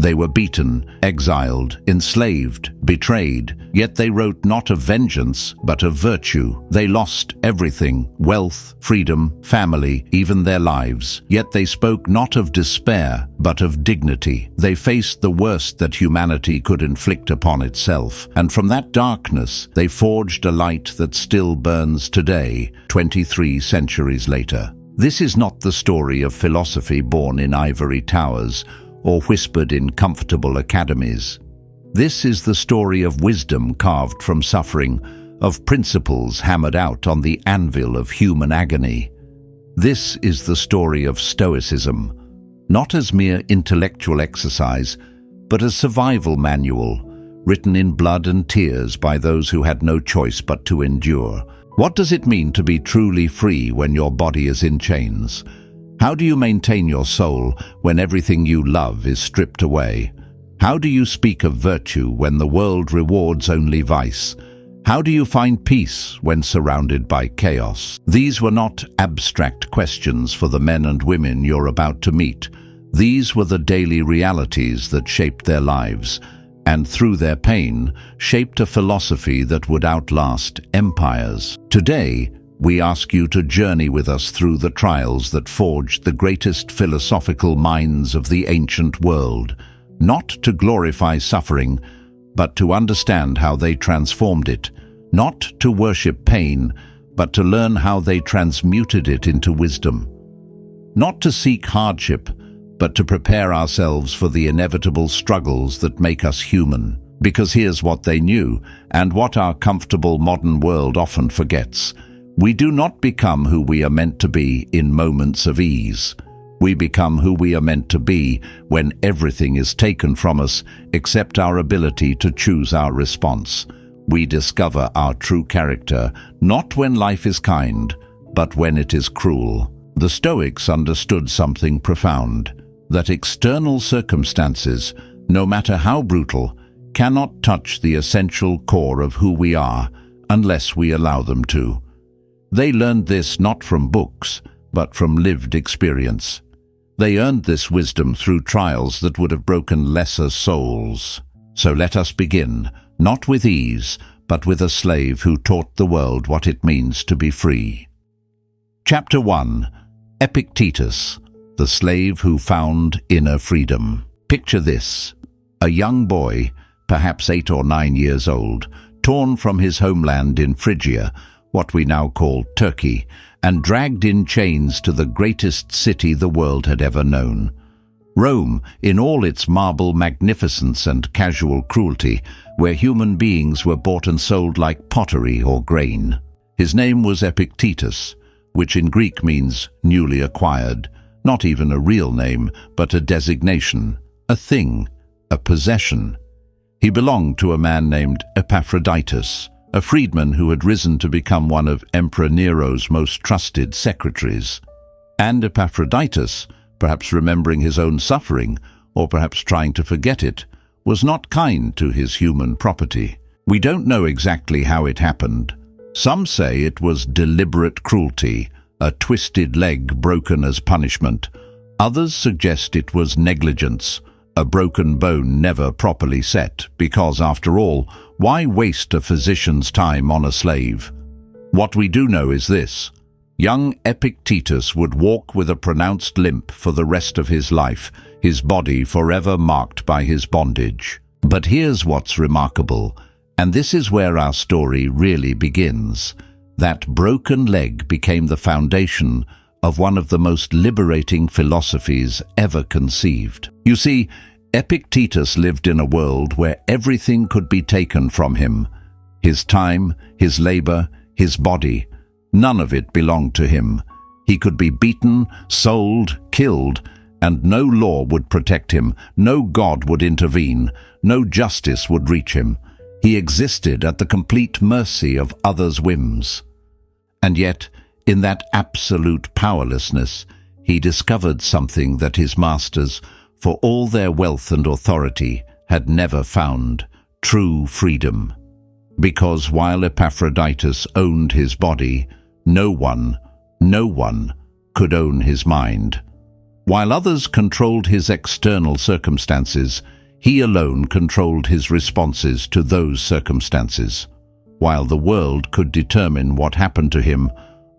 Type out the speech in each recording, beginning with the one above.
They were beaten, exiled, enslaved, betrayed, yet they wrote not of vengeance, but of virtue. They lost everything, wealth, freedom, family, even their lives, yet they spoke not of despair, but of dignity. They faced the worst that humanity could inflict upon itself, and from that darkness they forged a light that still burns today, 23 centuries later. This is not the story of philosophy born in ivory towers, or whispered in comfortable academies. This is the story of wisdom carved from suffering, of principles hammered out on the anvil of human agony. This is the story of Stoicism, not as mere intellectual exercise, but a survival manual, written in blood and tears by those who had no choice but to endure. What does it mean to be truly free when your body is in chains? How do you maintain your soul when everything you love is stripped away? How do you speak of virtue when the world rewards only vice? How do you find peace when surrounded by chaos? These were not abstract questions for the men and women you're about to meet. These were the daily realities that shaped their lives, and through their pain, shaped a philosophy that would outlast empires. Today, we ask you to journey with us through the trials that forged the greatest philosophical minds of the ancient world, not to glorify suffering, but to understand how they transformed it, not to worship pain, but to learn how they transmuted it into wisdom, not to seek hardship, but to prepare ourselves for the inevitable struggles that make us human. Because here's what they knew, and what our comfortable modern world often forgets. We do not become who we are meant to be in moments of ease. We become who we are meant to be when everything is taken from us except our ability to choose our response. We discover our true character not when life is kind, but when it is cruel. The Stoics understood something profound, that external circumstances, no matter how brutal, cannot touch the essential core of who we are unless we allow them to. They learned this not from books, but from lived experience. They earned this wisdom through trials that would have broken lesser souls. So let us begin, not with ease, but with a slave who taught the world what it means to be free. Chapter 1. Epictetus, the slave who found inner freedom. Picture this: a young boy, perhaps 8 or 9 years old, torn from his homeland in Phrygia, what we now call Turkey, and dragged in chains to the greatest city the world had ever known. Rome, in all its marble magnificence and casual cruelty, where human beings were bought and sold like pottery or grain. His name was Epictetus, which in Greek means newly acquired, not even a real name, but a designation, a thing, a possession. He belonged to a man named Epaphroditus, a freedman who had risen to become one of Emperor Nero's most trusted secretaries. And Epaphroditus, perhaps remembering his own suffering, or perhaps trying to forget it, was not kind to his human property. We don't know exactly how it happened. Some say it was deliberate cruelty, a twisted leg broken as punishment. Others suggest it was negligence, a broken bone never properly set, because, after all, why waste a physician's time on a slave? What we do know is this: young Epictetus would walk with a pronounced limp for the rest of his life, his body forever marked by his bondage. But here's what's remarkable, and this is where our story really begins. That broken leg became the foundation of one of the most liberating philosophies ever conceived. You see, Epictetus lived in a world where everything could be taken from him. His time, his labor, his body. None of it belonged to him. He could be beaten, sold, killed, and no law would protect him, no God would intervene, no justice would reach him. He existed at the complete mercy of others' whims. And yet, in that absolute powerlessness, he discovered something that his masters, for all their wealth and authority, had never found: true freedom. Because while Epaphroditus owned his body, no one could own his mind. While others controlled his external circumstances, he alone controlled his responses to those circumstances. While the world could determine what happened to him,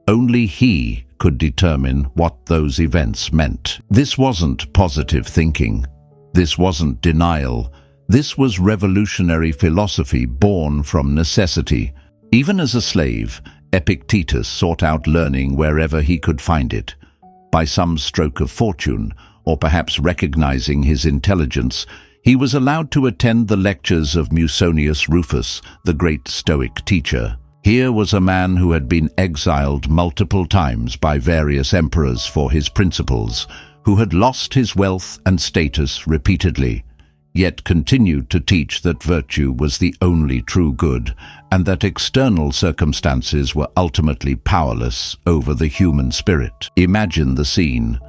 only he could determine what those events meant. This wasn't positive thinking. This wasn't denial. This was revolutionary philosophy born from necessity. Even as a slave, Epictetus sought out learning wherever he could find it. By some stroke of fortune, or perhaps recognizing his intelligence, he was allowed to attend the lectures of Musonius Rufus, the great Stoic teacher. Here was a man who had been exiled multiple times by various emperors for his principles, who had lost his wealth and status repeatedly, yet continued to teach that virtue was the only true good, and that external circumstances were ultimately powerless over the human spirit. Imagine the scene: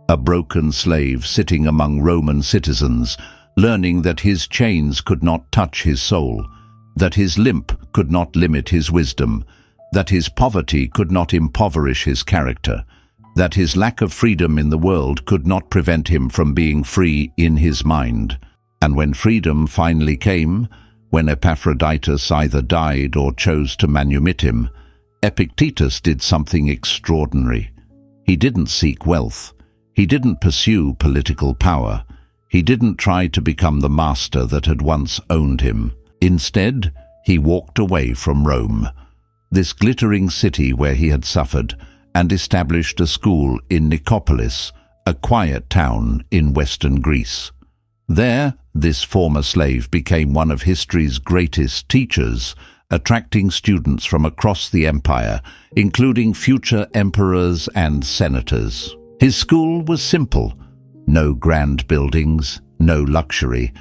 a broken slave sitting among Roman citizens, learning that his chains could not touch his soul, that his limp could not limit his wisdom, that his poverty could not impoverish his character, that his lack of freedom in the world could not prevent him from being free in his mind. And when freedom finally came, when Epaphroditus either died or chose to manumit him, Epictetus did something extraordinary. He didn't seek wealth. He didn't pursue political power. He didn't try to become the master that had once owned him. Instead, he walked away from Rome, this glittering city where he had suffered, and established a school in Nicopolis, a quiet town in western Greece. There, this former slave became one of history's greatest teachers, attracting students from across the empire, including future emperors and senators. His school was simple: no grand buildings, no luxury,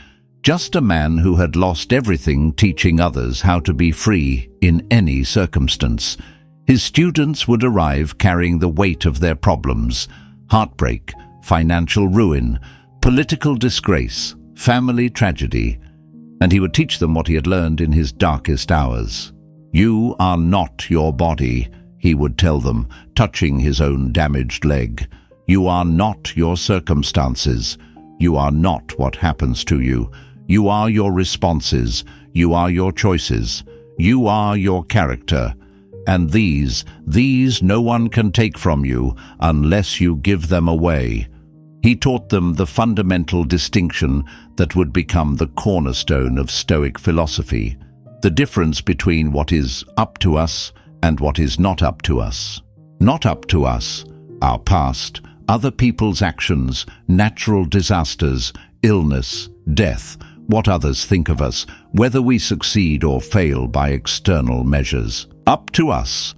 just a man who had lost everything teaching others how to be free in any circumstance. His students would arrive carrying the weight of their problems: heartbreak, financial ruin, political disgrace, family tragedy, and he would teach them what he had learned in his darkest hours. "You are not your body," he would tell them, touching his own damaged leg. "You are not your circumstances. You are not what happens to you. You are your responses. You are your choices. You are your character. And these no one can take from you unless you give them away." He taught them the fundamental distinction that would become the cornerstone of Stoic philosophy: the difference between what is up to us and what is not up to us. Not up to us, our past, other people's actions, natural disasters, illness, death, what others think of us, whether we succeed or fail by external measures. Up to us,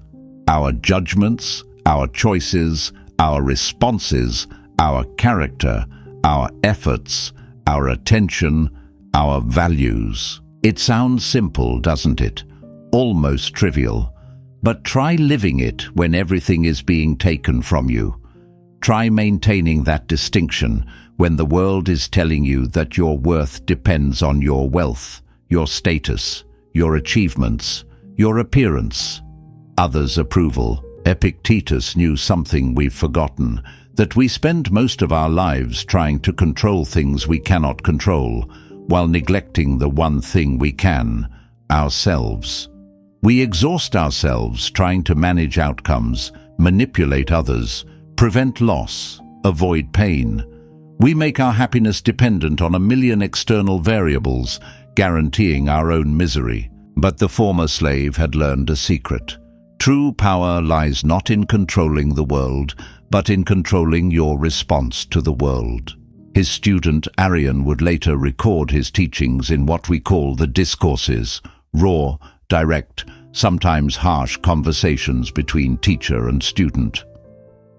our judgments, our choices, our responses, our character, our efforts, our attention, our values. It sounds simple, doesn't it? Almost trivial. But try living it when everything is being taken from you. Try maintaining that distinction when the world is telling you that your worth depends on your wealth, your status, your achievements, your appearance, others' approval. Epictetus knew something we've forgotten: that we spend most of our lives trying to control things we cannot control, while neglecting the one thing we can: ourselves. We exhaust ourselves trying to manage outcomes, manipulate others, prevent loss, avoid pain. We make our happiness dependent on a million external variables, guaranteeing our own misery. But the former slave had learned a secret. True power lies not in controlling the world, but in controlling your response to the world. His student Arrian would later record his teachings in what we call the discourses: raw, direct, sometimes harsh conversations between teacher and student.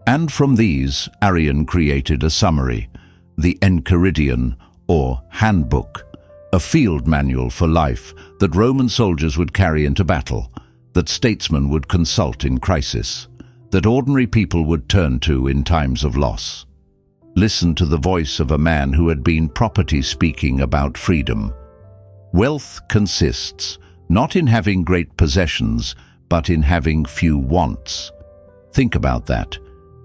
And from these, Arrian created a summary, the Enchiridion, or Handbook, a field manual for life that Roman soldiers would carry into battle, that statesmen would consult in crisis, that ordinary people would turn to in times of loss. Listen to the voice of a man who had been property speaking about freedom. Wealth consists not in having great possessions, but in having few wants. Think about that.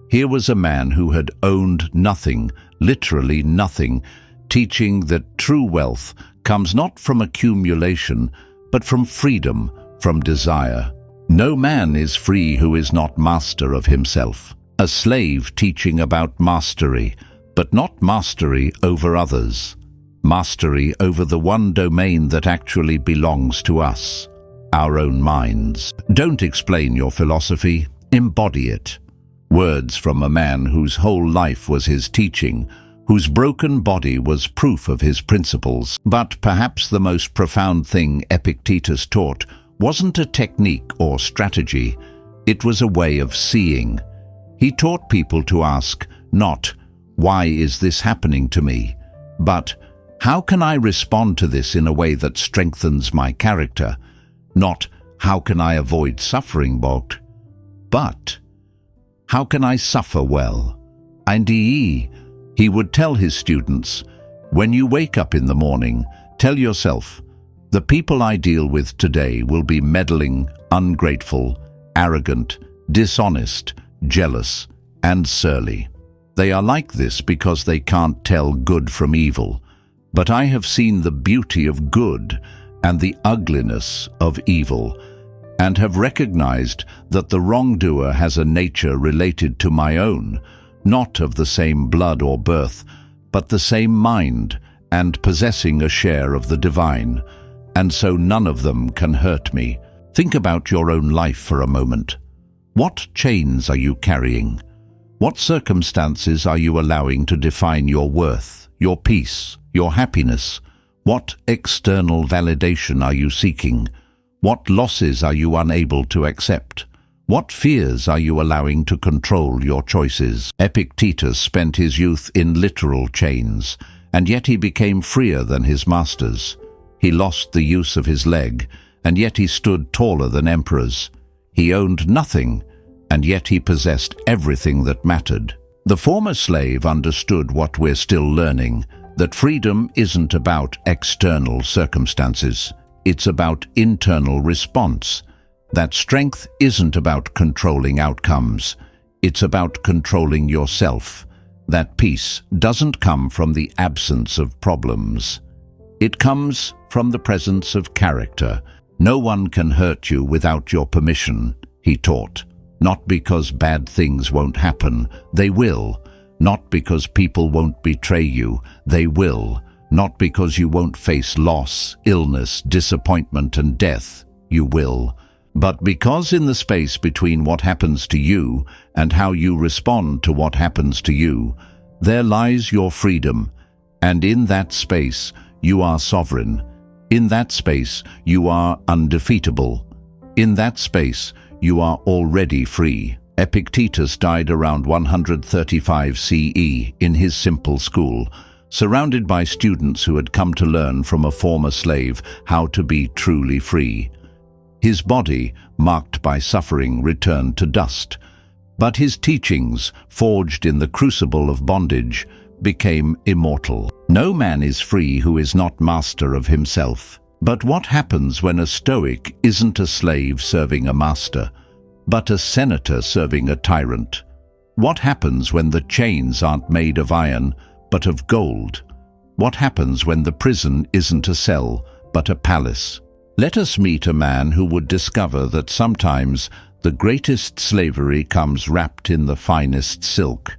Here was a man who had owned nothing, literally nothing, teaching that true wealth comes not from accumulation, but from freedom, from desire. No man is free who is not master of himself. A slave teaching about mastery, but not mastery over others. Mastery over the one domain that actually belongs to us, our own minds. Don't explain your philosophy, embody it. Words from a man whose whole life was his teaching, whose broken body was proof of his principles. But perhaps the most profound thing Epictetus taught wasn't a technique or strategy, it was a way of seeing. He taught people to ask, not, "Why is this happening to me?" but, "How can I respond to this in a way that strengthens my character?" Not, "How can I avoid suffering?" but, "How can I suffer well?" And he would tell his students, "When you wake up in the morning, tell yourself, the people I deal with today will be meddling, ungrateful, arrogant, dishonest, jealous, and surly. They are like this because they can't tell good from evil. But I have seen the beauty of good and the ugliness of evil, and have recognized that the wrongdoer has a nature related to my own, not of the same blood or birth, but the same mind, and possessing a share of the divine, and so none of them can hurt me." Think about your own life for a moment. What chains are you carrying? What circumstances are you allowing to define your worth, your peace, your happiness? What external validation are you seeking? What losses are you unable to accept? What fears are you allowing to control your choices? Epictetus spent his youth in literal chains, and yet he became freer than his masters. He lost the use of his leg, and yet he stood taller than emperors. He owned nothing, and yet he possessed everything that mattered. The former slave understood what we're still learning, that freedom isn't about external circumstances. It's about internal response. That strength isn't about controlling outcomes. It's about controlling yourself. That peace doesn't come from the absence of problems. It comes from the presence of character. No one can hurt you without your permission, he taught. Not because bad things won't happen, they will. Not because people won't betray you, they will. Not because you won't face loss, illness, disappointment, and death, you will. But because in the space between what happens to you and how you respond to what happens to you, there lies your freedom, and in that space you are sovereign. In that space you are undefeatable. In that space you are already free. Epictetus died around 135 CE in his simple school, surrounded by students who had come to learn from a former slave how to be truly free. His body, marked by suffering, returned to dust, but his teachings, forged in the crucible of bondage, became immortal. No man is free who is not master of himself. But what happens when a Stoic isn't a slave serving a master, but a senator serving a tyrant? What happens when the chains aren't made of iron, but of gold? What happens when the prison isn't a cell, but a palace? Let us meet a man who would discover that sometimes the greatest slavery comes wrapped in the finest silk.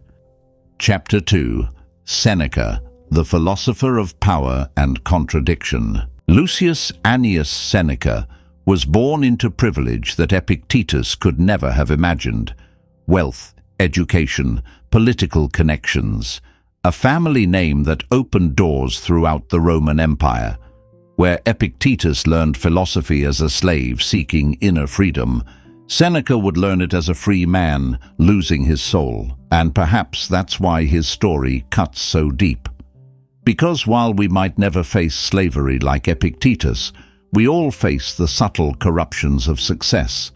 Chapter 2. Seneca, the philosopher of power and contradiction. Lucius Annius Seneca was born into privilege that Epictetus could never have imagined. Wealth, education, political connections, a family name that opened doors throughout the Roman Empire. Where Epictetus learned philosophy as a slave seeking inner freedom, Seneca would learn it as a free man losing his soul. And perhaps that's why his story cuts so deep. Because while we might never face slavery like Epictetus, we all face the subtle corruptions of success,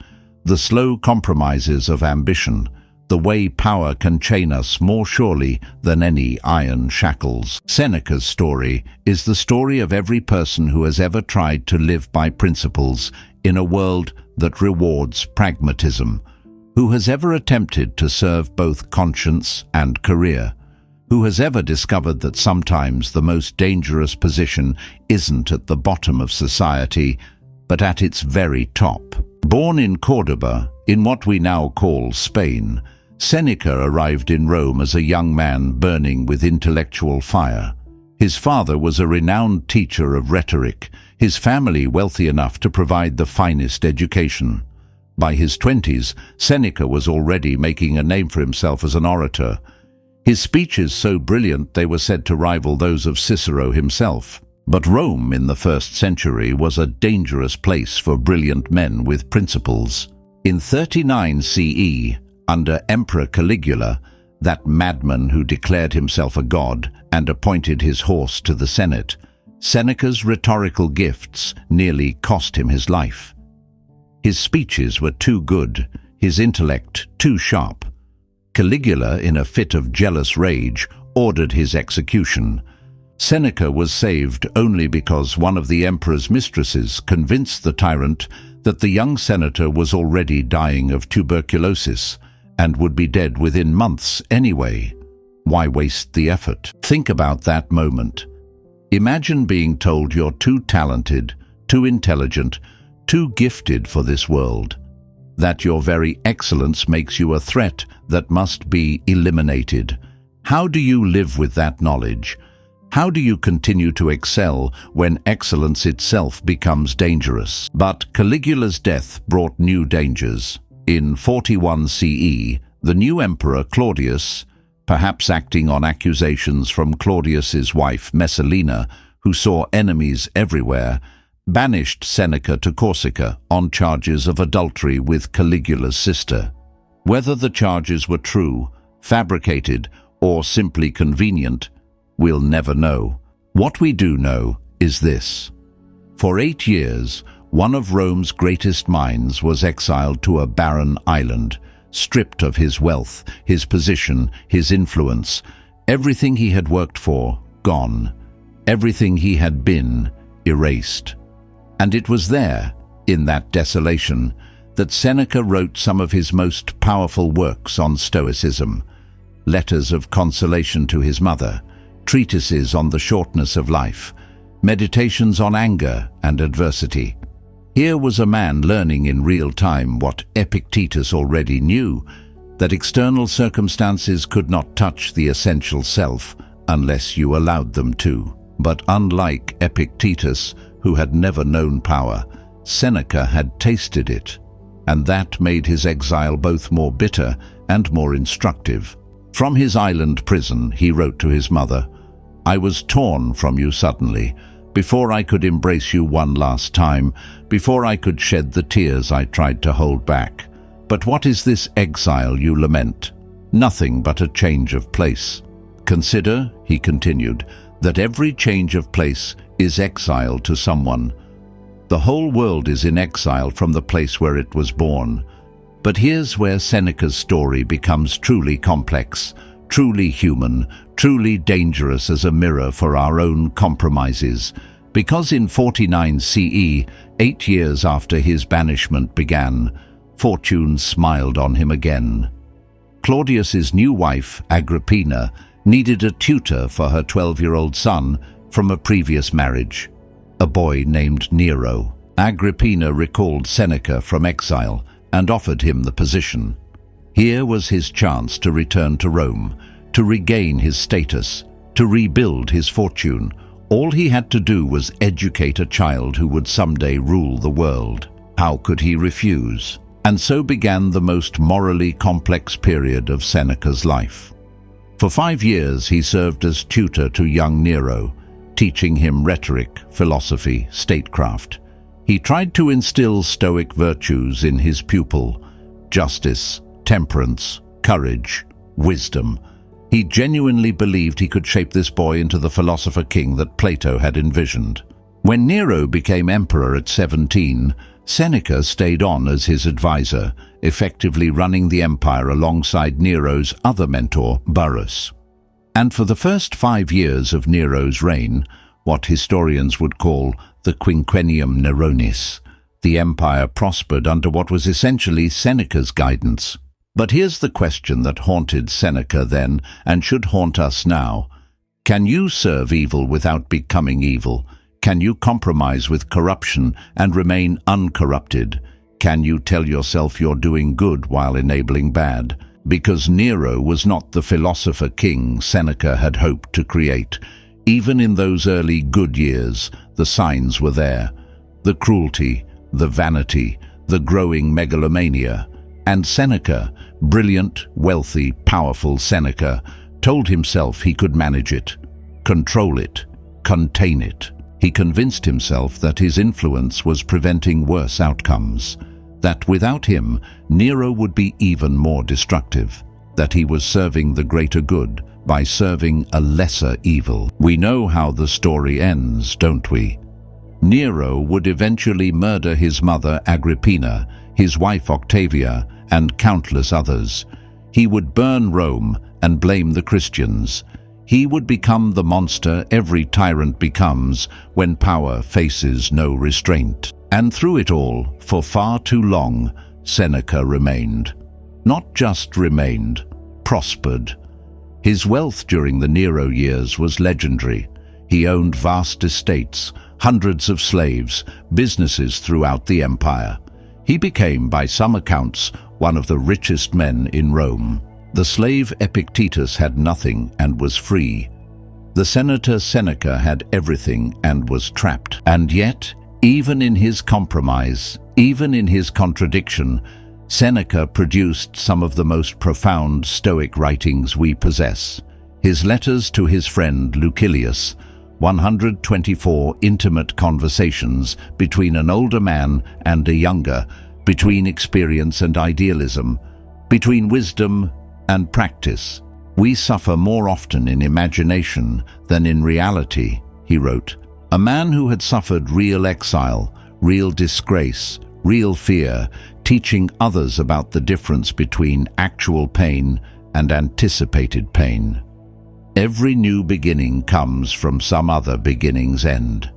the slow compromises of ambition, the way power can chain us more surely than any iron shackles. Seneca's story is the story of every person who has ever tried to live by principles in a world that rewards pragmatism. Who has ever attempted to serve both conscience and career? Who has ever discovered that sometimes the most dangerous position isn't at the bottom of society, but at its very top? Born in Cordoba, in what we now call Spain, Seneca arrived in Rome as a young man burning with intellectual fire. His father was a renowned teacher of rhetoric, his family wealthy enough to provide the finest education. By his 20s, Seneca was already making a name for himself as an orator. His speeches so brilliant they were said to rival those of Cicero himself. But Rome in the 1st century was a dangerous place for brilliant men with principles. In 39 CE, under Emperor Caligula, that madman who declared himself a god and appointed his horse to the Senate, Seneca's rhetorical gifts nearly cost him his life. His speeches were too good, his intellect too sharp. Caligula, in a fit of jealous rage, ordered his execution. Seneca was saved only because one of the emperor's mistresses convinced the tyrant that the young senator was already dying of tuberculosis and would be dead within months anyway. Why waste the effort? Think about that moment. Imagine being told you're too talented, too intelligent, too gifted for this world, that your very excellence makes you a threat that must be eliminated. How do you live with that knowledge? How do you continue to excel when excellence itself becomes dangerous? But Caligula's death brought new dangers. In 41 CE, the new emperor Claudius, perhaps acting on accusations from Claudius's wife Messalina, who saw enemies everywhere, banished Seneca to Corsica on charges of adultery with Caligula's sister. Whether the charges were true, fabricated, or simply convenient, we'll never know. What we do know is this. For 8 years, one of Rome's greatest minds was exiled to a barren island, stripped of his wealth, his position, his influence. Everything he had worked for, gone. Everything he had been, erased. And it was there, in that desolation, that Seneca wrote some of his most powerful works on Stoicism, letters of consolation to his mother, treatises on the shortness of life, meditations on anger and adversity. Here was a man learning in real time what Epictetus already knew, that external circumstances could not touch the essential self unless you allowed them to. But unlike Epictetus, who had never known power, Seneca had tasted it, and that made his exile both more bitter and more instructive. From his island prison, he wrote to his mother, "I was torn from you suddenly, before I could embrace you one last time, before I could shed the tears I tried to hold back. But what is this exile you lament? Nothing but a change of place. Consider," he continued, "that every change of place is exile to someone. The whole world is in exile from the place where it was born." But here's where Seneca's story becomes truly complex, truly human, truly dangerous as a mirror for our own compromises. Because in 49 CE, 8 years after his banishment began, fortune smiled on him again. Claudius's new wife, Agrippina, needed a tutor for her 12-year-old son from a previous marriage, a boy named Nero. Agrippina recalled Seneca from exile and offered him the position. Here was his chance to return to Rome, to regain his status, to rebuild his fortune. All he had to do was educate a child who would someday rule the world. How could he refuse? And so began the most morally complex period of Seneca's life. For 5 years he served as tutor to young Nero, teaching him rhetoric, philosophy, statecraft. He tried to instill Stoic virtues in his pupil: justice, temperance, courage, wisdom. He genuinely believed he could shape this boy into the philosopher king that Plato had envisioned. When Nero became emperor at 17, Seneca stayed on as his advisor, effectively running the empire alongside Nero's other mentor, Burrus. And for the first 5 years of Nero's reign, what historians would call the Quinquennium Neronis, The empire prospered under what was essentially Seneca's guidance. But here's the question that haunted Seneca then and should haunt us now. Can you serve evil without becoming evil? Can you compromise with corruption and remain uncorrupted? Can you tell yourself you're doing good while enabling bad? Because Nero was not the philosopher king Seneca had hoped to create. Even in those early good years, the signs were there. The cruelty, the vanity, the growing megalomania. And Seneca, brilliant, wealthy, powerful Seneca, told himself he could manage it, control it, contain it. He convinced himself that his influence was preventing worse outcomes, that without him, Nero would be even more destructive, that he was serving the greater good by serving a lesser evil. We know how the story ends, don't we? Nero would eventually murder his mother Agrippina, his wife Octavia, and countless others. He would burn Rome and blame the Christians. He would become the monster every tyrant becomes when power faces no restraint. And through it all, for far too long, Seneca remained. Not just remained, prospered. His wealth during the Nero years was legendary. He owned vast estates, hundreds of slaves, businesses throughout the empire. He became, by some accounts, one of the richest men in Rome. The slave Epictetus had nothing and was free. The senator Seneca had everything and was trapped. And yet, even in his compromise, even in his contradiction, Seneca produced some of the most profound Stoic writings we possess. His letters to his friend Lucilius, 124 intimate conversations between an older man and a younger, between experience and idealism, between wisdom and practice. We suffer more often in imagination than in reality, he wrote. A man who had suffered real exile, real disgrace, real fear, teaching others about the difference between actual pain and anticipated pain. Every new beginning comes from some other beginning's end.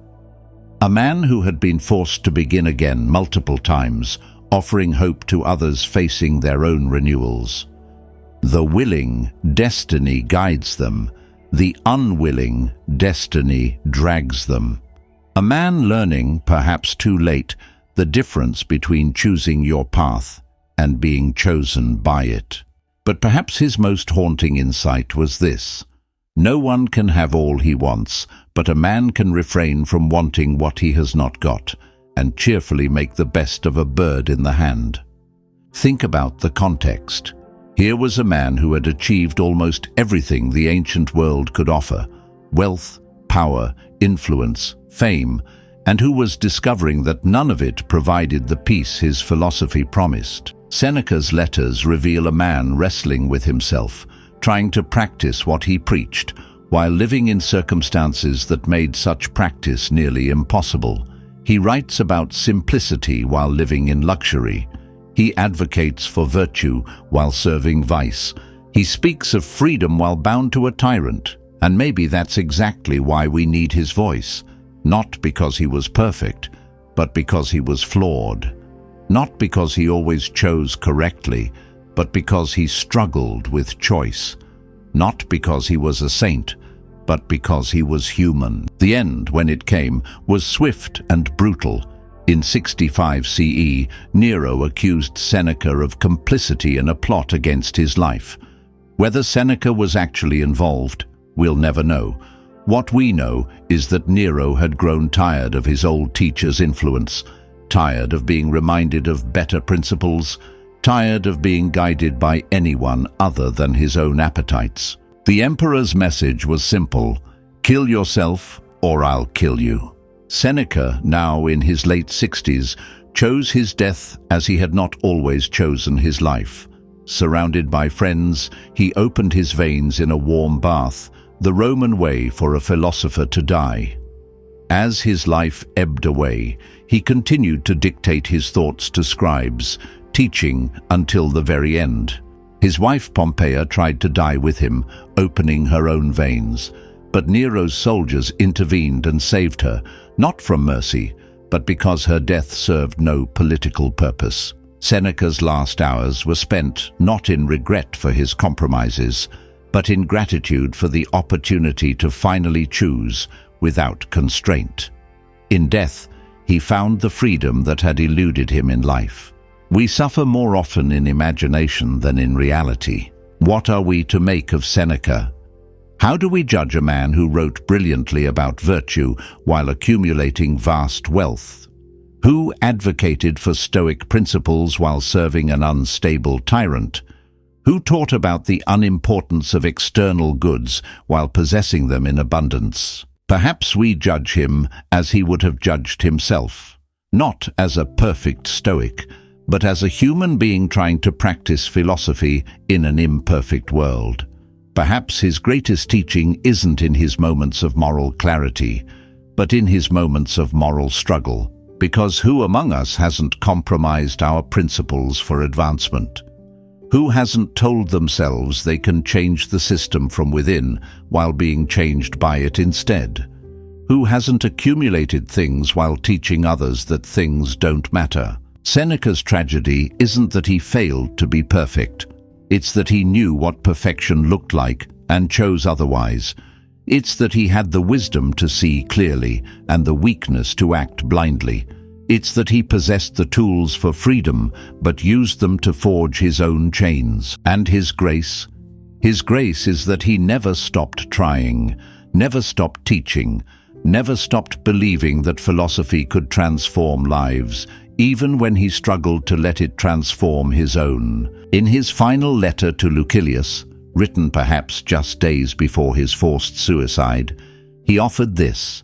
A man who had been forced to begin again multiple times, offering hope to others facing their own renewals. The willing, destiny guides them. The unwilling, destiny drags them. A man learning, perhaps too late, the difference between choosing your path and being chosen by it. But perhaps his most haunting insight was this: no one can have all he wants, but a man can refrain from wanting what he has not got, and cheerfully make the best of a bird in the hand. Think about the context. Here was a man who had achieved almost everything the ancient world could offer: wealth, power, influence, fame, and who was discovering that none of it provided the peace his philosophy promised. Seneca's letters reveal a man wrestling with himself, trying to practice what he preached, while living in circumstances that made such practice nearly impossible. He writes about simplicity while living in luxury. He advocates for virtue while serving vice. He speaks of freedom while bound to a tyrant. And maybe that's exactly why we need his voice. Not because he was perfect, but because he was flawed. Not because he always chose correctly, but because he struggled with choice. Not because he was a saint, but because he was human. The end, when it came, was swift and brutal. In 65 CE, Nero accused Seneca of complicity in a plot against his life. Whether Seneca was actually involved, we'll never know. What we know is that Nero had grown tired of his old teacher's influence, tired of being reminded of better principles, tired of being guided by anyone other than his own appetites. The emperor's message was simple: kill yourself or I'll kill you. Seneca, now in his late 60s, chose his death as he had not always chosen his life. Surrounded by friends, he opened his veins in a warm bath, the Roman way for a philosopher to die. As his life ebbed away, he continued to dictate his thoughts to scribes, teaching until the very end. His wife Pompeia tried to die with him, opening her own veins. But Nero's soldiers intervened and saved her, not from mercy, but because her death served no political purpose. Seneca's last hours were spent not in regret for his compromises, but in gratitude for the opportunity to finally choose without constraint. In death, he found the freedom that had eluded him in life. We suffer more often in imagination than in reality. What are we to make of Seneca? How do we judge a man who wrote brilliantly about virtue while accumulating vast wealth? Who advocated for Stoic principles while serving an unstable tyrant? Who taught about the unimportance of external goods while possessing them in abundance? Perhaps we judge him as he would have judged himself, not as a perfect Stoic, but as a human being trying to practice philosophy in an imperfect world. Perhaps his greatest teaching isn't in his moments of moral clarity, but in his moments of moral struggle, because who among us hasn't compromised our principles for advancement? Who hasn't told themselves they can change the system from within while being changed by it instead? Who hasn't accumulated things while teaching others that things don't matter? Seneca's tragedy isn't that he failed to be perfect. It's that he knew what perfection looked like and chose otherwise. It's that he had the wisdom to see clearly and the weakness to act blindly. It's that he possessed the tools for freedom, but used them to forge his own chains. And his grace? His grace is that he never stopped trying, never stopped teaching, never stopped believing that philosophy could transform lives, even when he struggled to let it transform his own. In his final letter to Lucilius, written perhaps just days before his forced suicide, he offered this: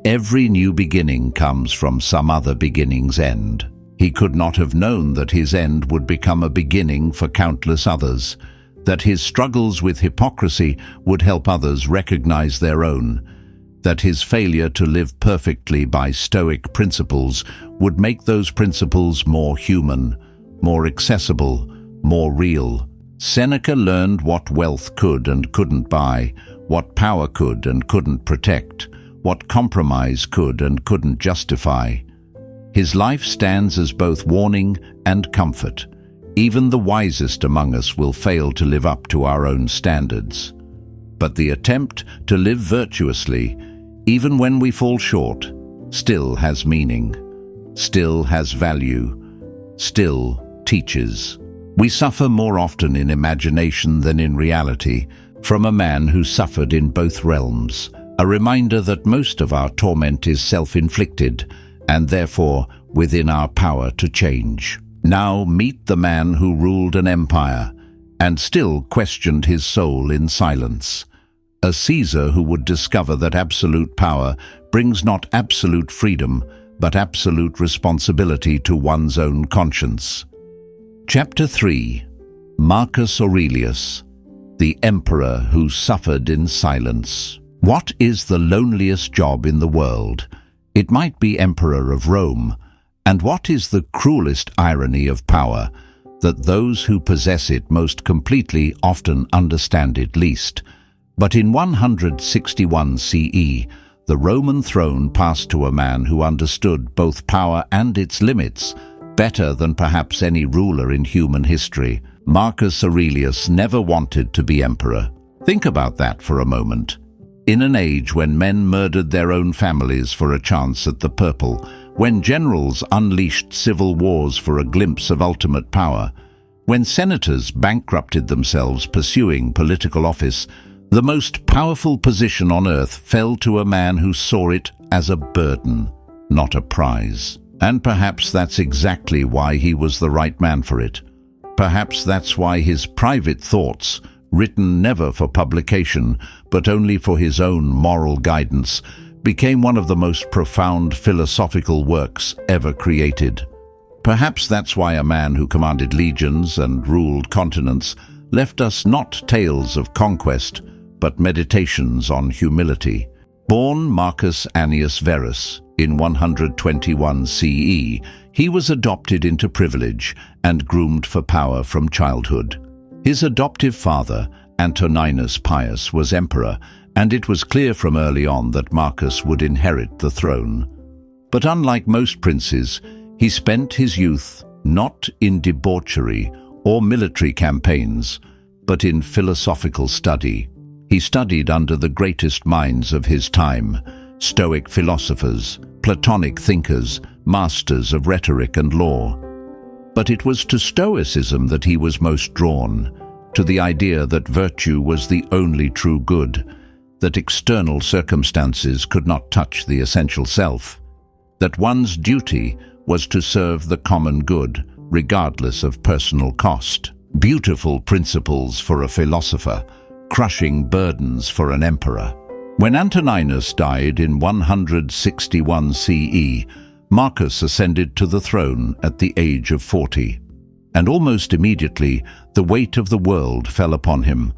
"Every new beginning comes from some other beginning's end." He could not have known that his end would become a beginning for countless others, that his struggles with hypocrisy would help others recognize their own, that his failure to live perfectly by Stoic principles would make those principles more human, more accessible, more real. Seneca learned what wealth could and couldn't buy, what power could and couldn't protect, what compromise could and couldn't justify. His life stands as both warning and comfort. Even the wisest among us will fail to live up to our own standards. But the attempt to live virtuously, even when we fall short, still has meaning, still has value, still teaches. We suffer more often in imagination than in reality, from a man who suffered in both realms. A reminder that most of our torment is self-inflicted, and therefore within our power to change. Now meet the man who ruled an empire, and still questioned his soul in silence. A Caesar who would discover that absolute power brings not absolute freedom, but absolute responsibility to one's own conscience. Chapter 3. Marcus Aurelius, the emperor who suffered in silence. What is the loneliest job in the world? It might be emperor of Rome. And what is the cruelest irony of power? That those who possess it most completely often understand it least. But in 161 CE, the Roman throne passed to a man who understood both power and its limits better than perhaps any ruler in human history. Marcus Aurelius never wanted to be emperor. Think about that for a moment. In an age when men murdered their own families for a chance at the purple, when generals unleashed civil wars for a glimpse of ultimate power, when senators bankrupted themselves pursuing political office, the most powerful position on earth fell to a man who saw it as a burden, not a prize. And perhaps that's exactly why he was the right man for it. Perhaps that's why his private thoughts, written never for publication, but only for his own moral guidance, became one of the most profound philosophical works ever created. Perhaps that's why a man who commanded legions and ruled continents left us not tales of conquest, but meditations on humility. Born Marcus Annius Verus in 121 CE, he was adopted into privilege and groomed for power from childhood. His adoptive father, Antoninus Pius, was emperor, and it was clear from early on that Marcus would inherit the throne. But unlike most princes, he spent his youth not in debauchery or military campaigns, but in philosophical study. He studied under the greatest minds of his time, Stoic philosophers, Platonic thinkers, masters of rhetoric and law. But it was to Stoicism that he was most drawn, to the idea that virtue was the only true good, that external circumstances could not touch the essential self, that one's duty was to serve the common good, regardless of personal cost. Beautiful principles for a philosopher, crushing burdens for an emperor. When Antoninus died in 161 CE, Marcus ascended to the throne at the age of 40, and almost immediately the weight of the world fell upon him.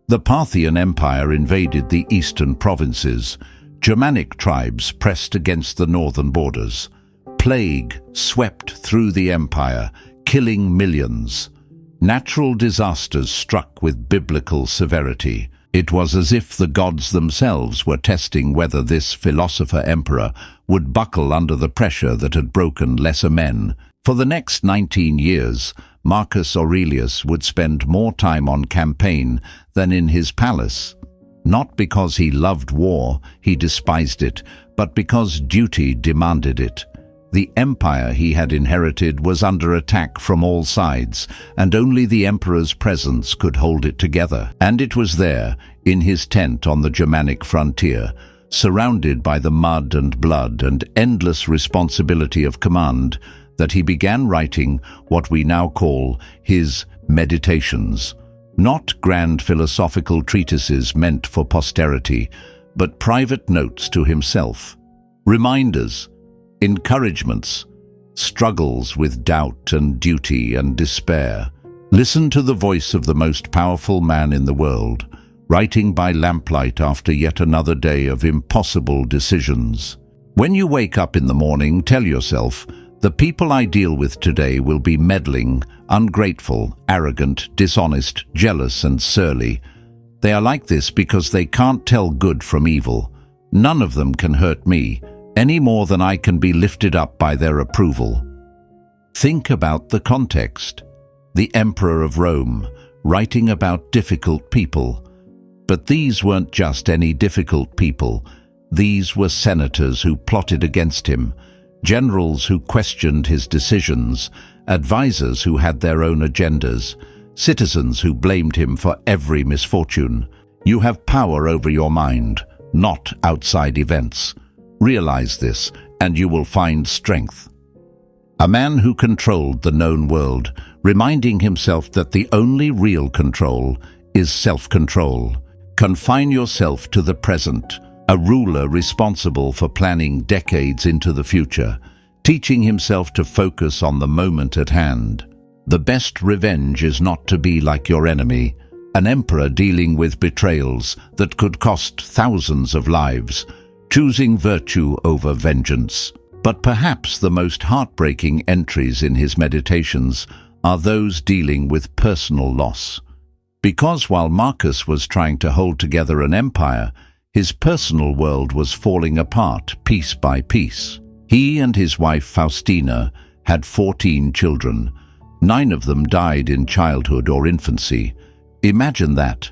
The Parthian Empire invaded the eastern provinces. Germanic tribes pressed against the northern borders. Plague swept through the empire, killing millions. Natural disasters struck with biblical severity. It was as if the gods themselves were testing whether this philosopher-emperor would buckle under the pressure that had broken lesser men. For the next 19 years, Marcus Aurelius would spend more time on campaign than in his palace. Not because he loved war, he despised it, but because duty demanded it. The empire he had inherited was under attack from all sides, and only the emperor's presence could hold it together. And it was there, in his tent on the Germanic frontier, surrounded by the mud and blood and endless responsibility of command, that he began writing what we now call his Meditations. Not grand philosophical treatises meant for posterity, but private notes to himself. Reminders, encouragements, struggles with doubt and duty and despair. Listen to the voice of the most powerful man in the world, writing by lamplight after yet another day of impossible decisions. When you wake up in the morning, tell yourself, the people I deal with today will be meddling, ungrateful, arrogant, dishonest, jealous, and surly. They are like this because they can't tell good from evil. None of them can hurt me, any more than I can be lifted up by their approval. Think about the context. The Emperor of Rome, writing about difficult people. But these weren't just any difficult people. These were senators who plotted against him, generals who questioned his decisions, advisors who had their own agendas, citizens who blamed him for every misfortune. You have power over your mind, not outside events. Realize this, and you will find strength. A man who controlled the known world, reminding himself that the only real control is self-control. Confine yourself to the present. A ruler responsible for planning decades into the future, teaching himself to focus on the moment at hand. The best revenge is not to be like your enemy, an emperor dealing with betrayals that could cost thousands of lives, choosing virtue over vengeance. But perhaps the most heartbreaking entries in his Meditations are those dealing with personal loss. Because while Marcus was trying to hold together an empire, his personal world was falling apart piece by piece. He and his wife Faustina had 14 children. 9 of them died in childhood or infancy. Imagine that.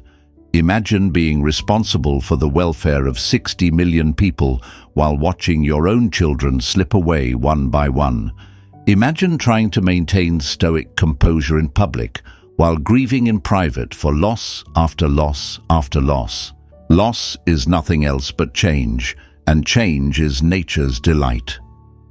Imagine being responsible for the welfare of 60 million people while watching your own children slip away one by one. Imagine trying to maintain stoic composure in public while grieving in private for loss after loss after loss. Loss is nothing else but change, and change is nature's delight.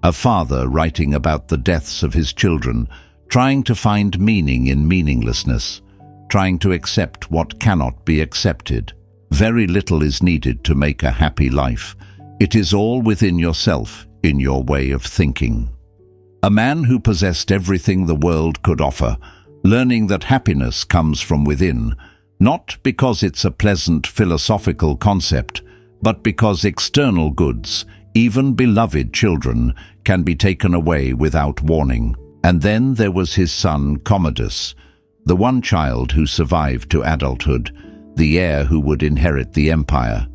A father writing about the deaths of his children, trying to find meaning in meaninglessness, trying to accept what cannot be accepted. Very little is needed to make a happy life. It is all within yourself, in your way of thinking. A man who possessed everything the world could offer, learning that happiness comes from within, not because it's a pleasant philosophical concept, but because external goods, even beloved children, can be taken away without warning. And then there was his son Commodus, the one child who survived to adulthood, the heir who would inherit the empire.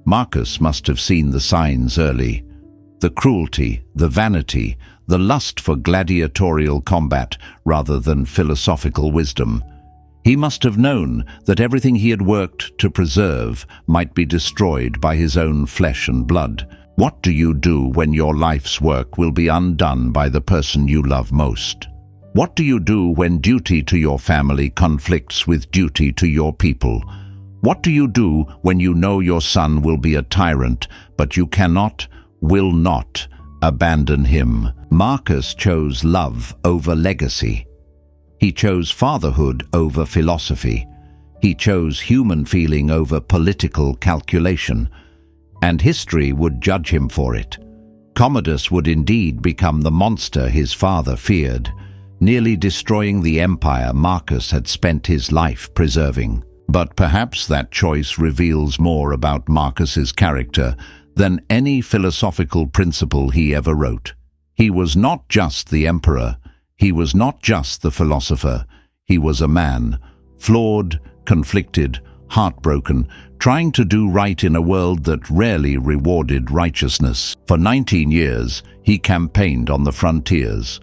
Marcus must have seen the signs early. the cruelty, the vanity, the lust for gladiatorial combat rather than philosophical wisdom. He must have known that everything he had worked to preserve might be destroyed by his own flesh and blood. What do you do when your life's work will be undone by the person you love most? What do you do when duty to your family conflicts with duty to your people? What do you do when you know your son will be a tyrant, but you cannot, will not, abandon him? Marcus chose love over legacy. He chose fatherhood over philosophy. He chose human feeling over political calculation. And history would judge him for it. Commodus would indeed become the monster his father feared, nearly destroying the empire Marcus had spent his life preserving. But perhaps that choice reveals more about Marcus's character than any philosophical principle he ever wrote. He was not just the emperor. He was not just the philosopher. He was a man, flawed, conflicted, heartbroken, trying to do right in a world that rarely rewarded righteousness. For 19 years, he campaigned on the frontiers.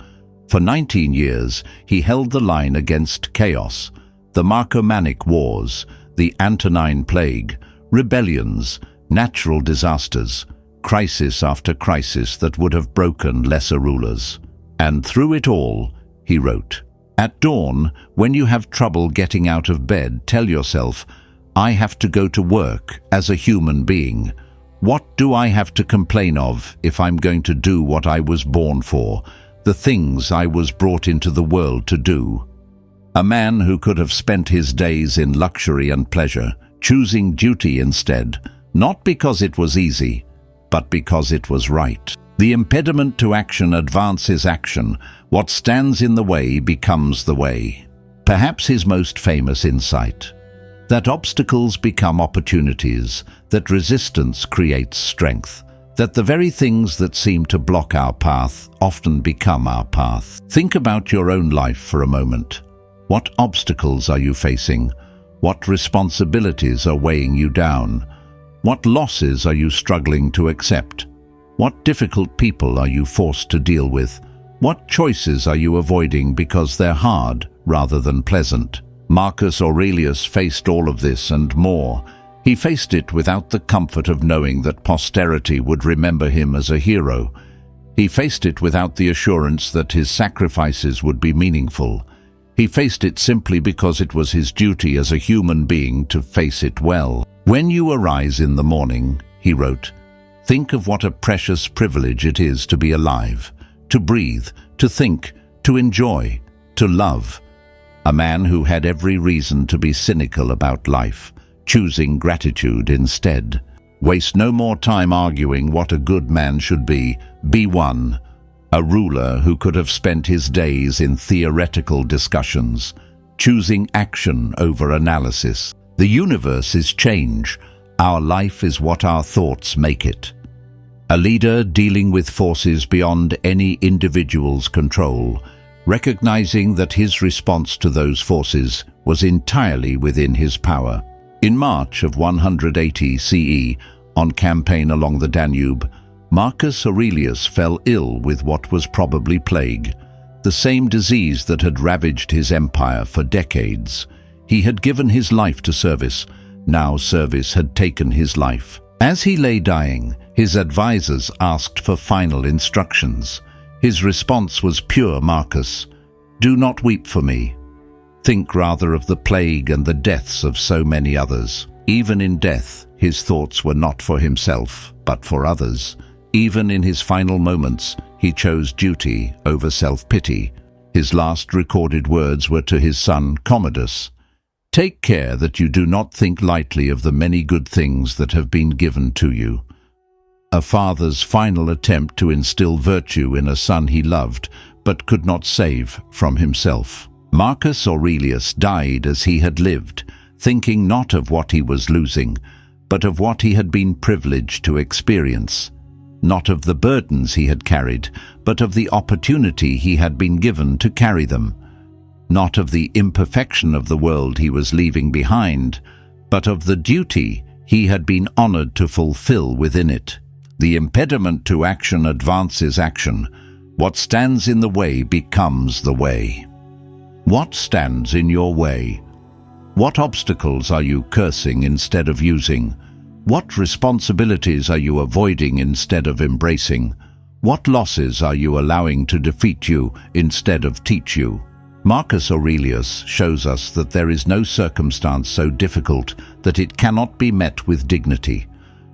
For 19 years, he held the line against chaos, the Marcomannic Wars, the Antonine Plague, rebellions, natural disasters, crisis after crisis that would have broken lesser rulers. And through it all, he wrote, "At dawn, when you have trouble getting out of bed, tell yourself, I have to go to work as a human being. What do I have to complain of if I'm going to do what I was born for, the things I was brought into the world to do?" A man who could have spent his days in luxury and pleasure, choosing duty instead, not because it was easy, but because it was right. The impediment to action advances action. What stands in the way becomes the way. Perhaps his most famous insight: that obstacles become opportunities, that resistance creates strength, that the very things that seem to block our path often become our path. Think about your own life for a moment. What obstacles are you facing? What responsibilities are weighing you down? What losses are you struggling to accept? What difficult people are you forced to deal with? What choices are you avoiding because they're hard rather than pleasant? Marcus Aurelius faced all of this and more. He faced it without the comfort of knowing that posterity would remember him as a hero. He faced it without the assurance that his sacrifices would be meaningful. He faced it simply because it was his duty as a human being to face it well. "When you arise in the morning," he wrote, "think of what a precious privilege it is to be alive, to breathe, to think, to enjoy, to love." A man who had every reason to be cynical about life, choosing gratitude instead. Waste no more time arguing what a good man should be. Be one. A ruler who could have spent his days in theoretical discussions, choosing action over analysis. The universe is change. Our life is what our thoughts make it. A leader dealing with forces beyond any individual's control, recognizing that his response to those forces was entirely within his power. In March of 180 CE, on campaign along the Danube, Marcus Aurelius fell ill with what was probably plague, the same disease that had ravaged his empire for decades. He had given his life to service. Now service had taken his life. As he lay dying, his advisors asked for final instructions. His response was pure Marcus: "Do not weep for me. Think rather of the plague and the deaths of so many others." Even in death, his thoughts were not for himself, but for others. Even in his final moments, he chose duty over self-pity. His last recorded words were to his son Commodus: "Take care that you do not think lightly of the many good things that have been given to you." A father's final attempt to instill virtue in a son he loved, but could not save from himself. Marcus Aurelius died as he had lived, thinking not of what he was losing, but of what he had been privileged to experience. Not of the burdens he had carried, but of the opportunity he had been given to carry them. Not of the imperfection of the world he was leaving behind, but of the duty he had been honored to fulfill within it. The impediment to action advances action. What stands in the way becomes the way. What stands in your way? What obstacles are you cursing instead of using? What responsibilities are you avoiding instead of embracing? What losses are you allowing to defeat you instead of teach you? Marcus Aurelius shows us that there is no circumstance so difficult that it cannot be met with dignity,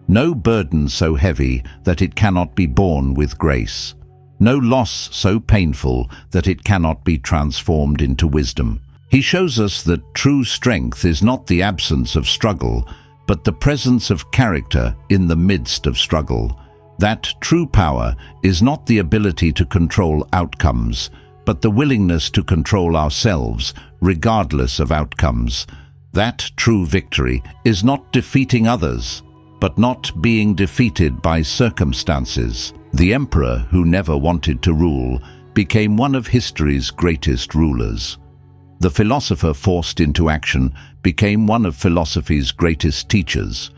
no burden so heavy that it cannot be borne with grace, no loss so painful that it cannot be transformed into wisdom. He shows us that true strength is not the absence of struggle, but the presence of character in the midst of struggle. That true power is not the ability to control outcomes, but the willingness to control ourselves, regardless of outcomes. That true victory is not defeating others, but not being defeated by circumstances. The emperor who never wanted to rule became one of history's greatest rulers. The philosopher forced into action became one of philosophy's greatest teachers.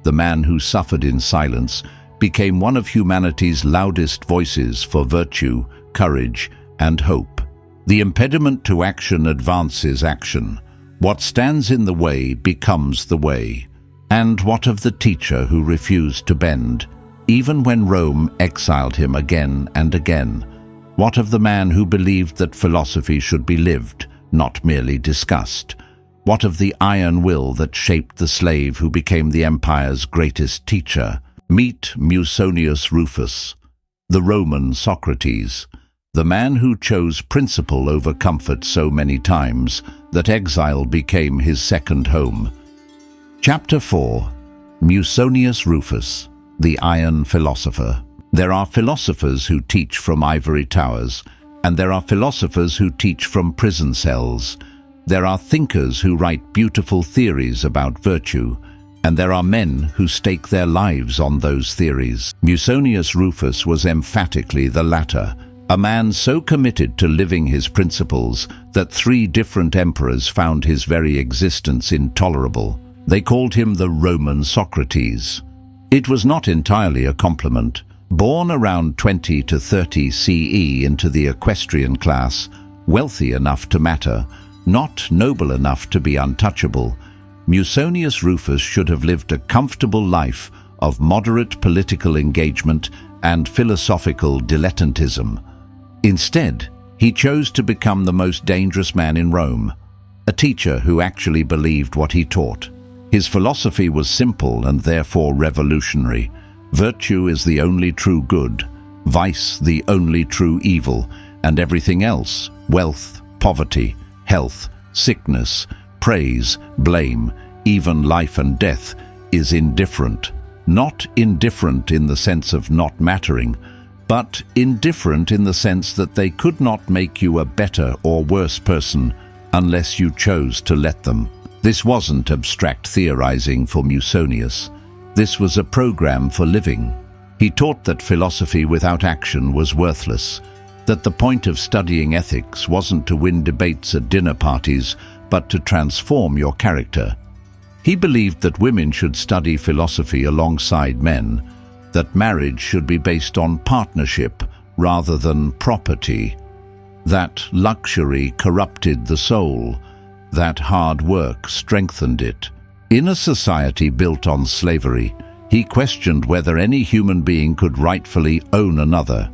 The man who suffered in silence became one of humanity's loudest voices for virtue, courage, and hope. The impediment to action advances action. What stands in the way becomes the way. And what of the teacher who refused to bend, even when Rome exiled him again and again? What of the man who believed that philosophy should be lived, not merely discussed? What of the iron will that shaped the slave who became the empire's greatest teacher? Meet Musonius Rufus, the Roman Socrates, the man who chose principle over comfort so many times that exile became his second home. Chapter 4. Musonius Rufus, the Iron Philosopher. There are philosophers who teach from ivory towers, and there are philosophers who teach from prison cells. There are thinkers who write beautiful theories about virtue, and there are men who stake their lives on those theories. Musonius Rufus was emphatically the latter, a man so committed to living his principles that 3 different emperors found his very existence intolerable. They called him the Roman Socrates. It was not entirely a compliment. Born around 20 to 30 CE into the equestrian class, wealthy enough to matter, not noble enough to be untouchable, Musonius Rufus should have lived a comfortable life of moderate political engagement and philosophical dilettantism. Instead, he chose to become the most dangerous man in Rome, a teacher who actually believed what he taught. His philosophy was simple and therefore revolutionary. Virtue is the only true good, vice the only true evil, and everything else, wealth, poverty, health, sickness, praise, blame, even life and death, is indifferent. Not indifferent in the sense of not mattering, but indifferent in the sense that they could not make you a better or worse person unless you chose to let them. This wasn't abstract theorizing for Musonius. This was a program for living. He taught that philosophy without action was worthless, that the point of studying ethics wasn't to win debates at dinner parties, but to transform your character. He believed that women should study philosophy alongside men, that marriage should be based on partnership rather than property, that luxury corrupted the soul, that hard work strengthened it. In a society built on slavery, he questioned whether any human being could rightfully own another.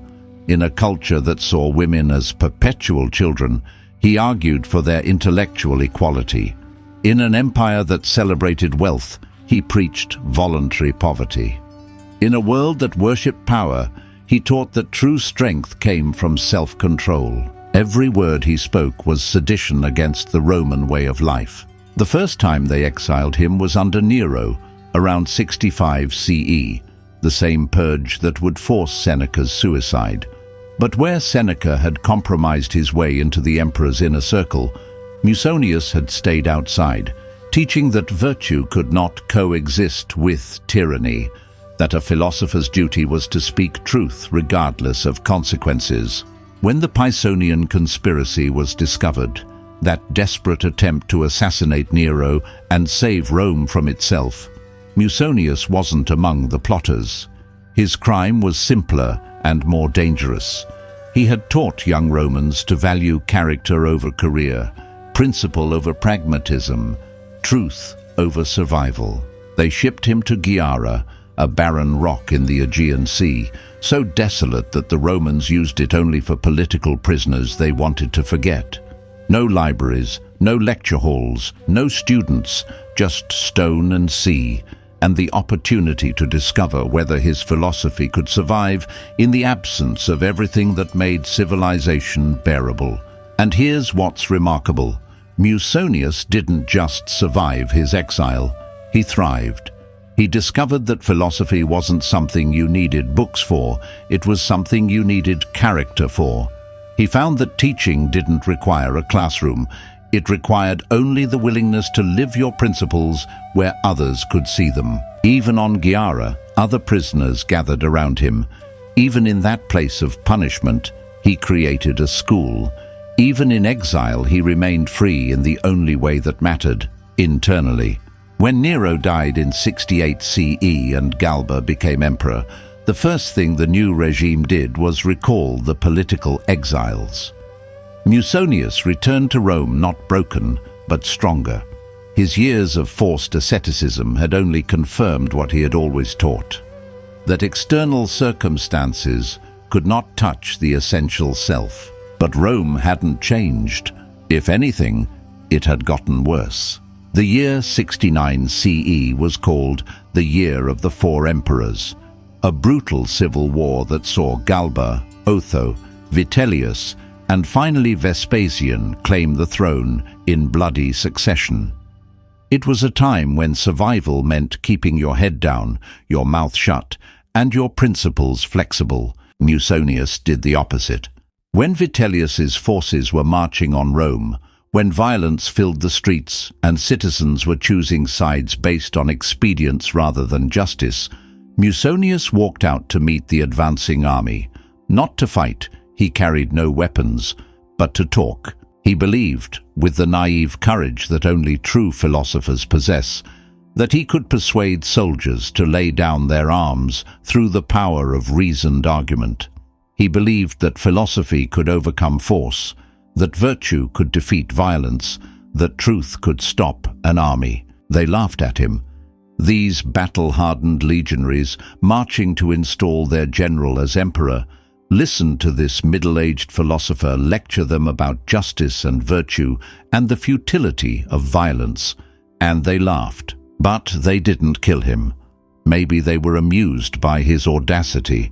In a culture that saw women as perpetual children, he argued for their intellectual equality. In an empire that celebrated wealth, he preached voluntary poverty. In a world that worshipped power, he taught that true strength came from self-control. Every word he spoke was sedition against the Roman way of life. The first time they exiled him was under Nero, around 65 CE, the same purge that would force Seneca's suicide. But where Seneca had compromised his way into the emperor's inner circle, Musonius had stayed outside, teaching that virtue could not coexist with tyranny, that a philosopher's duty was to speak truth regardless of consequences. When the Pisonian conspiracy was discovered, that desperate attempt to assassinate Nero and save Rome from itself, Musonius wasn't among the plotters. His crime was simpler and more dangerous. He had taught young Romans to value character over career, principle over pragmatism, truth over survival. They shipped him to Gyara, a barren rock in the Aegean Sea, so desolate that the Romans used it only for political prisoners they wanted to forget. No libraries, no lecture halls, no students, just stone and sea, and the opportunity to discover whether his philosophy could survive in the absence of everything that made civilization bearable. And here's what's remarkable. Musonius didn't just survive his exile, he thrived. He discovered that philosophy wasn't something you needed books for, it was something you needed character for. He found that teaching didn't require a classroom. It required only the willingness to live your principles where others could see them. Even on Gyara, other prisoners gathered around him. Even in that place of punishment, he created a school. Even in exile, he remained free in the only way that mattered, internally. When Nero died in 68 CE and Galba became emperor, the first thing the new regime did was recall the political exiles. Musonius returned to Rome not broken, but stronger. His years of forced asceticism had only confirmed what he had always taught, that external circumstances could not touch the essential self. But Rome hadn't changed. If anything, it had gotten worse. The year 69 CE was called the Year of the Four Emperors, a brutal civil war that saw Galba, Otho, Vitellius, and finally Vespasian claim the throne in bloody succession. It was a time when survival meant keeping your head down, your mouth shut, and your principles flexible. Musonius did the opposite. When Vitellius's forces were marching on Rome, when violence filled the streets and citizens were choosing sides based on expedience rather than justice, Musonius walked out to meet the advancing army. Not to fight, he carried no weapons, but to talk. He believed, with the naive courage that only true philosophers possess, that he could persuade soldiers to lay down their arms through the power of reasoned argument. He believed that philosophy could overcome force, that virtue could defeat violence, that truth could stop an army. They laughed at him. These battle-hardened legionaries, marching to install their general as emperor, listened to this middle-aged philosopher lecture them about justice and virtue and the futility of violence, and they laughed. But they didn't kill him. Maybe they were amused by his audacity.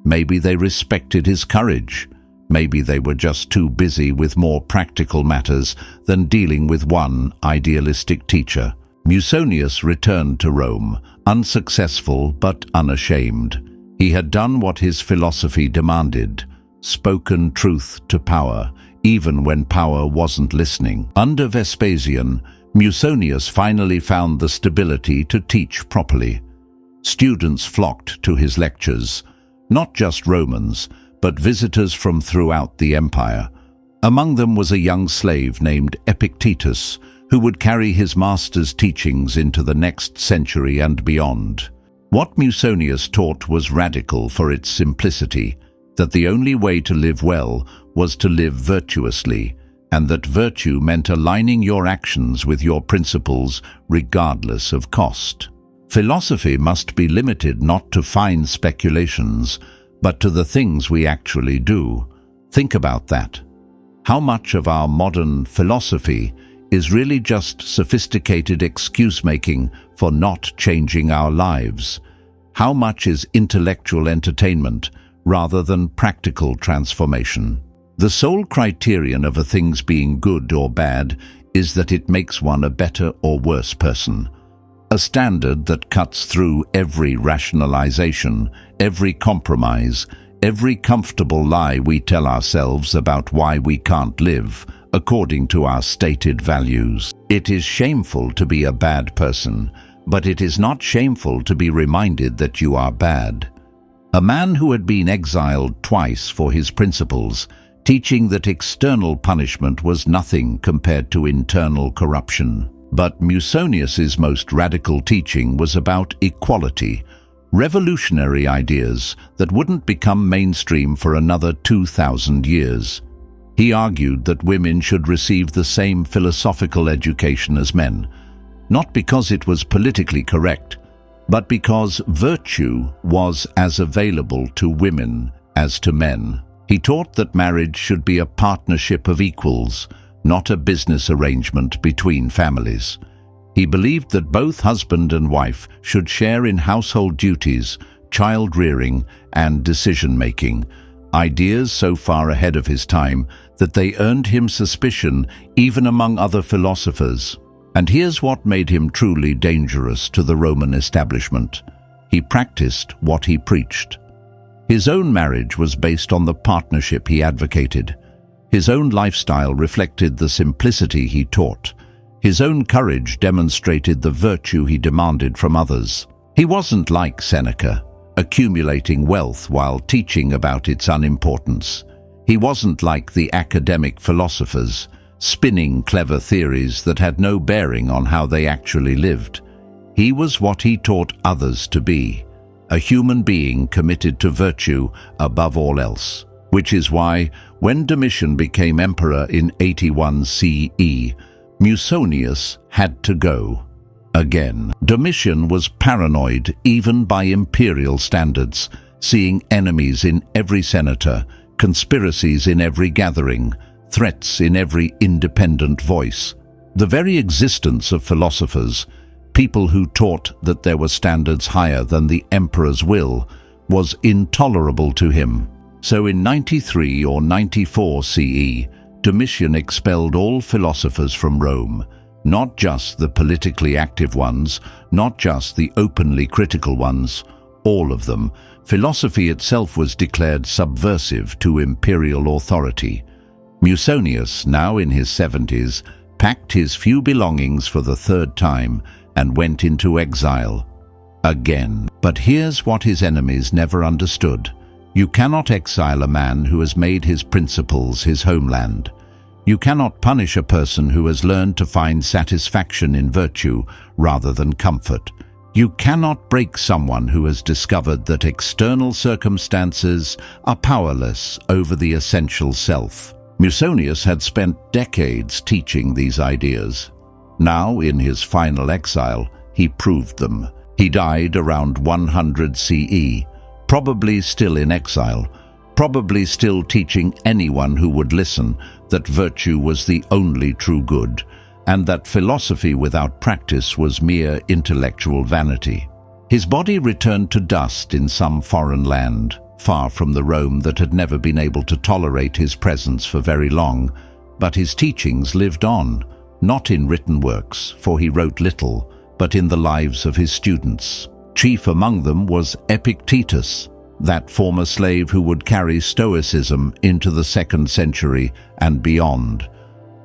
Maybe they respected his courage. Maybe they were just too busy with more practical matters than dealing with one idealistic teacher. Musonius returned to Rome, unsuccessful but unashamed. He had done what his philosophy demanded, spoken truth to power, even when power wasn't listening. Under Vespasian, Musonius finally found the stability to teach properly. Students flocked to his lectures, not just Romans, but visitors from throughout the empire. Among them was a young slave named Epictetus, who would carry his master's teachings into the next century and beyond. What Musonius taught was radical for its simplicity, that the only way to live well was to live virtuously, and that virtue meant aligning your actions with your principles regardless of cost. Philosophy must be limited not to fine speculations, but to the things we actually do. Think about that. How much of our modern philosophy is really just sophisticated excuse-making for not changing our lives? How much is intellectual entertainment rather than practical transformation? The sole criterion of a thing's being good or bad is that it makes one a better or worse person. A standard that cuts through every rationalization, every compromise, every comfortable lie we tell ourselves about why we can't live according to our stated values. It is shameful to be a bad person, but it is not shameful to be reminded that you are bad. A man who had been exiled twice for his principles, teaching that external punishment was nothing compared to internal corruption. But Musonius's most radical teaching was about equality, Revolutionary ideas that wouldn't become mainstream for another 2,000 years. He argued that women should receive the same philosophical education as men, not because it was politically correct, but because virtue was as available to women as to men. He taught that marriage should be a partnership of equals, not a business arrangement between families. He believed that both husband and wife should share in household duties, child-rearing, and decision-making, ideas so far ahead of his time that they earned him suspicion even among other philosophers. And here's what made him truly dangerous to the Roman establishment. He practiced what he preached. His own marriage was based on the partnership he advocated. His own lifestyle reflected the simplicity he taught. His own courage demonstrated the virtue he demanded from others. He wasn't like Seneca, accumulating wealth while teaching about its unimportance. He wasn't like the academic philosophers, spinning clever theories that had no bearing on how they actually lived. He was what he taught others to be, a human being committed to virtue above all else. Which is why, when Domitian became emperor in 81 CE, Musonius had to go. Again, Domitian was paranoid even by imperial standards, seeing enemies in every senator, conspiracies in every gathering, threats in every independent voice. The very existence of philosophers, people who taught that there were standards higher than the emperor's will, was intolerable to him. So in 93 or 94 CE, Domitian expelled all philosophers from Rome, not just the politically active ones, not just the openly critical ones, all of them. Philosophy itself was declared subversive to imperial authority. Musonius, now in his 70s, packed his few belongings for the third time and went into exile. Again. But here's what his enemies never understood. You cannot exile a man who has made his principles his homeland. You cannot punish a person who has learned to find satisfaction in virtue rather than comfort. You cannot break someone who has discovered that external circumstances are powerless over the essential self. Musonius had spent decades teaching these ideas. Now, in his final exile, he proved them. He died around 100 CE, probably still in exile, probably still teaching anyone who would listen that virtue was the only true good, and that philosophy without practice was mere intellectual vanity. His body returned to dust in some foreign land, far from the Rome that had never been able to tolerate his presence for very long, but his teachings lived on, not in written works, for he wrote little, but in the lives of his students. Chief among them was Epictetus, that former slave who would carry Stoicism into the 2nd century and beyond.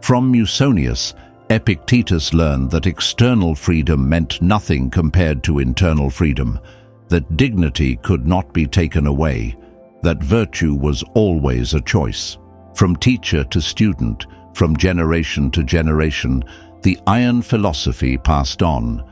From Musonius, Epictetus learned that external freedom meant nothing compared to internal freedom, that dignity could not be taken away, that virtue was always a choice. From teacher to student, from generation to generation, the iron philosophy passed on,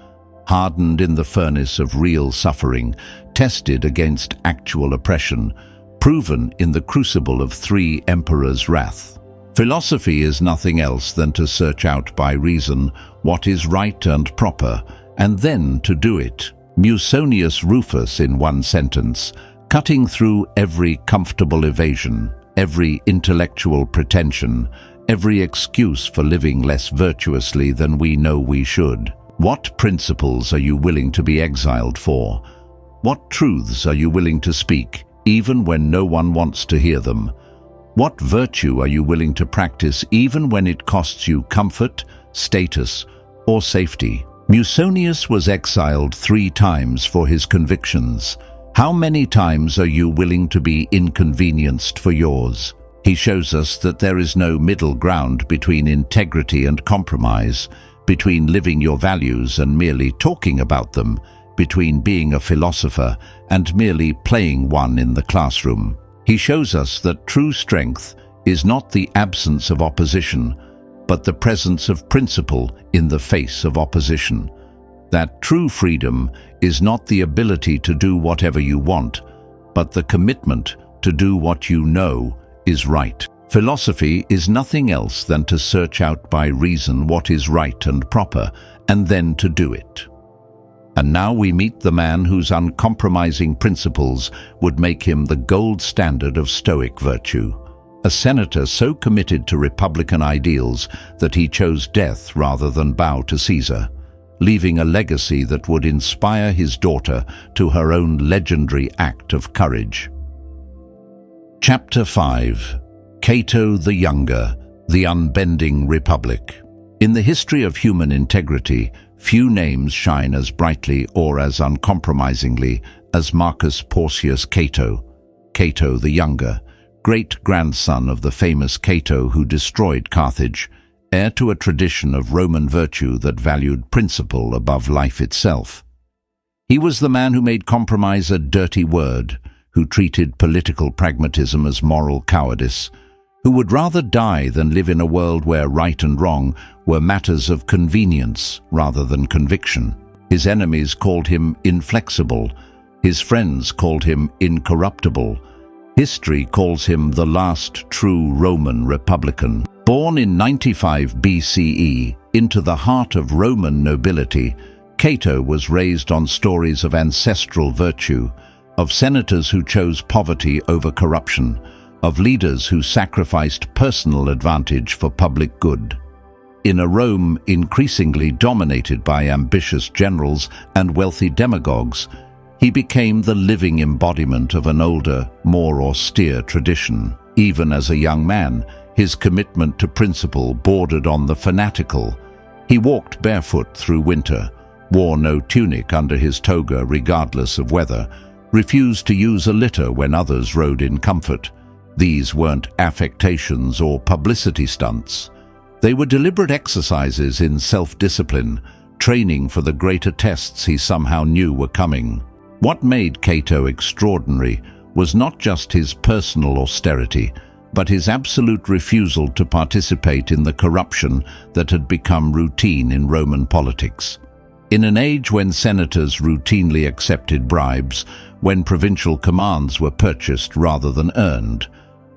hardened in the furnace of real suffering, tested against actual oppression, proven in the crucible of 3 emperors' wrath. Philosophy is nothing else than to search out by reason what is right and proper, and then to do it. Musonius Rufus in one sentence, cutting through every comfortable evasion, every intellectual pretension, every excuse for living less virtuously than we know we should. What principles are you willing to be exiled for? What truths are you willing to speak, even when no one wants to hear them? What virtue are you willing to practice, even when it costs you comfort, status, or safety? Musonius was exiled 3 times for his convictions. How many times are you willing to be inconvenienced for yours? He shows us that there is no middle ground between integrity and compromise, between living your values and merely talking about them, between being a philosopher and merely playing one in the classroom. He shows us that true strength is not the absence of opposition, but the presence of principle in the face of opposition. that true freedom is not the ability to do whatever you want, but the commitment to do what you know is right. Philosophy is nothing else than to search out by reason what is right and proper, and then to do it. And now we meet the man whose uncompromising principles would make him the gold standard of Stoic virtue. A senator so committed to republican ideals that he chose death rather than bow to Caesar, leaving a legacy that would inspire his daughter to her own legendary act of courage. Chapter 5. Cato the Younger, the Unbending Republic. In the history of human integrity, few names shine as brightly or as uncompromisingly as Marcus Porcius Cato, Cato the Younger, great-grandson of the famous Cato who destroyed Carthage, heir to a tradition of Roman virtue that valued principle above life itself. He was the man who made compromise a dirty word, who treated political pragmatism as moral cowardice, who would rather die than live in a world where right and wrong were matters of convenience rather than conviction. His enemies called him inflexible, his friends called him incorruptible. History calls him the last true Roman republican. Born in 95 BCE into the heart of Roman nobility, Cato was raised on stories of ancestral virtue, of senators who chose poverty over corruption, of leaders who sacrificed personal advantage for public good. In a Rome increasingly dominated by ambitious generals and wealthy demagogues, he became the living embodiment of an older, more austere tradition. Even as a young man, his commitment to principle bordered on the fanatical. He walked barefoot through winter, wore no tunic under his toga regardless of weather, refused to use a litter when others rode in comfort. These weren't affectations or publicity stunts. They were deliberate exercises in self-discipline, training for the greater tests he somehow knew were coming. What made Cato extraordinary was not just his personal austerity, but his absolute refusal to participate in the corruption that had become routine in Roman politics. In an age when senators routinely accepted bribes, when provincial commands were purchased rather than earned,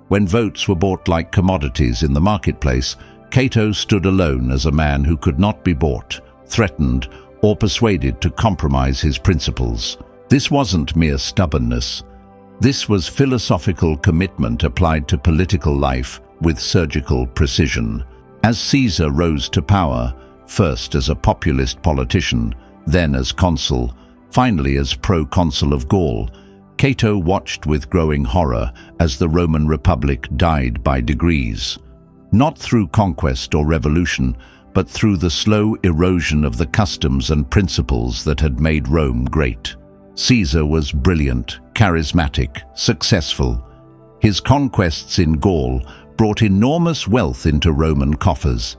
when votes were bought like commodities in the marketplace, Cato stood alone as a man who could not be bought, threatened, or persuaded to compromise his principles. This wasn't mere stubbornness. This was philosophical commitment applied to political life with surgical precision. As Caesar rose to power, first as a populist politician, then as consul, finally as proconsul of Gaul, Cato watched with growing horror as the Roman Republic died by degrees. Not through conquest or revolution, but through the slow erosion of the customs and principles that had made Rome great. Caesar was brilliant, charismatic, successful. His conquests in Gaul brought enormous wealth into Roman coffers.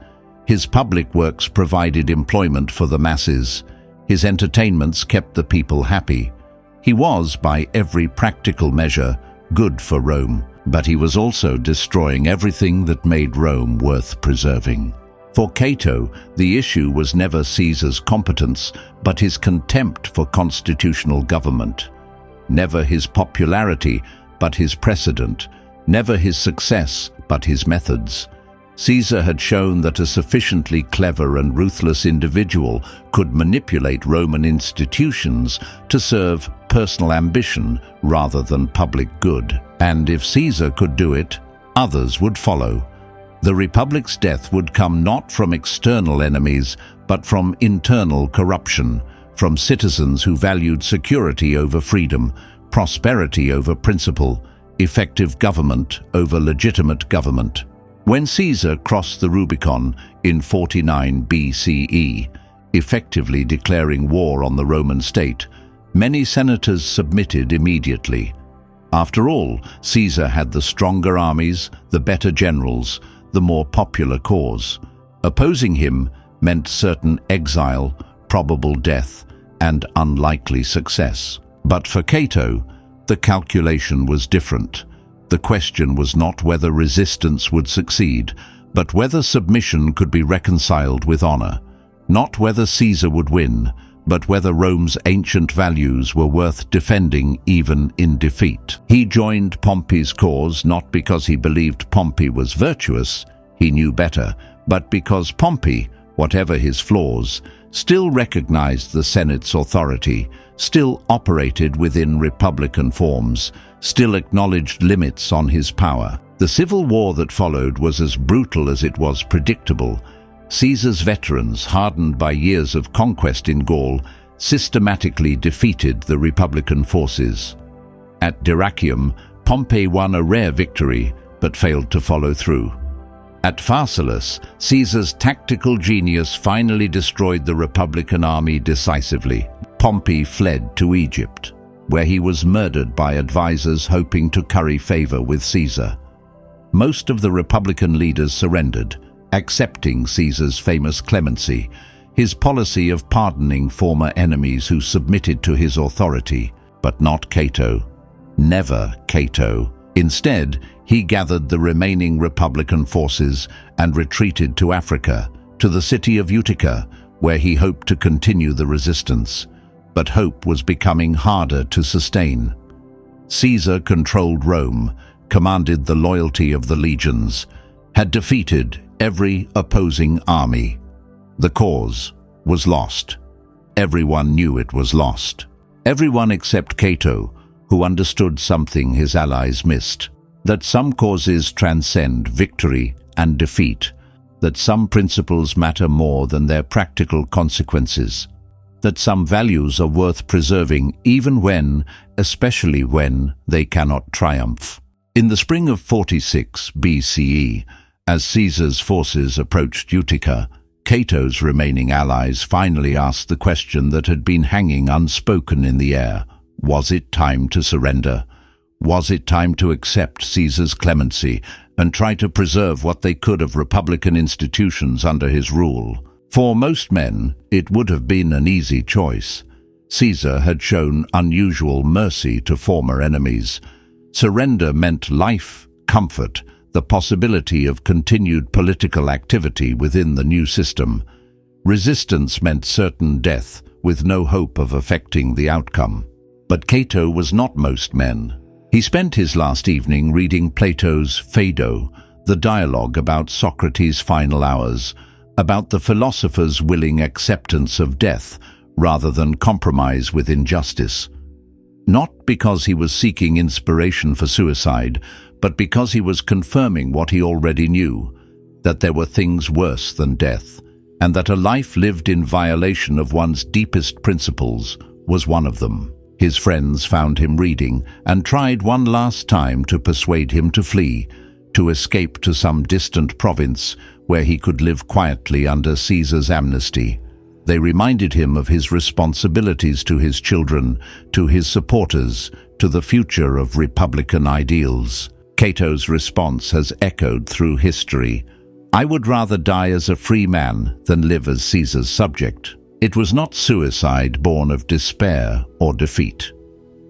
His public works provided employment for the masses. His entertainments kept the people happy. He was, by every practical measure, good for Rome, but he was also destroying everything that made Rome worth preserving. For Cato, the issue was never Caesar's competence, but his contempt for constitutional government. Never his popularity, but his precedent. Never his success, but his methods. Caesar had shown that a sufficiently clever and ruthless individual could manipulate Roman institutions to serve personal ambition rather than public good. And if Caesar could do it, others would follow. The Republic's death would come not from external enemies, but from internal corruption, from citizens who valued security over freedom, prosperity over principle, effective government over legitimate government. When Caesar crossed the Rubicon in 49 BCE, effectively declaring war on the Roman state, many senators submitted immediately. After all, Caesar had the stronger armies, the better generals, the more popular cause. Opposing him meant certain exile, probable death, and unlikely success. But for Cato, the calculation was different. The question was not whether resistance would succeed, but whether submission could be reconciled with honor. Not whether Caesar would win, but whether Rome's ancient values were worth defending even in defeat. He joined Pompey's cause not because he believed Pompey was virtuous, he knew better, but because Pompey, whatever his flaws, still recognized the Senate's authority, still operated within republican forms, still acknowledged limits on his power. The civil war that followed was as brutal as it was predictable. Caesar's veterans, hardened by years of conquest in Gaul, systematically defeated the republican forces. At Dyrrhachium, Pompey won a rare victory, but failed to follow through. At Pharsalus, Caesar's tactical genius finally destroyed the Republican army decisively. Pompey fled to Egypt, where he was murdered by advisors hoping to curry favor with Caesar. Most of the Republican leaders surrendered, accepting Caesar's famous clemency, his policy of pardoning former enemies who submitted to his authority, but not Cato. Never Cato. Instead, he gathered the remaining Republican forces and retreated to Africa, to the city of Utica, where he hoped to continue the resistance. But hope was becoming harder to sustain. Caesar controlled Rome, commanded the loyalty of the legions, had defeated every opposing army. The cause was lost. Everyone knew it was lost. Everyone except Cato, who understood something his allies missed, that some causes transcend victory and defeat, that some principles matter more than their practical consequences, that some values are worth preserving even when, especially when, they cannot triumph. In the spring of 46 BCE, as Caesar's forces approached Utica, Cato's remaining allies finally asked the question that had been hanging unspoken in the air. Was it time to surrender? Was it time to accept Caesar's clemency and try to preserve what they could of republican institutions under his rule? For most men, it would have been an easy choice. Caesar had shown unusual mercy to former enemies. Surrender meant life, comfort, the possibility of continued political activity within the new system. Resistance meant certain death, with no hope of affecting the outcome. But Cato was not most men. He spent his last evening reading Plato's Phaedo, the dialogue about Socrates' final hours, about the philosopher's willing acceptance of death rather than compromise with injustice. Not because he was seeking inspiration for suicide, but because he was confirming what he already knew, that there were things worse than death, and that a life lived in violation of one's deepest principles was one of them. His friends found him reading and tried one last time to persuade him to flee, to escape to some distant province where he could live quietly under Caesar's amnesty. They reminded him of his responsibilities to his children, to his supporters, to the future of republican ideals. Cato's response has echoed through history. "I would rather die as a free man than live as Caesar's subject." It was not suicide born of despair or defeat.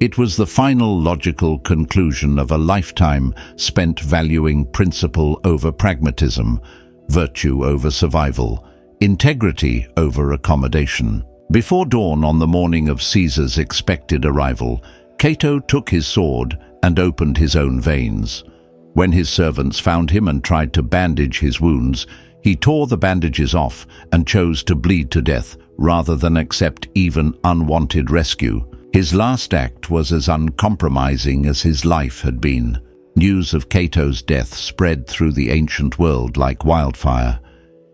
It was the final logical conclusion of a lifetime spent valuing principle over pragmatism, virtue over survival, integrity over accommodation. Before dawn on the morning of Caesar's expected arrival, Cato took his sword and opened his own veins. When his servants found him and tried to bandage his wounds, he tore the bandages off and chose to bleed to death rather than accept even unwanted rescue. His last act was as uncompromising as his life had been. News of Cato's death spread through the ancient world like wildfire.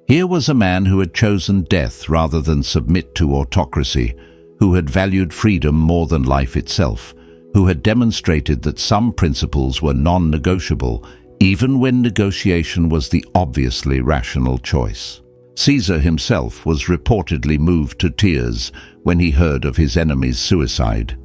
Here was a man who had chosen death rather than submit to autocracy, who had valued freedom more than life itself, who had demonstrated that some principles were non-negotiable, even when negotiation was the obviously rational choice. Caesar himself was reportedly moved to tears when he heard of his enemy's suicide.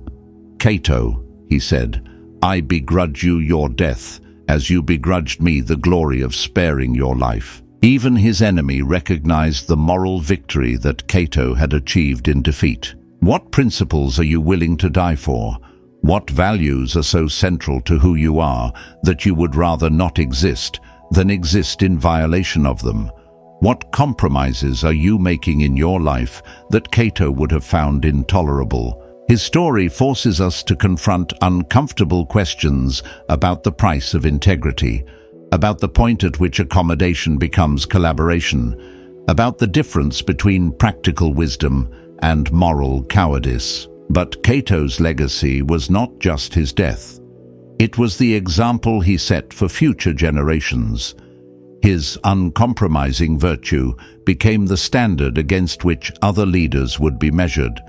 "Cato," he said, "I begrudge you your death, as you begrudged me the glory of sparing your life." Even his enemy recognized the moral victory that Cato had achieved in defeat. What principles are you willing to die for? What values are so central to who you are that you would rather not exist than exist in violation of them? What compromises are you making in your life that Cato would have found intolerable? His story forces us to confront uncomfortable questions about the price of integrity, about the point at which accommodation becomes collaboration, about the difference between practical wisdom and moral cowardice. But Cato's legacy was not just his death. It was the example he set for future generations. His uncompromising virtue became the standard against which other leaders would be measured.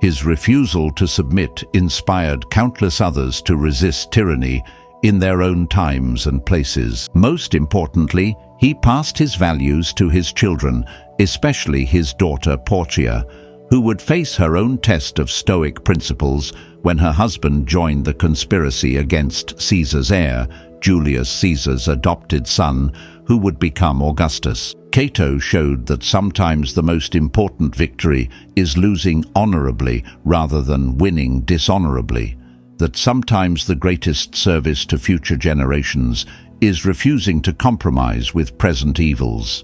His refusal to submit inspired countless others to resist tyranny in their own times and places. Most importantly, he passed his values to his children, especially his daughter Porcia, who would face her own test of Stoic principles when her husband joined the conspiracy against Caesar's heir, Julius Caesar's adopted son, who would become Augustus. Cato showed that sometimes the most important victory is losing honorably rather than winning dishonorably, that sometimes the greatest service to future generations is refusing to compromise with present evils,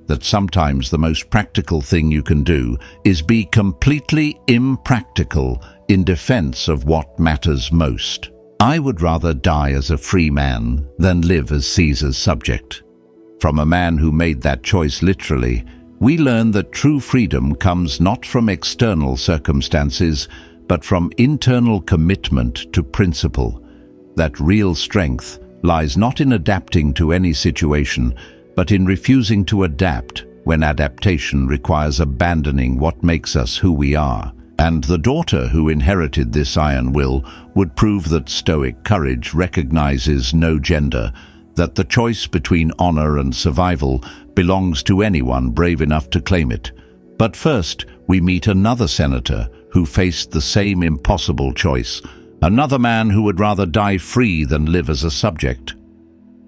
that sometimes the most practical thing you can do is be completely impractical in defense of what matters most. I would rather die as a free man than live as Caesar's subject. From a man who made that choice literally, we learn that true freedom comes not from external circumstances, but from internal commitment to principle. That real strength lies not in adapting to any situation, but in refusing to adapt when adaptation requires abandoning what makes us who we are. And the daughter who inherited this iron will would prove that Stoic courage recognizes no gender, that the choice between honor and survival belongs to anyone brave enough to claim it. But first, we meet another senator who faced the same impossible choice, another man who would rather die free than live as a subject.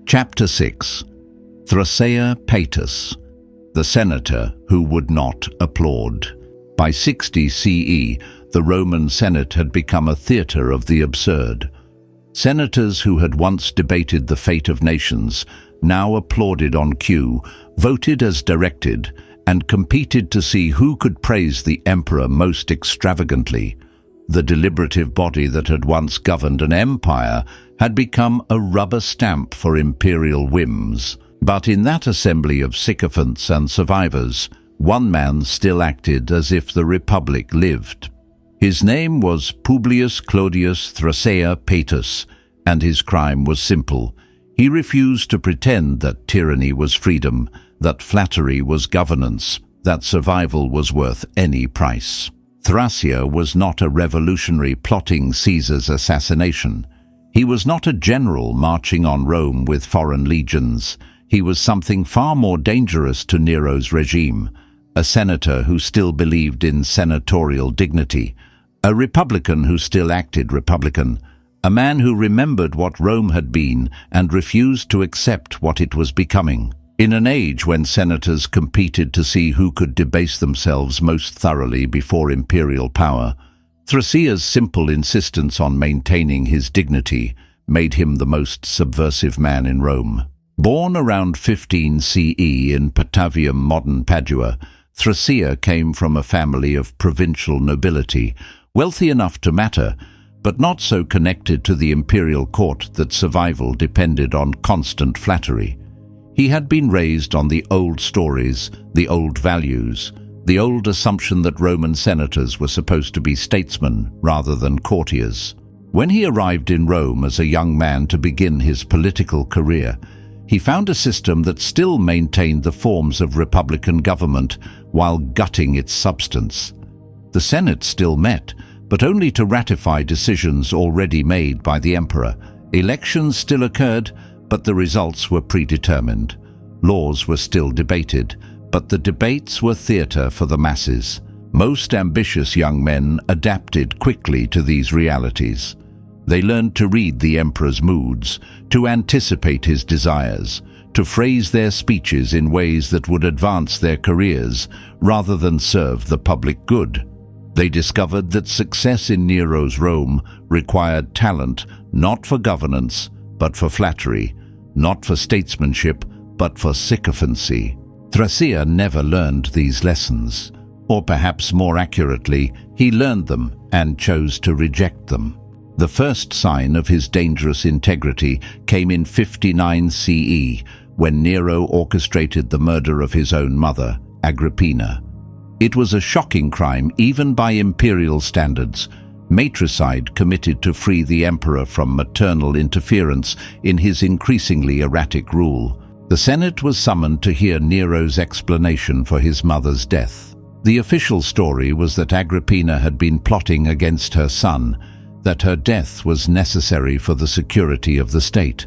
Chapter 6. Thrasea Paetus, the senator who would not applaud. By 60 CE, the Roman Senate had become a theater of the absurd. Senators who had once debated the fate of nations now applauded on cue, voted as directed, and competed to see who could praise the emperor most extravagantly. The deliberative body that had once governed an empire had become a rubber stamp for imperial whims. But in that assembly of sycophants and survivors, one man still acted as if the republic lived. His name was Publius Clodius Thrasea Paetus, and his crime was simple. He refused to pretend that tyranny was freedom, that flattery was governance, that survival was worth any price. Thrasea was not a revolutionary plotting Caesar's assassination. He was not a general marching on Rome with foreign legions. He was something far more dangerous to Nero's regime, a senator who still believed in senatorial dignity, a republican who still acted republican, a man who remembered what Rome had been and refused to accept what it was becoming. In an age when senators competed to see who could debase themselves most thoroughly before imperial power, Thrasea's simple insistence on maintaining his dignity made him the most subversive man in Rome. Born around 15 CE in Patavium, modern Padua, Thrasea came from a family of provincial nobility, wealthy enough to matter, but not so connected to the imperial court that survival depended on constant flattery. He had been raised on the old stories, the old values, the old assumption that Roman senators were supposed to be statesmen rather than courtiers. When he arrived in Rome as a young man to begin his political career, he found a system that still maintained the forms of republican government while gutting its substance. The Senate still met, but only to ratify decisions already made by the emperor. Elections still occurred, but the results were predetermined. Laws were still debated, but the debates were theater for the masses. Most ambitious young men adapted quickly to these realities. They learned to read the emperor's moods, to anticipate his desires, to phrase their speeches in ways that would advance their careers rather than serve the public good. They discovered that success in Nero's Rome required talent not for governance, but for flattery, not for statesmanship, but for sycophancy. Thrasea never learned these lessons, or perhaps more accurately, he learned them and chose to reject them. The first sign of his dangerous integrity came in 59 CE, when Nero orchestrated the murder of his own mother, Agrippina. It was a shocking crime even by imperial standards, matricide committed to free the emperor from maternal interference in his increasingly erratic rule. The Senate was summoned to hear Nero's explanation for his mother's death. The official story was that Agrippina had been plotting against her son, that her death was necessary for the security of the state,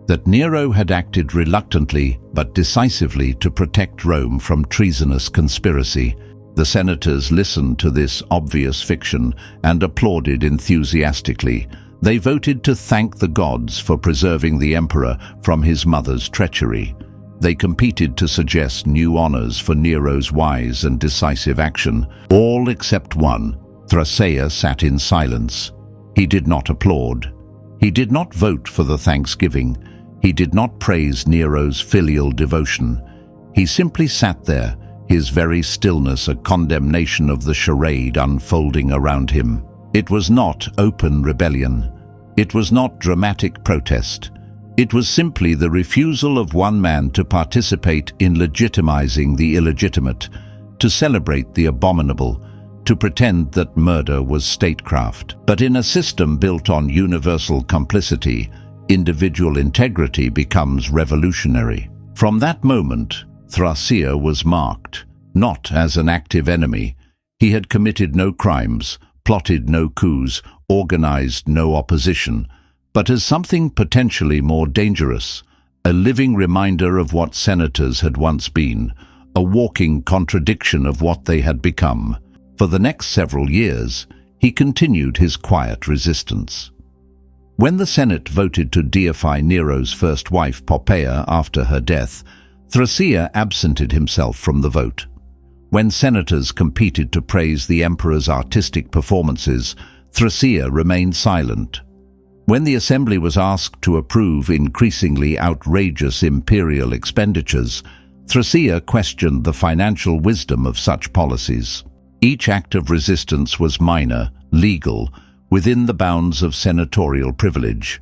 that Nero had acted reluctantly but decisively to protect Rome from treasonous conspiracy. The senators listened to this obvious fiction and applauded enthusiastically. They voted to thank the gods for preserving the emperor from his mother's treachery. They competed to suggest new honors for Nero's wise and decisive action. All except one, Thrasea, sat in silence. He did not applaud. He did not vote for the thanksgiving. He did not praise Nero's filial devotion. He simply sat there, his very stillness a condemnation of the charade unfolding around him. It was not open rebellion. It was not dramatic protest. It was simply the refusal of one man to participate in legitimizing the illegitimate, to celebrate the abominable, to pretend that murder was statecraft. But in a system built on universal complicity, individual integrity becomes revolutionary. From that moment, Thrasea was marked, not as an active enemy. He had committed no crimes, plotted no coups, organized no opposition, but as something potentially more dangerous, a living reminder of what senators had once been, a walking contradiction of what they had become. For the next several years, he continued his quiet resistance. When the Senate voted to deify Nero's first wife Poppaea after her death, Thrasea absented himself from the vote. When senators competed to praise the emperor's artistic performances, Thrasea remained silent. When the assembly was asked to approve increasingly outrageous imperial expenditures, Thrasea questioned the financial wisdom of such policies. Each act of resistance was minor, legal, within the bounds of senatorial privilege.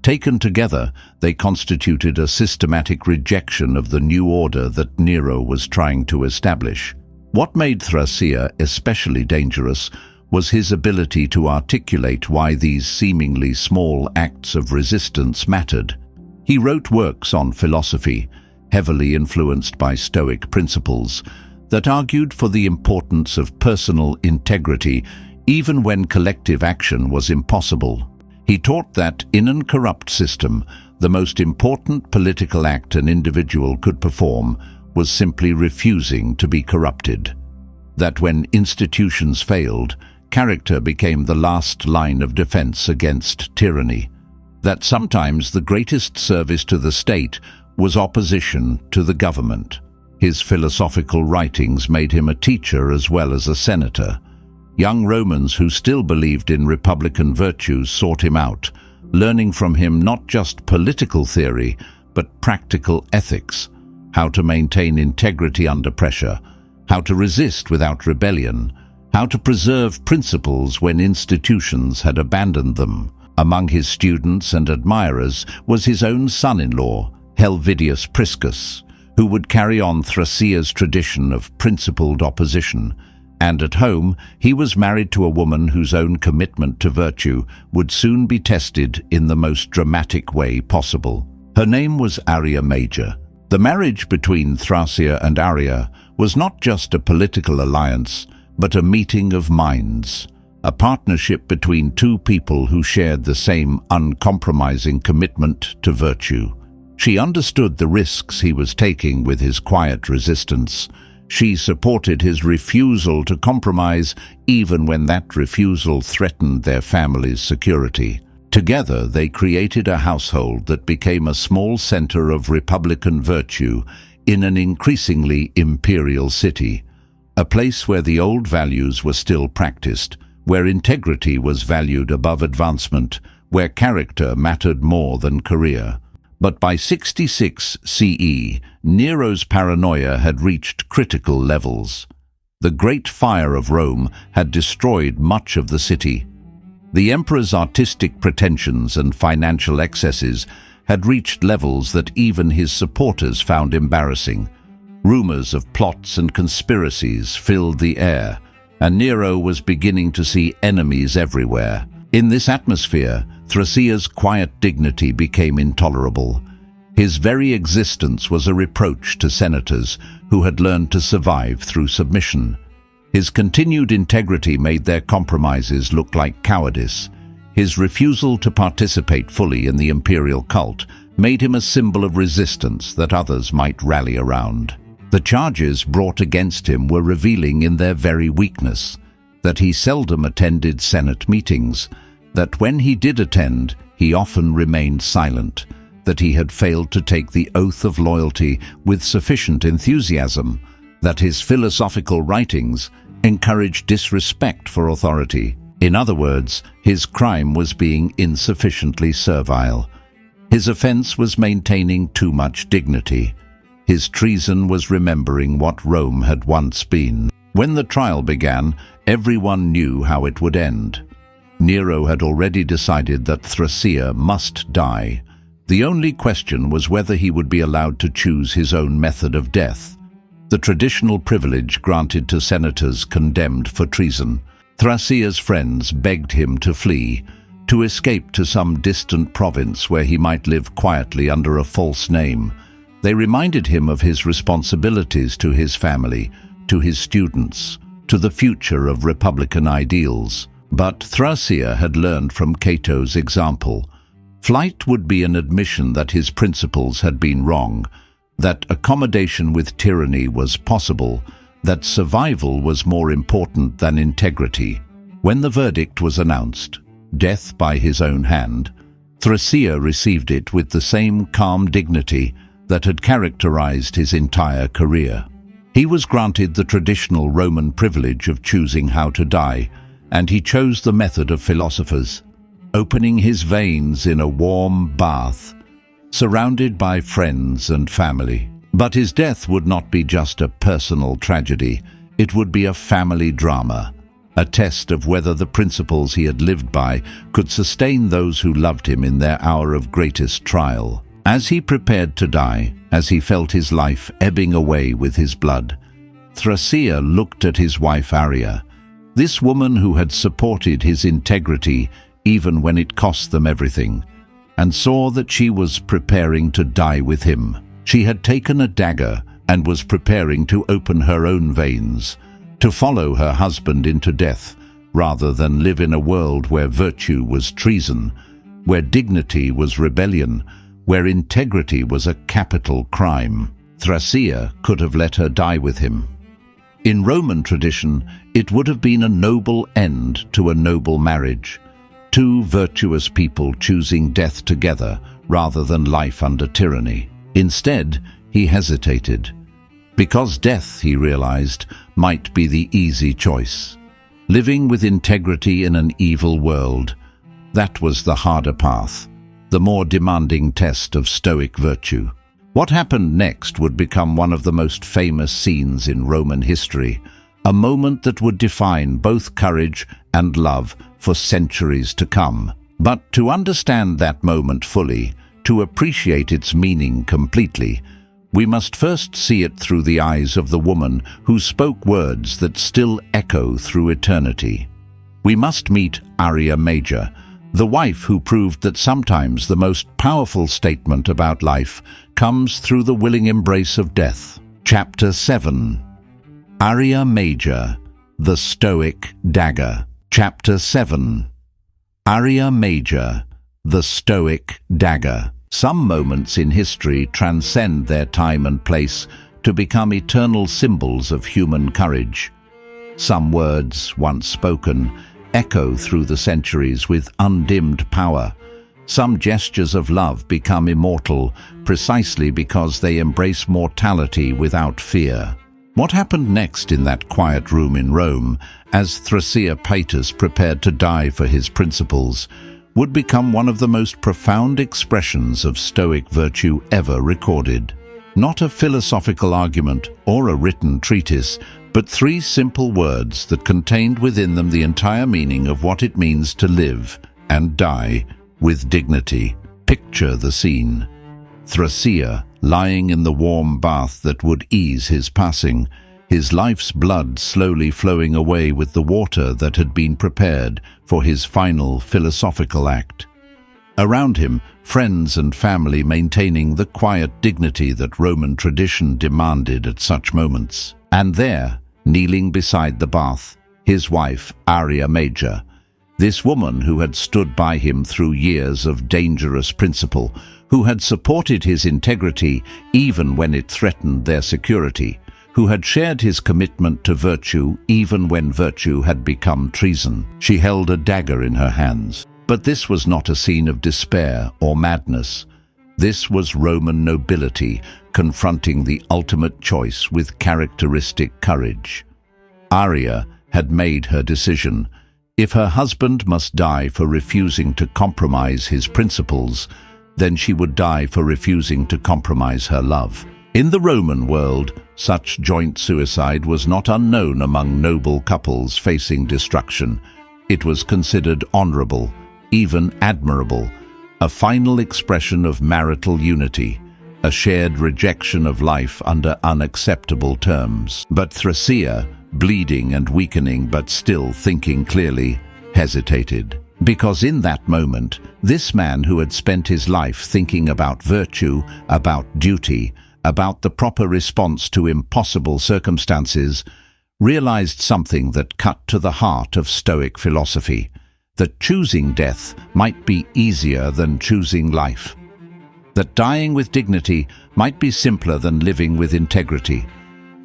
Taken together, they constituted a systematic rejection of the new order that Nero was trying to establish. What made Thrasea especially dangerous was his ability to articulate why these seemingly small acts of resistance mattered. He wrote works on philosophy, heavily influenced by Stoic principles, that argued for the importance of personal integrity even when collective action was impossible. He taught that in an corrupt system, the most important political act an individual could perform was simply refusing to be corrupted. That when institutions failed, character became the last line of defense against tyranny. That sometimes the greatest service to the state was opposition to the government. His philosophical writings made him a teacher as well as a senator. Young Romans who still believed in republican virtues sought him out, learning from him not just political theory, but practical ethics, how to maintain integrity under pressure, how to resist without rebellion, how to preserve principles when institutions had abandoned them. Among his students and admirers was his own son-in-law, Helvidius Priscus, who would carry on Thrasea's tradition of principled opposition. And at home, he was married to a woman whose own commitment to virtue would soon be tested in the most dramatic way possible. Her name was Arria Major. The marriage between Thrasea and Arria was not just a political alliance, but a meeting of minds, a partnership between two people who shared the same uncompromising commitment to virtue. She understood the risks he was taking with his quiet resistance. She supported his refusal to compromise even when that refusal threatened their family's security. Together, they created a household that became a small center of republican virtue in an increasingly imperial city, a place where the old values were still practiced, where integrity was valued above advancement, where character mattered more than career. But by 66 CE, Nero's paranoia had reached critical levels. The Great Fire of Rome had destroyed much of the city. The emperor's artistic pretensions and financial excesses had reached levels that even his supporters found embarrassing. Rumors of plots and conspiracies filled the air, and Nero was beginning to see enemies everywhere. In this atmosphere, Thrasea's quiet dignity became intolerable. His very existence was a reproach to senators who had learned to survive through submission. His continued integrity made their compromises look like cowardice. His refusal to participate fully in the imperial cult made him a symbol of resistance that others might rally around. The charges brought against him were revealing in their very weakness, that he seldom attended Senate meetings, that when he did attend, he often remained silent, that he had failed to take the oath of loyalty with sufficient enthusiasm, that his philosophical writings encouraged disrespect for authority. In other words, his crime was being insufficiently servile. His offense was maintaining too much dignity. His treason was remembering what Rome had once been. When the trial began, everyone knew how it would end. Nero had already decided that Thrasea must die. The only question was whether he would be allowed to choose his own method of death, the traditional privilege granted to senators condemned for treason. Thrasea's friends begged him to flee, to escape to some distant province where he might live quietly under a false name. They reminded him of his responsibilities to his family, to his students, to the future of republican ideals. But Thrasea had learned from Cato's example. Flight would be an admission that his principles had been wrong, that accommodation with tyranny was possible, that survival was more important than integrity. When the verdict was announced, death by his own hand, Thrasea received it with the same calm dignity that had characterized his entire career. He was granted the traditional Roman privilege of choosing how to die, and he chose the method of philosophers, opening his veins in a warm bath, surrounded by friends and family. But his death would not be just a personal tragedy, it would be a family drama, a test of whether the principles he had lived by could sustain those who loved him in their hour of greatest trial. As he prepared to die, as he felt his life ebbing away with his blood, Thrasea looked at his wife Arria, this woman who had supported his integrity even when it cost them everything, and saw that she was preparing to die with him. She had taken a dagger and was preparing to open her own veins, to follow her husband into death, rather than live in a world where virtue was treason, where dignity was rebellion, where integrity was a capital crime. Thrasea could have let her die with him. In Roman tradition, it would have been a noble end to a noble marriage, two virtuous people choosing death together rather than life under tyranny. Instead, he hesitated, because death, he realized, might be the easy choice. Living with integrity in an evil world, that was the harder path, the more demanding test of Stoic virtue. What happened next would become one of the most famous scenes in Roman history, a moment that would define both courage and love for centuries to come. But to understand that moment fully, to appreciate its meaning completely, we must first see it through the eyes of the woman who spoke words that still echo through eternity. We must meet Arria Major, the wife who proved that sometimes the most powerful statement about life comes through the willing embrace of death. Chapter 7. Arria Major, the Stoic Dagger. Chapter 7. Arria Major, the Stoic Dagger. Some moments in history transcend their time and place to become eternal symbols of human courage. Some words, once spoken, echo through the centuries with undimmed power. Some gestures of love become immortal precisely because they embrace mortality without fear. What happened next in that quiet room in Rome, as Thrasea Paetus prepared to die for his principles, would become one of the most profound expressions of Stoic virtue ever recorded. Not a philosophical argument or a written treatise, but three simple words that contained within them the entire meaning of what it means to live and die with dignity. Picture the scene. Thrasea, lying in the warm bath that would ease his passing, his life's blood slowly flowing away with the water that had been prepared for his final philosophical act. Around him, friends and family maintaining the quiet dignity that Roman tradition demanded at such moments. And there, kneeling beside the bath, his wife, Arria Major, this woman who had stood by him through years of dangerous principle, who had supported his integrity even when it threatened their security, who had shared his commitment to virtue even when virtue had become treason. She held a dagger in her hands. But this was not a scene of despair or madness. This was Roman nobility confronting the ultimate choice with characteristic courage. Arria had made her decision. If her husband must die for refusing to compromise his principles, then she would die for refusing to compromise her love. In the Roman world, such joint suicide was not unknown among noble couples facing destruction. It was considered honorable, even admirable, a final expression of marital unity, a shared rejection of life under unacceptable terms. But Thrasea, bleeding and weakening but still thinking clearly, hesitated. Because in that moment, this man who had spent his life thinking about virtue, about duty, about the proper response to impossible circumstances, realized something that cut to the heart of Stoic philosophy, that choosing death might be easier than choosing life, that dying with dignity might be simpler than living with integrity,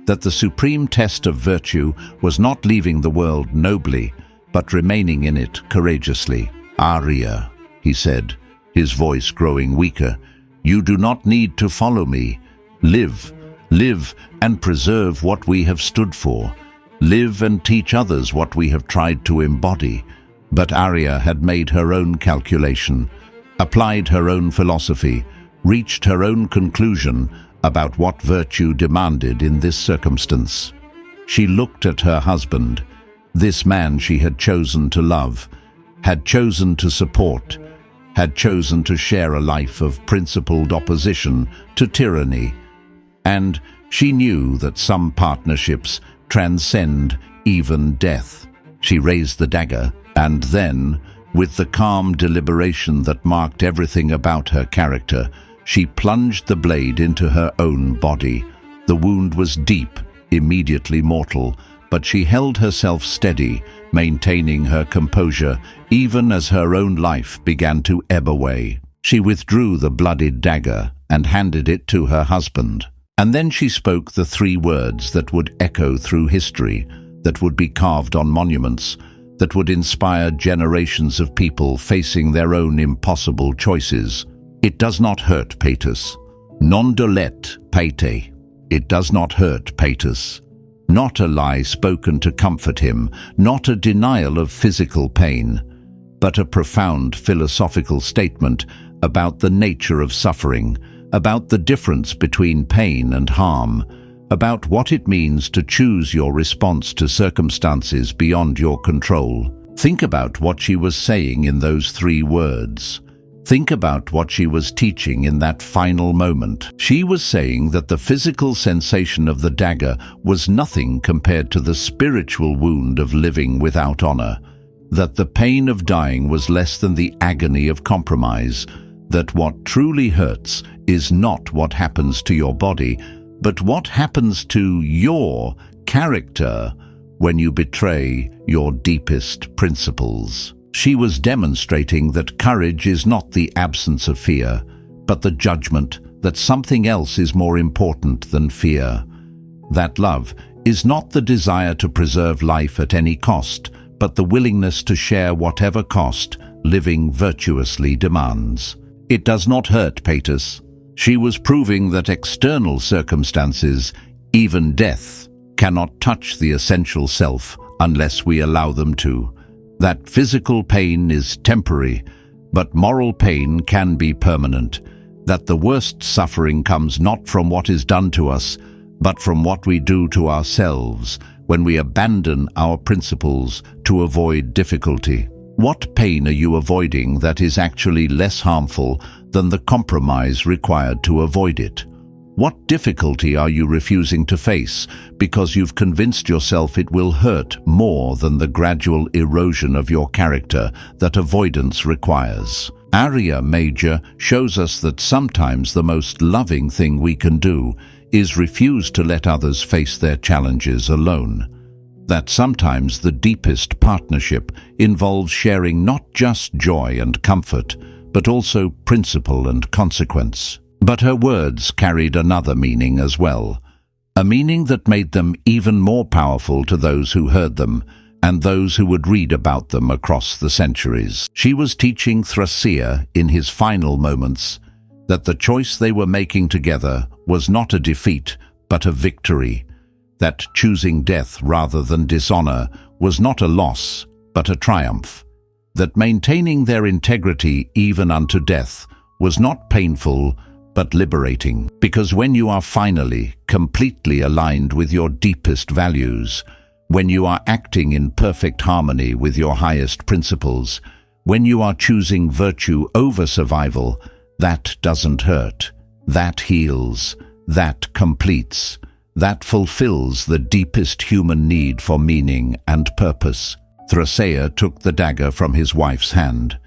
that the supreme test of virtue was not leaving the world nobly, but remaining in it courageously. "Arria," he said, his voice growing weaker, "you do not need to follow me. Live and preserve what we have stood for. Live and teach others what we have tried to embody." But Arria had made her own calculation, applied her own philosophy, reached her own conclusion about what virtue demanded in this circumstance. She looked at her husband, this man she had chosen to love, had chosen to support, had chosen to share a life of principled opposition to tyranny. And she knew that some partnerships transcend even death. She raised the dagger, and then, with the calm deliberation that marked everything about her character, she plunged the blade into her own body. The wound was deep, immediately mortal, but she held herself steady, maintaining her composure even as her own life began to ebb away. She withdrew the bloodied dagger and handed it to her husband. And then she spoke the three words that would echo through history, that would be carved on monuments, that would inspire generations of people facing their own impossible choices. "It does not hurt, Paetus. Non dolet, Paete." It does not hurt, Paetus. Not a lie spoken to comfort him, not a denial of physical pain, but a profound philosophical statement about the nature of suffering, about the difference between pain and harm, about what it means to choose your response to circumstances beyond your control. Think about what she was saying in those three words. Think about what she was teaching in that final moment. She was saying that the physical sensation of the dagger was nothing compared to the spiritual wound of living without honor, that the pain of dying was less than the agony of compromise, that what truly hurts is not what happens to your body, but what happens to your character when you betray your deepest principles. She was demonstrating that courage is not the absence of fear, but the judgment that something else is more important than fear. That love is not the desire to preserve life at any cost, but the willingness to share whatever cost living virtuously demands. It does not hurt, Paetus. She was proving that external circumstances, even death, cannot touch the essential self unless we allow them to. That physical pain is temporary, But moral pain can be permanent, that the worst suffering comes not from what is done to us, but from what we do to ourselves when we abandon our principles to avoid difficulty. What pain are you avoiding that is actually less harmful than the compromise required to avoid it? What difficulty are you refusing to face because you've convinced yourself it will hurt more than the gradual erosion of your character that avoidance requires? Arria Major shows us that sometimes the most loving thing we can do is refuse to let others face their challenges alone. That sometimes the deepest partnership involves sharing not just joy and comfort, but also principle and consequence. But her words carried another meaning as well, a meaning that made them even more powerful to those who heard them and those who would read about them across the centuries. She was teaching Thrasea in his final moments that the choice they were making together was not a defeat but a victory, that choosing death rather than dishonor was not a loss but a triumph, that maintaining their integrity even unto death was not painful but liberating, because when you are finally, completely aligned with your deepest values, when you are acting in perfect harmony with your highest principles, when you are choosing virtue over survival, that doesn't hurt, that heals, that completes, that fulfills the deepest human need for meaning and purpose. Thrasea took the dagger from his wife's hand.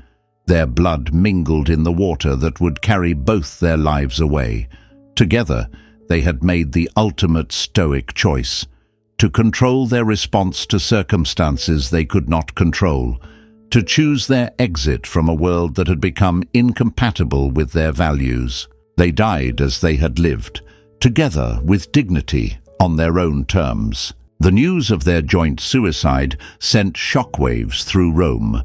Their blood mingled in the water that would carry both their lives away. Together, they had made the ultimate Stoic choice, to control their response to circumstances they could not control, to choose their exit from a world that had become incompatible with their values. They died as they had lived, together with dignity, on their own terms. The news of their joint suicide sent shockwaves through Rome.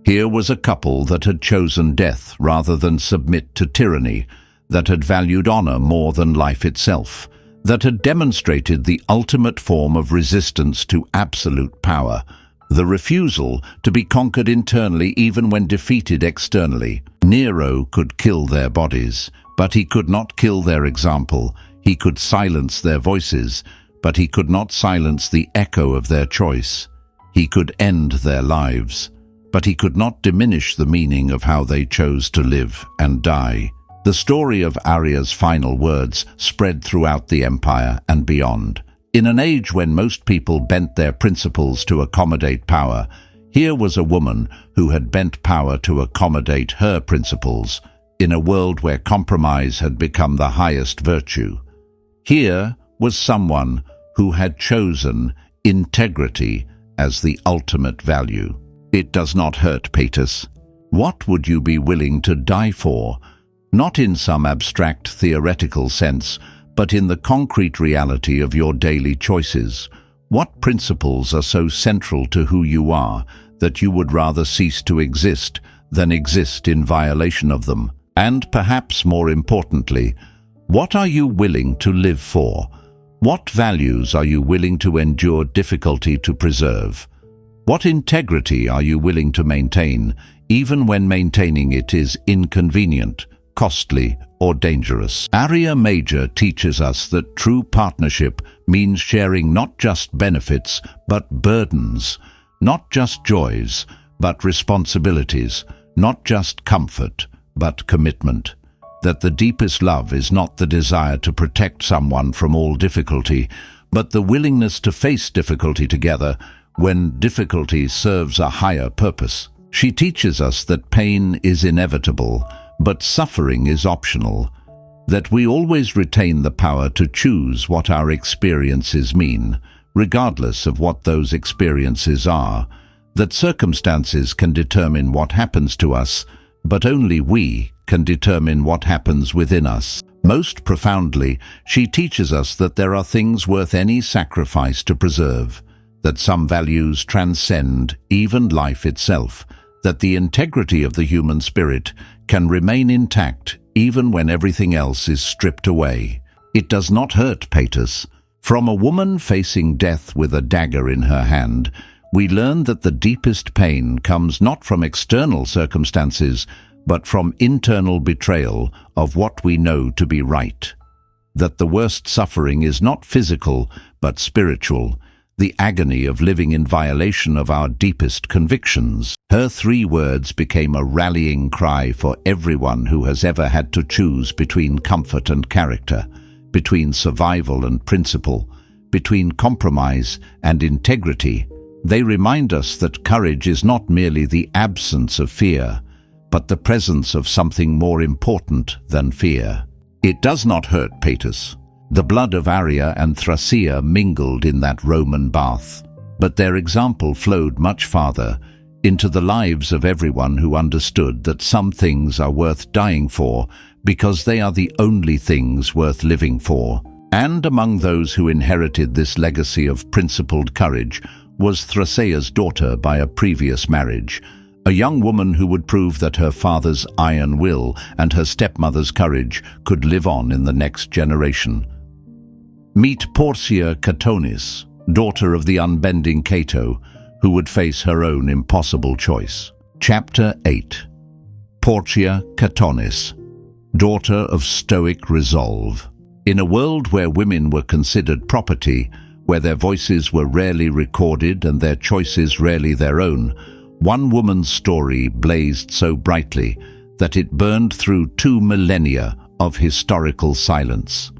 Here was a couple that had chosen death rather than submit to tyranny, that had valued honor more than life itself, that had demonstrated the ultimate form of resistance to absolute power, the refusal to be conquered internally even when defeated externally. Nero could kill their bodies, but he could not kill their example. He could silence their voices, but he could not silence the echo of their choice. He could end their lives, but he could not diminish the meaning of how they chose to live and die. The story of Arria's final words spread throughout the empire and beyond. In an age when most people bent their principles to accommodate power, here was a woman who had bent power to accommodate her principles, in a world where compromise had become the highest virtue. Here was someone who had chosen integrity as the ultimate value. It does not hurt, Paetus. What would you be willing to die for? Not in some abstract theoretical sense, but in the concrete reality of your daily choices. What principles are so central to who you are that you would rather cease to exist than exist in violation of them? And perhaps more importantly, what are you willing to live for? What values are you willing to endure difficulty to preserve? What integrity are you willing to maintain, even when maintaining it is inconvenient, costly, or dangerous? Arria Major teaches us that true partnership means sharing not just benefits, but burdens, not just joys, but responsibilities, not just comfort, but commitment. That the deepest love is not the desire to protect someone from all difficulty, but the willingness to face difficulty together when difficulty serves a higher purpose. She teaches us that pain is inevitable, but suffering is optional, that we always retain the power to choose what our experiences mean, regardless of what those experiences are, that circumstances can determine what happens to us, but only we can determine what happens within us. Most profoundly, she teaches us that there are things worth any sacrifice to preserve, that some values transcend even life itself, that the integrity of the human spirit can remain intact even when everything else is stripped away. It does not hurt, Paetus. From a woman facing death with a dagger in her hand, we learn that the deepest pain comes not from external circumstances, but from internal betrayal of what we know to be right. That the worst suffering is not physical, but spiritual, the agony of living in violation of our deepest convictions. Her 3 words became a rallying cry for everyone who has ever had to choose between comfort and character, between survival and principle, between compromise and integrity. They remind us that courage is not merely the absence of fear, but the presence of something more important than fear. It does not hurt, Paetus. The blood of Arria and Thrasea mingled in that Roman bath, but their example flowed much farther, into the lives of everyone who understood that some things are worth dying for because they are the only things worth living for. And among those who inherited this legacy of principled courage was Thrasea's daughter by a previous marriage, a young woman who would prove that her father's iron will and her stepmother's courage could live on in the next generation. Meet Porcia Catonis, daughter of the unbending Cato, who would face her own impossible choice. Chapter 8. Porcia Catonis, daughter of Stoic resolve. In a world where women were considered property, where their voices were rarely recorded and their choices rarely their own, one woman's story blazed so brightly that it burned through 2 millennia of historical silence.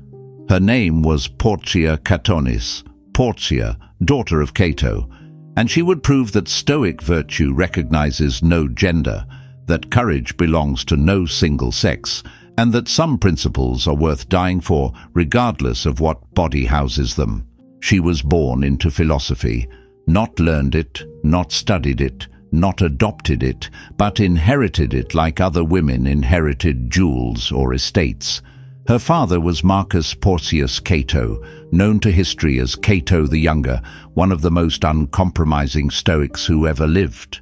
Her name was Porcia Catonis, Porcia, daughter of Cato, and she would prove that Stoic virtue recognizes no gender, that courage belongs to no single sex, and that some principles are worth dying for regardless of what body houses them. She was born into philosophy, not learned it, not studied it, not adopted it, but inherited it like other women inherited jewels or estates. Her father was Marcus Porcius Cato, known to history as Cato the Younger, one of the most uncompromising Stoics who ever lived.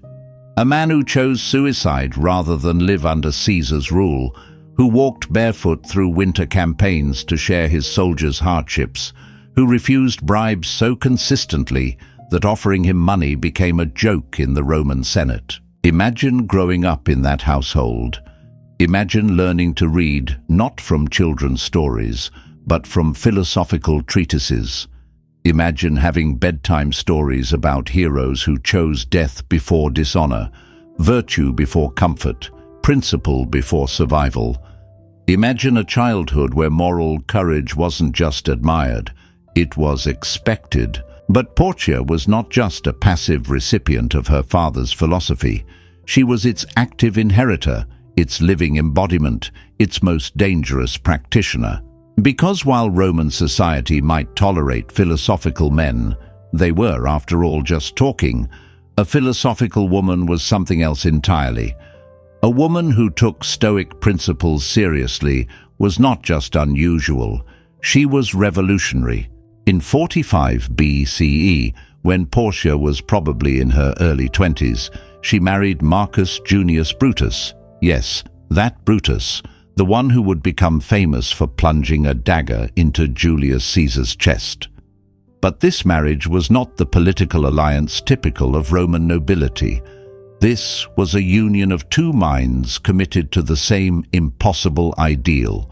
A man who chose suicide rather than live under Caesar's rule, who walked barefoot through winter campaigns to share his soldiers' hardships, who refused bribes so consistently that offering him money became a joke in the Roman Senate. Imagine growing up in that household. Imagine learning to read not from children's stories, but from philosophical treatises. Imagine having bedtime stories about heroes who chose death before dishonor, virtue before comfort, principle before survival. Imagine a childhood where moral courage wasn't just admired, it was expected. But Porcia was not just a passive recipient of her father's philosophy. She was its active inheritor, its living embodiment, its most dangerous practitioner. Because while Roman society might tolerate philosophical men, they were, after all, just talking, a philosophical woman was something else entirely. A woman who took Stoic principles seriously was not just unusual, she was revolutionary. In 45 BCE, when Porcia was probably in her early 20s, she married Marcus Junius Brutus. Yes, that Brutus, the one who would become famous for plunging a dagger into Julius Caesar's chest. But this marriage was not the political alliance typical of Roman nobility. This was a union of 2 minds committed to the same impossible ideal,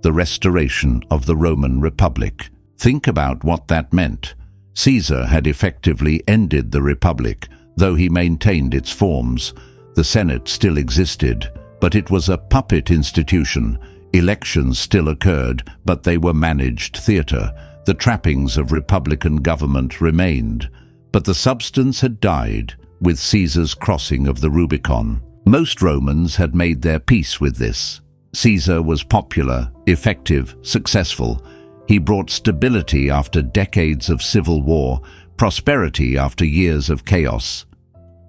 the restoration of the Roman Republic. Think about what that meant. Caesar had effectively ended the Republic, though he maintained its forms. The Senate still existed, but it was a puppet institution. Elections still occurred, but they were managed theater. The trappings of republican government remained, but the substance had died with Caesar's crossing of the Rubicon. Most Romans had made their peace with this. Caesar was popular, effective, successful. He brought stability after decades of civil war, prosperity after years of chaos.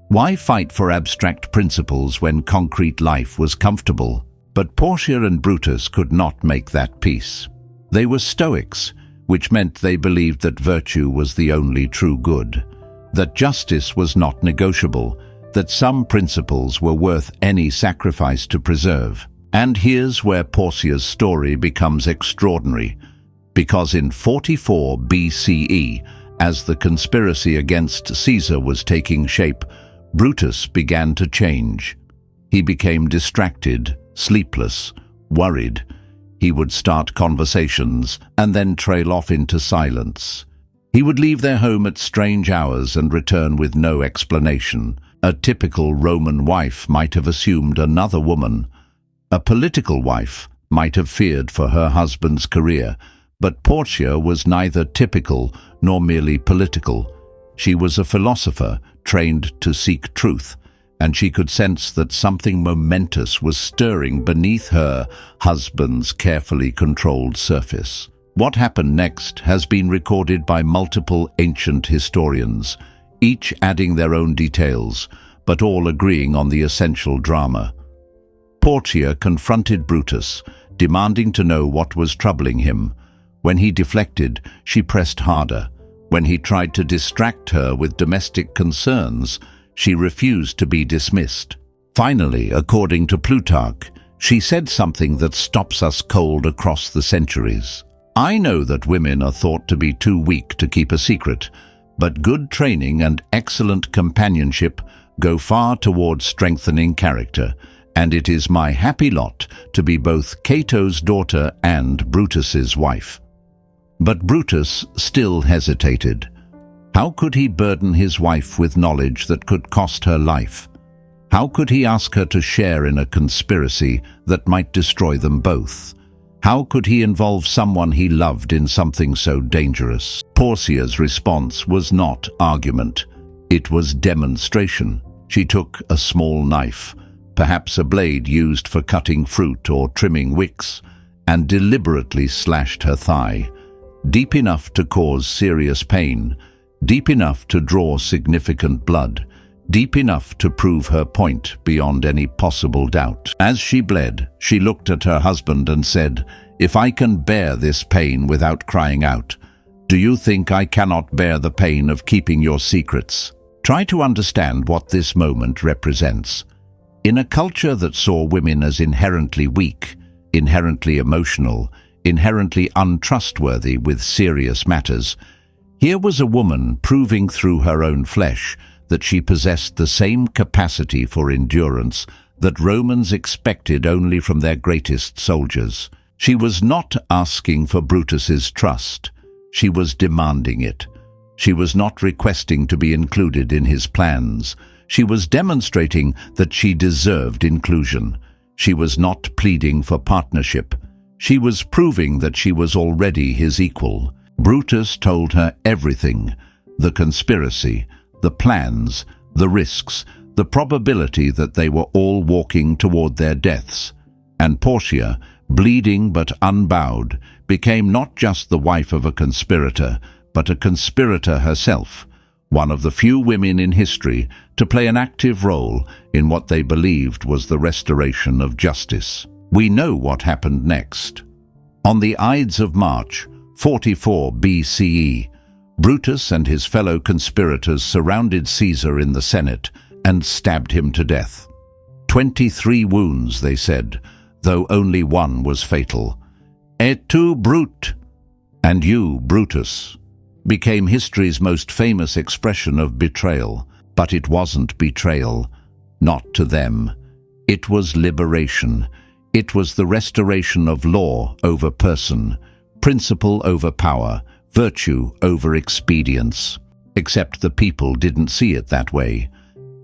Why fight for abstract principles when concrete life was comfortable? But Porcia and Brutus could not make that peace. They were Stoics, which meant they believed that virtue was the only true good, that justice was not negotiable, that some principles were worth any sacrifice to preserve. And here's where Porcia's story becomes extraordinary. Because in 44 BCE, As the conspiracy against Caesar was taking shape, Brutus began to change. He became distracted, sleepless, worried. He would start conversations and then trail off into silence. He would leave their home at strange hours and return with no explanation. A typical Roman wife might have assumed another woman. A political wife might have feared for her husband's career, but Porcia was neither typical nor merely political. She was a philosopher trained to seek truth, and she could sense that something momentous was stirring beneath her husband's carefully controlled surface. What happened next has been recorded by multiple ancient historians, each adding their own details, but all agreeing on the essential drama. Porcia confronted Brutus, demanding to know what was troubling him. When he deflected, she pressed harder. When he tried to distract her with domestic concerns, she refused to be dismissed. Finally, according to Plutarch, she said something that stops us cold across the centuries. I know that women are thought to be too weak to keep a secret, but good training and excellent companionship go far towards strengthening character, and it is my happy lot to be both Cato's daughter and Brutus's wife. But Brutus still hesitated. How could he burden his wife with knowledge that could cost her life? How could he ask her to share in a conspiracy that might destroy them both? How could he involve someone he loved in something so dangerous? Porcia's response was not argument. It was demonstration. She took a small knife, perhaps a blade used for cutting fruit or trimming wicks, and deliberately slashed her thigh, deep enough to cause serious pain, deep enough to draw significant blood, deep enough to prove her point beyond any possible doubt. As she bled, she looked at her husband and said, "If I can bear this pain without crying out, do you think I cannot bear the pain of keeping your secrets?" Try to understand what this moment represents. In a culture that saw women as inherently weak, inherently emotional, inherently untrustworthy with serious matters, here was a woman proving through her own flesh that she possessed the same capacity for endurance that Romans expected only from their greatest soldiers. She was not asking for Brutus's trust. She was demanding it. She was not requesting to be included in his plans. She was demonstrating that she deserved inclusion. She was not pleading for partnership. She was proving that she was already his equal. Brutus told her everything: the conspiracy, the plans, the risks, the probability that they were all walking toward their deaths. And Porcia, bleeding but unbowed, became not just the wife of a conspirator, but a conspirator herself, one of the few women in history to play an active role in what they believed was the restoration of justice. We know what happened next. On the Ides of March, 44 BCE, Brutus and his fellow conspirators surrounded Caesar in the Senate and stabbed him to death. 23 wounds, they said, though only one was fatal. Et tu, Brute, and you, Brutus, became history's most famous expression of betrayal. But it wasn't betrayal, not to them. It was liberation. It was the restoration of law over person, principle over power, virtue over expedience. Except the people didn't see it that way.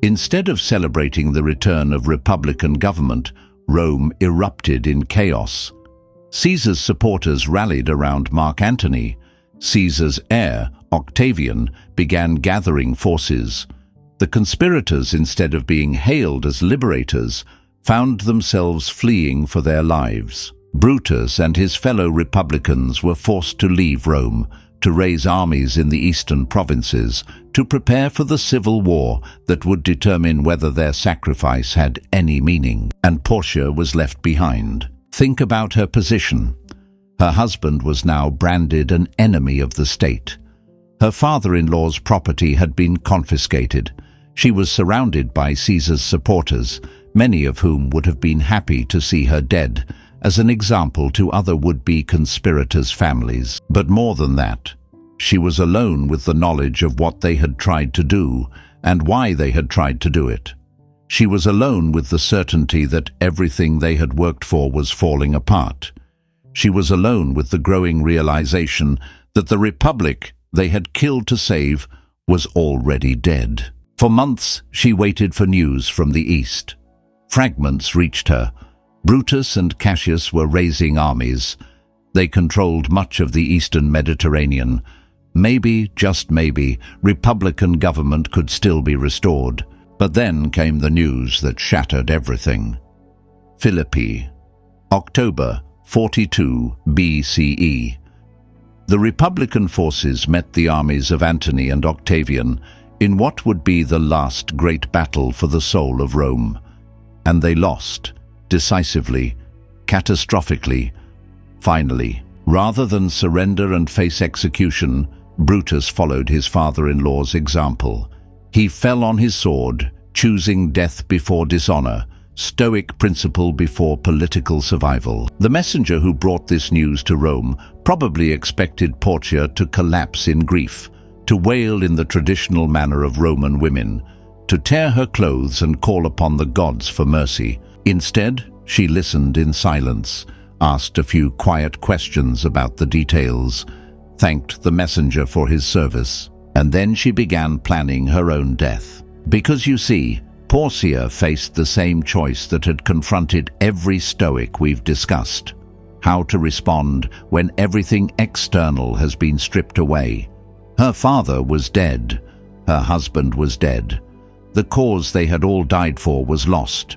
Instead of celebrating the return of republican government, Rome erupted in chaos. Caesar's supporters rallied around Mark Antony. Caesar's heir, Octavian, began gathering forces. The conspirators, instead of being hailed as liberators, found themselves fleeing for their lives. Brutus and his fellow republicans were forced to leave Rome, to raise armies in the eastern provinces, to prepare for the civil war that would determine whether their sacrifice had any meaning. And Porcia was left behind. Think about her position. Her husband was now branded an enemy of the state. Her father-in-law's property had been confiscated. She was surrounded by Caesar's supporters, many of whom would have been happy to see her dead, as an example to other would-be conspirators' families. But more than that, She was alone with the knowledge of what they had tried to do and why they had tried to do it. She was alone with the certainty that everything they had worked for was falling apart. She was alone with the growing realization that the republic they had killed to save was already dead. For months, she waited for news from the east. Fragments reached her. Brutus and Cassius were raising armies. They controlled much of the eastern Mediterranean. Maybe, just maybe, republican government could still be restored. But then came the news that shattered everything. Philippi, October 42 BCE. The Republican forces met the armies of Antony and Octavian in what would be the last great battle for the soul of Rome. And they lost, decisively, catastrophically, finally. Rather than surrender and face execution, Brutus followed his father-in-law's example. He fell on his sword, choosing death before dishonor, Stoic principle before political survival. The messenger who brought this news to Rome probably expected Porcia to collapse in grief, to wail in the traditional manner of Roman women, to tear her clothes and call upon the gods for mercy. Instead, she listened in silence, asked a few quiet questions about the details, thanked the messenger for his service, and then she began planning her own death. Because you see, Porcia faced the same choice that had confronted every Stoic we've discussed: how to respond when everything external has been stripped away. Her father was dead. Her husband was dead. The cause they had all died for was lost.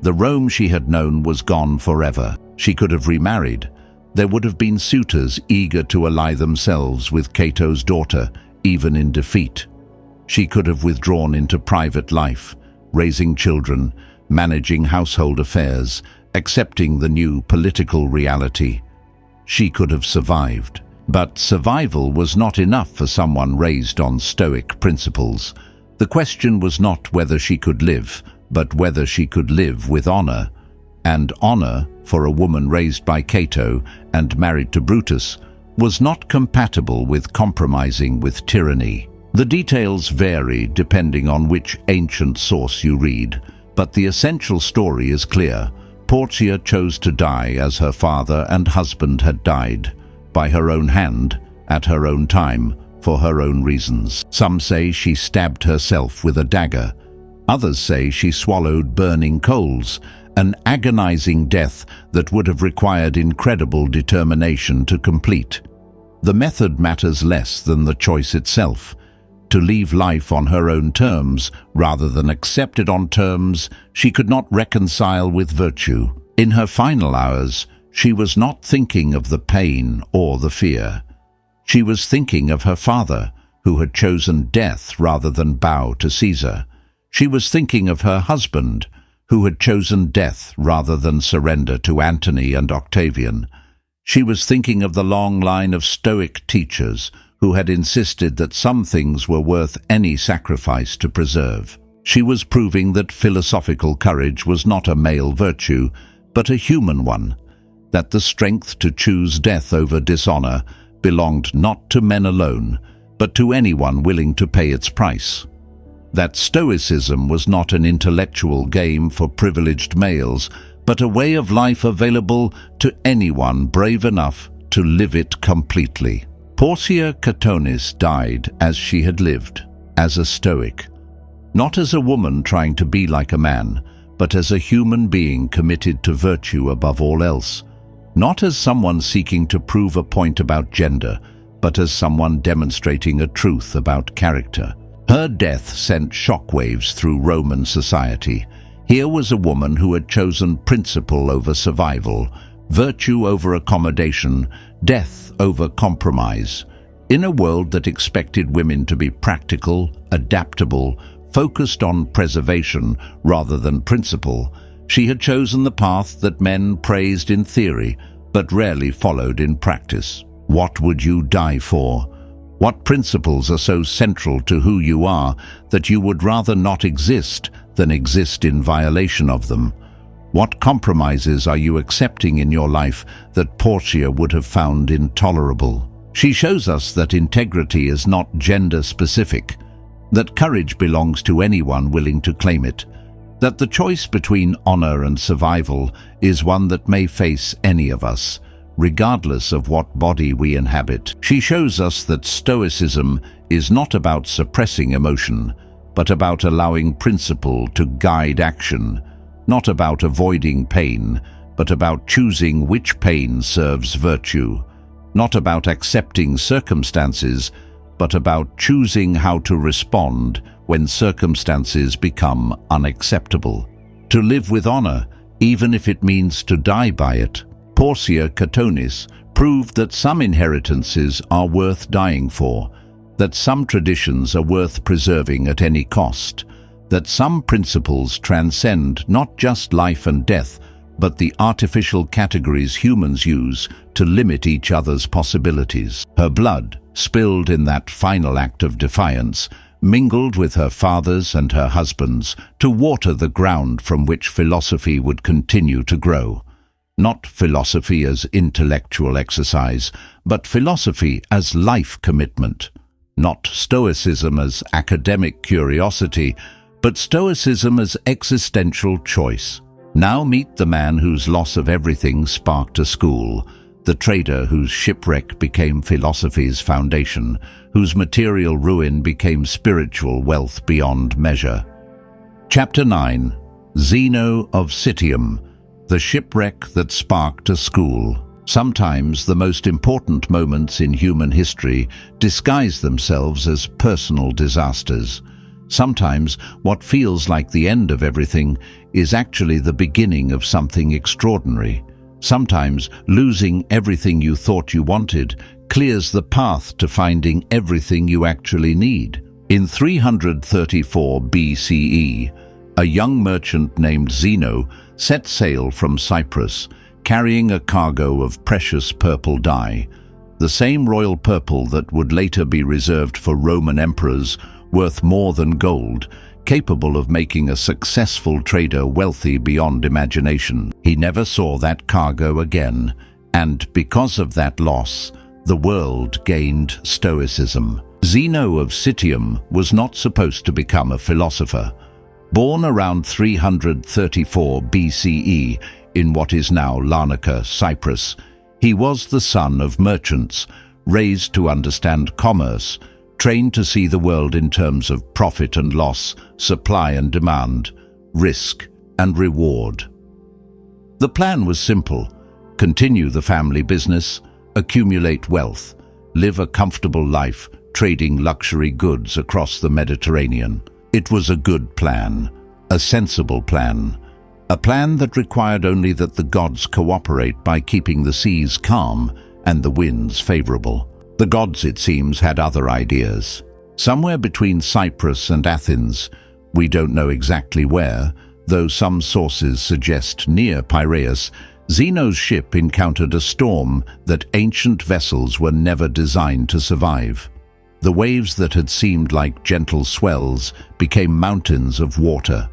The Rome she had known was gone forever. She could have remarried. There would have been suitors eager to ally themselves with Cato's daughter, even in defeat. She could have withdrawn into private life, raising children, managing household affairs, accepting the new political reality. She could have survived. But survival was not enough for someone raised on Stoic principles. The question was not whether she could live, but whether she could live with honor. And honor, for a woman raised by Cato and married to Brutus, was not compatible with compromising with tyranny. The details vary depending on which ancient source you read, but the essential story is clear. Porcia chose to die as her father and husband had died, by her own hand, at her own time, for her own reasons. Some say she stabbed herself with a dagger. Others say she swallowed burning coals, an agonizing death that would have required incredible determination to complete. The method matters less than the choice itself. To leave life on her own terms, rather than accept it on terms she could not reconcile with virtue. In her final hours, she was not thinking of the pain or the fear. She was thinking of her father, who had chosen death rather than bow to Caesar. She was thinking of her husband, who had chosen death rather than surrender to Antony and Octavian. She was thinking of the long line of Stoic teachers who had insisted that some things were worth any sacrifice to preserve. She was proving that philosophical courage was not a male virtue, but a human one, that the strength to choose death over dishonor belonged not to men alone, but to anyone willing to pay its price. That Stoicism was not an intellectual game for privileged males, but a way of life available to anyone brave enough to live it completely. Porcia Catonis died as she had lived, as a Stoic, not as a woman trying to be like a man, but as a human being committed to virtue above all else, not as someone seeking to prove a point about gender, but as someone demonstrating a truth about character. Her death sent shockwaves through Roman society. Here was a woman who had chosen principle over survival, virtue over accommodation, death over compromise. In a world that expected women to be practical, adaptable, focused on preservation rather than principle, she had chosen the path that men praised in theory, but rarely followed in practice. What would you die for? What principles are so central to who you are that you would rather not exist than exist in violation of them? What compromises are you accepting in your life that Porcia would have found intolerable? She shows us that integrity is not gender-specific, that courage belongs to anyone willing to claim it, that the choice between honor and survival is one that may face any of us, regardless of what body we inhabit. She shows us that Stoicism is not about suppressing emotion, but about allowing principle to guide action, not about avoiding pain, but about choosing which pain serves virtue, not about accepting circumstances, but about choosing how to respond when circumstances become unacceptable. To live with honor, even if it means to die by it. Porcia Catonis proved that some inheritances are worth dying for, that some traditions are worth preserving at any cost, that some principles transcend not just life and death, but the artificial categories humans use to limit each other's possibilities. Her blood, spilled in that final act of defiance, mingled with her father's and her husband's to water the ground from which philosophy would continue to grow. Not philosophy as intellectual exercise, but philosophy as life commitment. Not Stoicism as academic curiosity, but Stoicism as existential choice. Now meet the man whose loss of everything sparked a school, the trader whose shipwreck became philosophy's foundation, whose material ruin became spiritual wealth beyond measure. Chapter 9. Zeno of Citium, the shipwreck that sparked a school. Sometimes the most important moments in human history disguise themselves as personal disasters. Sometimes what feels like the end of everything is actually the beginning of something extraordinary. Sometimes losing everything you thought you wanted clears the path to finding everything you actually need. In 334 BCE, a young merchant named Zeno set sail from Cyprus, carrying a cargo of precious purple dye, the same royal purple that would later be reserved for Roman emperors, worth more than gold, capable of making a successful trader wealthy beyond imagination. He never saw that cargo again, and because of that loss, the world gained Stoicism. Zeno of Citium was not supposed to become a philosopher. Born around 334 BCE in what is now Larnaca, Cyprus, he was the son of merchants, raised to understand commerce, trained to see the world in terms of profit and loss, supply and demand, risk and reward. The plan was simple: continue the family business, accumulate wealth, live a comfortable life, trading luxury goods across the Mediterranean. It was a good plan, a sensible plan, a plan that required only that the gods cooperate by keeping the seas calm and the winds favorable. The gods, it seems, had other ideas. Somewhere between Cyprus and Athens, we don't know exactly where, though some sources suggest near Piraeus, Zeno's ship encountered a storm that ancient vessels were never designed to survive. The waves that had seemed like gentle swells became mountains of water.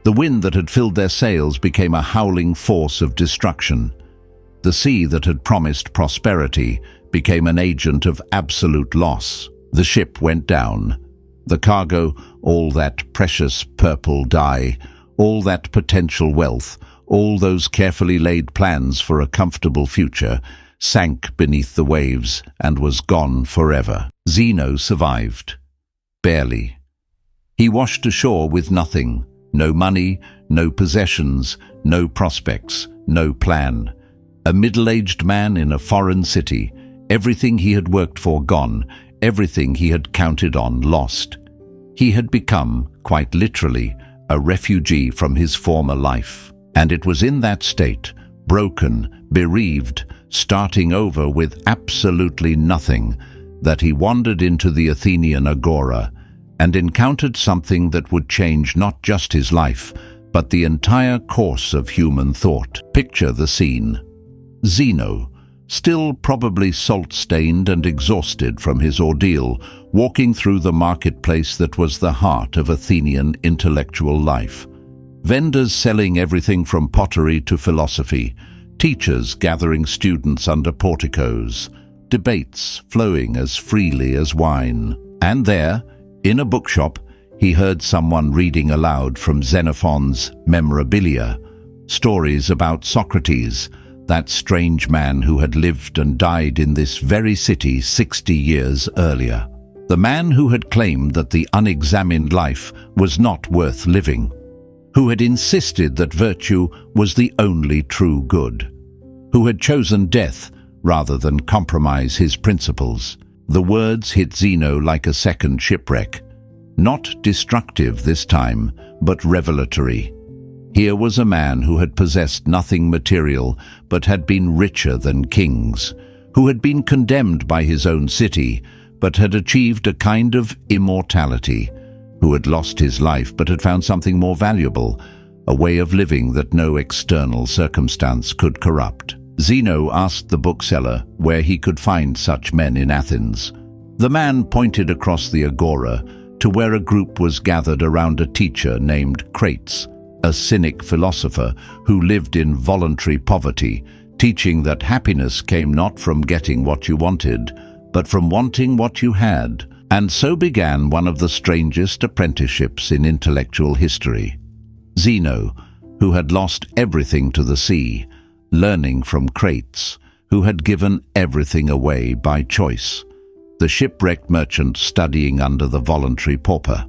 The wind that had filled their sails became a howling force of destruction. The sea that had promised prosperity became an agent of absolute loss. The ship went down. The cargo, all that precious purple dye, all that potential wealth, all those carefully laid plans for a comfortable future, sank beneath the waves and was gone forever. Zeno survived. Barely. He washed ashore with nothing. No money, no possessions, no prospects, no plan. A middle-aged man in a foreign city, everything he had worked for gone, everything he had counted on lost. He had become, quite literally, a refugee from his former life. And it was in that state, broken, bereaved, starting over with absolutely nothing, that he wandered into the Athenian agora and encountered something that would change not just his life, but the entire course of human thought. Picture the scene. Zeno, still probably salt-stained and exhausted from his ordeal, walking through the marketplace that was the heart of Athenian intellectual life. Vendors selling everything from pottery to philosophy, teachers gathering students under porticos, debates flowing as freely as wine. And there, in a bookshop, he heard someone reading aloud from Xenophon's Memorabilia, stories about Socrates, that strange man who had lived and died in this very city 60 years earlier. The man who had claimed that the unexamined life was not worth living, who had insisted that virtue was the only true good, who had chosen death rather than compromise his principles. The words hit Zeno like a second shipwreck. Not destructive this time, but revelatory. Here was a man who had possessed nothing material, but had been richer than kings, who had been condemned by his own city, but had achieved a kind of immortality, who had lost his life but had found something more valuable, a way of living that no external circumstance could corrupt. Zeno asked the bookseller where he could find such men in Athens. The man pointed across the agora to where a group was gathered around a teacher named Crates, a cynic philosopher who lived in voluntary poverty, teaching that happiness came not from getting what you wanted, but from wanting what you had. And so began one of the strangest apprenticeships in intellectual history. Zeno, who had lost everything to the sea, learning from Crates, who had given everything away by choice. The shipwrecked merchant studying under the voluntary pauper.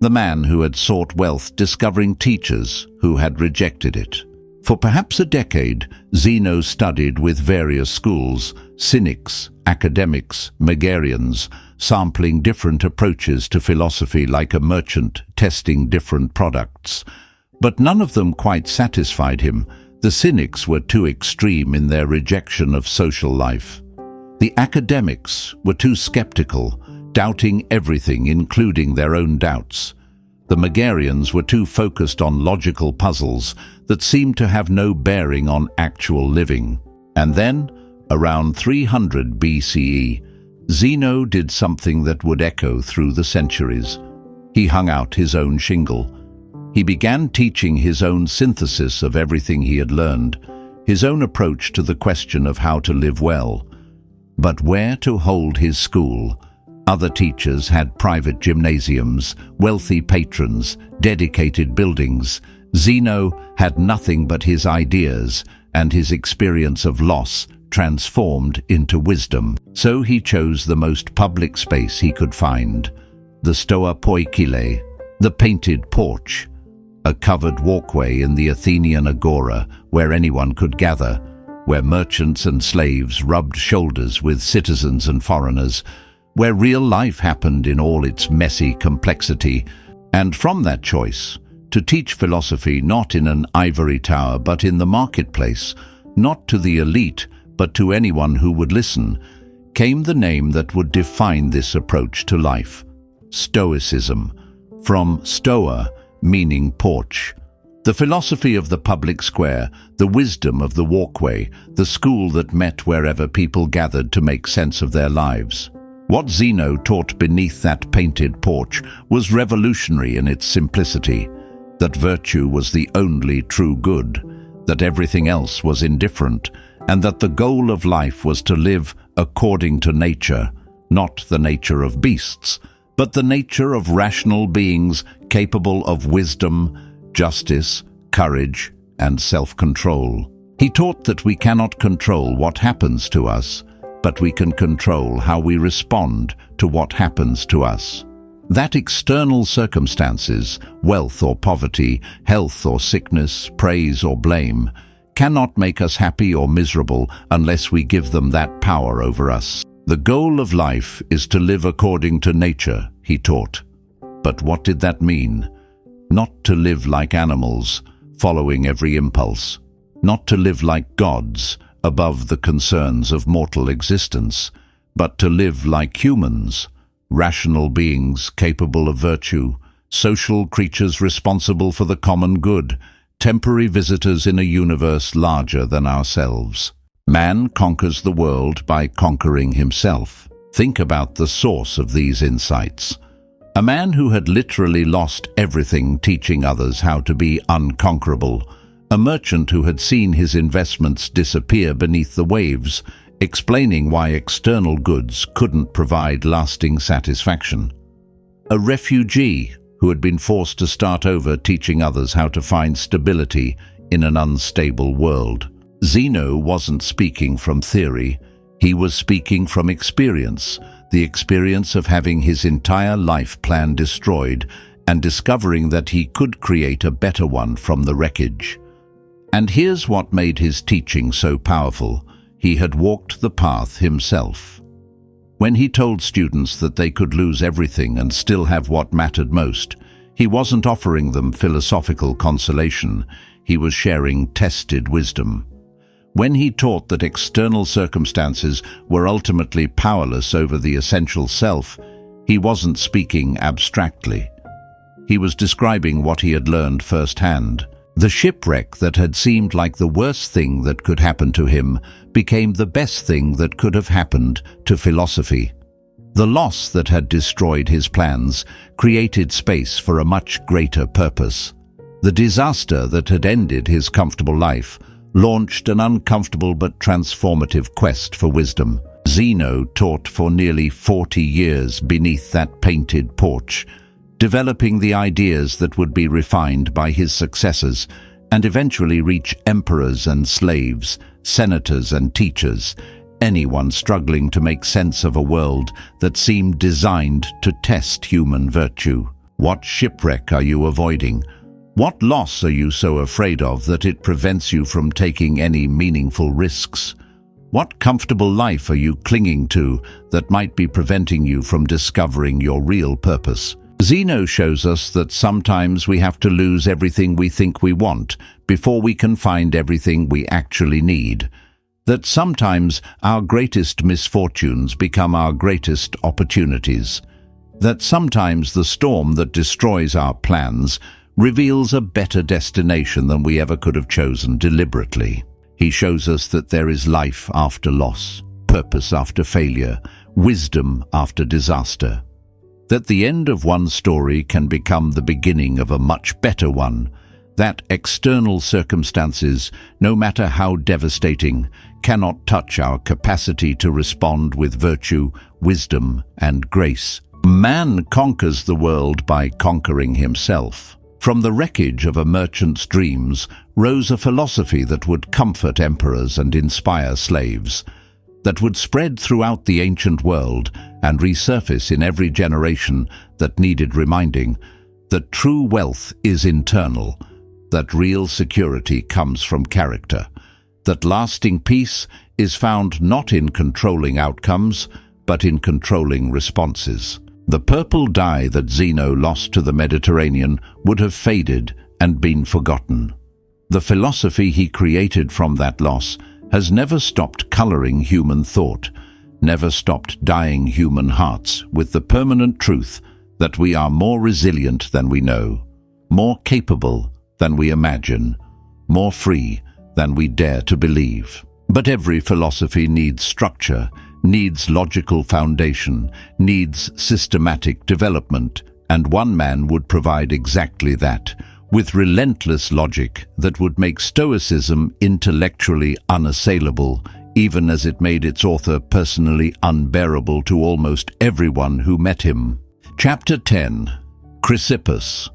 The man who had sought wealth discovering teachers who had rejected it. For perhaps a decade, Zeno studied with various schools, cynics, academics, Megarians, sampling different approaches to philosophy like a merchant testing different products. But none of them quite satisfied him. The cynics were too extreme in their rejection of social life. The academics were too skeptical, doubting everything, including their own doubts. The Megarians were too focused on logical puzzles that seemed to have no bearing on actual living. And then, around 300 BCE, Zeno did something that would echo through the centuries. He hung out his own shingle. He began teaching his own synthesis of everything he had learned, his own approach to the question of how to live well. But where to hold his school? Other teachers had private gymnasiums, wealthy patrons, dedicated buildings. Zeno had nothing but his ideas and his experience of loss transformed into wisdom. So he chose the most public space he could find, the Stoa Poikile, the painted porch, a covered walkway in the Athenian agora where anyone could gather, where merchants and slaves rubbed shoulders with citizens and foreigners, where real life happened in all its messy complexity. And from that choice, to teach philosophy not in an ivory tower but in the marketplace, not to the elite but to anyone who would listen, came the name that would define this approach to life: Stoicism, from stoa, meaning porch. The philosophy of the public square, the wisdom of the walkway, the school that met wherever people gathered to make sense of their lives. What Zeno taught beneath that painted porch was revolutionary in its simplicity, that virtue was the only true good, that everything else was indifferent, and that the goal of life was to live according to nature, not the nature of beasts, but the nature of rational beings capable of wisdom, justice, courage, and self-control. He taught that we cannot control what happens to us, but we can control how we respond to what happens to us. That external circumstances, wealth or poverty, health or sickness, praise or blame, cannot make us happy or miserable unless we give them that power over us. The goal of life is to live according to nature, he taught. But what did that mean? Not to live like animals, following every impulse. Not to live like gods, above the concerns of mortal existence, but to live like humans, rational beings capable of virtue, social creatures responsible for the common good, temporary visitors in a universe larger than ourselves. Man conquers the world by conquering himself. Think about the source of these insights. A man who had literally lost everything teaching others how to be unconquerable, a merchant who had seen his investments disappear beneath the waves, explaining why external goods couldn't provide lasting satisfaction. A refugee who had been forced to start over, teaching others how to find stability in an unstable world. Zeno wasn't speaking from theory, he was speaking from experience, the experience of having his entire life plan destroyed and discovering that he could create a better one from the wreckage. And here's what made his teaching so powerful: he had walked the path himself. When he told students that they could lose everything and still have what mattered most, he wasn't offering them philosophical consolation, he was sharing tested wisdom. When he taught that external circumstances were ultimately powerless over the essential self, he wasn't speaking abstractly. He was describing what he had learned firsthand. The shipwreck that had seemed like the worst thing that could happen to him became the best thing that could have happened to philosophy. The loss that had destroyed his plans created space for a much greater purpose. The disaster that had ended his comfortable life launched an uncomfortable but transformative quest for wisdom. Zeno taught for nearly 40 years beneath that painted porch, developing the ideas that would be refined by his successors and eventually reach emperors and slaves, senators and teachers, anyone struggling to make sense of a world that seemed designed to test human virtue. What shipwreck are you avoiding? What loss are you so afraid of that it prevents you from taking any meaningful risks? What comfortable life are you clinging to that might be preventing you from discovering your real purpose? Zeno shows us that sometimes we have to lose everything we think we want before we can find everything we actually need. That sometimes our greatest misfortunes become our greatest opportunities. That sometimes the storm that destroys our plans reveals a better destination than we ever could have chosen deliberately. He shows us that there is life after loss, purpose after failure, wisdom after disaster. That the end of one story can become the beginning of a much better one. That external circumstances, no matter how devastating, cannot touch our capacity to respond with virtue, wisdom, and grace. Man conquers the world by conquering himself. From the wreckage of a merchant's dreams rose a philosophy that would comfort emperors and inspire slaves, that would spread throughout the ancient world and resurface in every generation that needed reminding, that true wealth is internal, that real security comes from character, that lasting peace is found not in controlling outcomes, but in controlling responses. The purple dye that Zeno lost to the Mediterranean would have faded and been forgotten. The philosophy he created from that loss has never stopped coloring human thought, never stopped dyeing human hearts with the permanent truth that we are more resilient than we know, more capable than we imagine, more free than we dare to believe. But every philosophy needs structure, needs logical foundation, needs systematic development, and one man would provide exactly that, with relentless logic that would make Stoicism intellectually unassailable, even as it made its author personally unbearable to almost everyone who met him. Chapter 10. Chrysippus.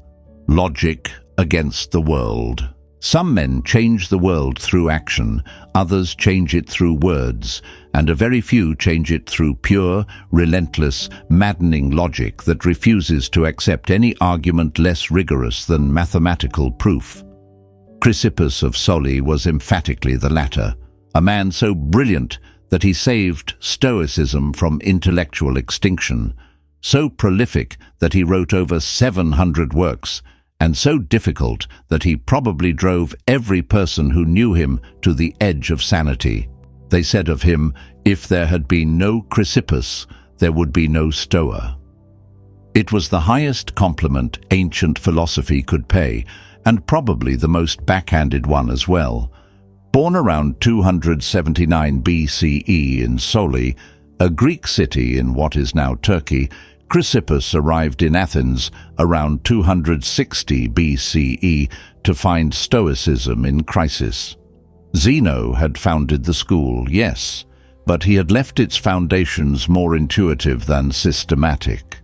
Logic against the world. Some men change the world through action, others change it through words, and a very few change it through pure, relentless, maddening logic that refuses to accept any argument less rigorous than mathematical proof. Chrysippus of Soli was emphatically the latter, a man so brilliant that he saved Stoicism from intellectual extinction, so prolific that he wrote over 700 works, and so difficult that he probably drove every person who knew him to the edge of sanity. They said of him, if there had been no Chrysippus, there would be no Stoa. It was the highest compliment ancient philosophy could pay, and probably the most backhanded one as well. Born around 279 BCE in Soli, a Greek city in what is now Turkey, Chrysippus arrived in Athens around 260 BCE to find Stoicism in crisis. Zeno had founded the school, yes, but he had left its foundations more intuitive than systematic.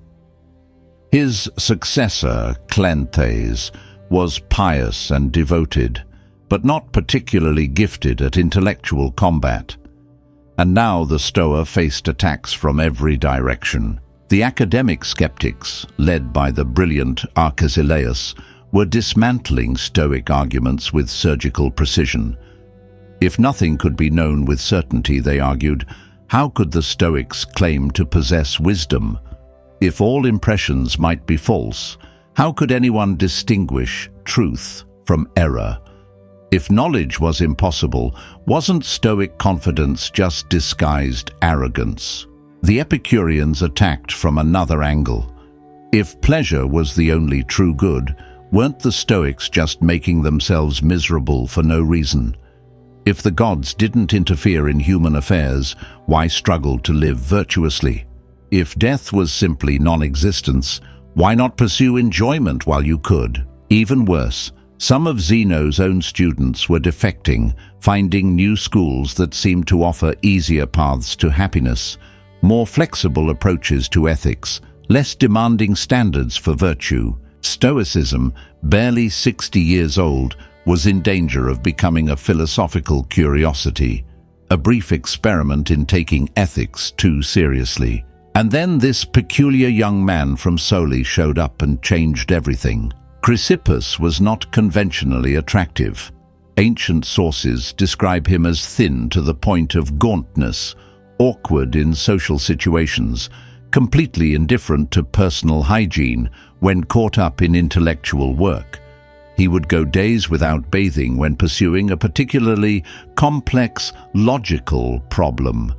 His successor, Cleanthes, was pious and devoted, but not particularly gifted at intellectual combat. And now the Stoa faced attacks from every direction. The academic skeptics, led by the brilliant Arcesilaus, were dismantling Stoic arguments with surgical precision. If nothing could be known with certainty, they argued, how could the Stoics claim to possess wisdom? If all impressions might be false, how could anyone distinguish truth from error? If knowledge was impossible, wasn't Stoic confidence just disguised arrogance? The Epicureans attacked from another angle. If pleasure was the only true good, weren't the Stoics just making themselves miserable for no reason? If the gods didn't interfere in human affairs, why struggle to live virtuously? If death was simply non-existence, why not pursue enjoyment while you could? Even worse, some of Zeno's own students were defecting, finding new schools that seemed to offer easier paths to happiness, more flexible approaches to ethics, less demanding standards for virtue. Stoicism, barely 60 years old, was in danger of becoming a philosophical curiosity, a brief experiment in taking ethics too seriously. And then this peculiar young man from Soli showed up and changed everything. Chrysippus was not conventionally attractive. Ancient sources describe him as thin to the point of gauntness, awkward in social situations, completely indifferent to personal hygiene when caught up in intellectual work. He would go days without bathing when pursuing a particularly complex, logical problem.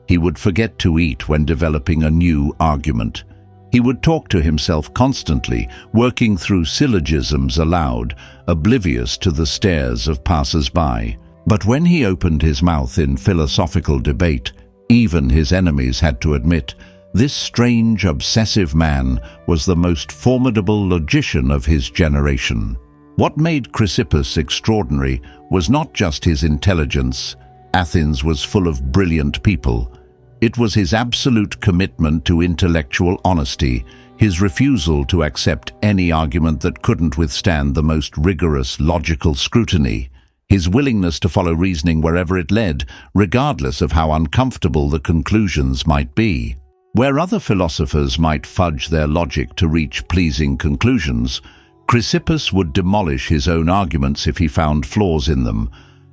He would forget to eat when developing a new argument. He would talk to himself constantly, working through syllogisms aloud, oblivious to the stares of passers-by. But when he opened his mouth in philosophical debate, even his enemies had to admit, this strange, obsessive man was the most formidable logician of his generation. What made Chrysippus extraordinary was not just his intelligence. Athens was full of brilliant people. It was his absolute commitment to intellectual honesty, his refusal to accept any argument that couldn't withstand the most rigorous logical scrutiny, his willingness to follow reasoning wherever it led, regardless of how uncomfortable the conclusions might be. Where other philosophers might fudge their logic to reach pleasing conclusions, Chrysippus would demolish his own arguments if he found flaws in them.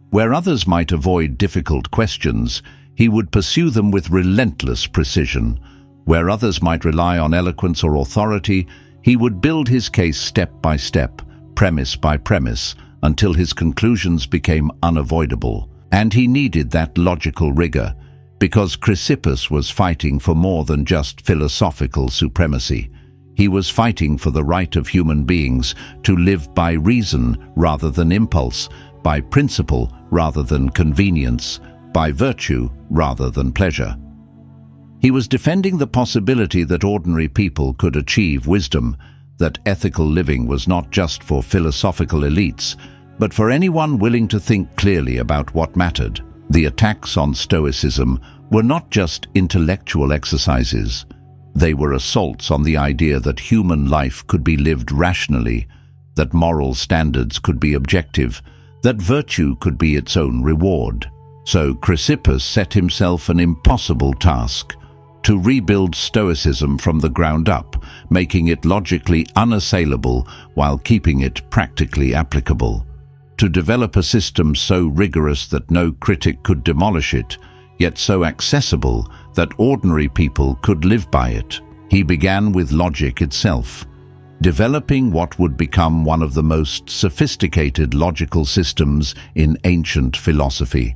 Where others might avoid difficult questions, he would pursue them with relentless precision. Where others might rely on eloquence or authority, he would build his case step by step, premise by premise, until his conclusions became unavoidable. And he needed that logical rigor, because Chrysippus was fighting for more than just philosophical supremacy. He was fighting for the right of human beings to live by reason rather than impulse, by principle rather than convenience, by virtue rather than pleasure. He was defending the possibility that ordinary people could achieve wisdom, that ethical living was not just for philosophical elites, but for anyone willing to think clearly about what mattered. The attacks on Stoicism were not just intellectual exercises. They were assaults on the idea that human life could be lived rationally, that moral standards could be objective, that virtue could be its own reward. So Chrysippus set himself an impossible task: to rebuild Stoicism from the ground up, making it logically unassailable while keeping it practically applicable. To develop a system so rigorous that no critic could demolish it, yet so accessible that ordinary people could live by it. He began with logic itself, developing what would become one of the most sophisticated logical systems in ancient philosophy.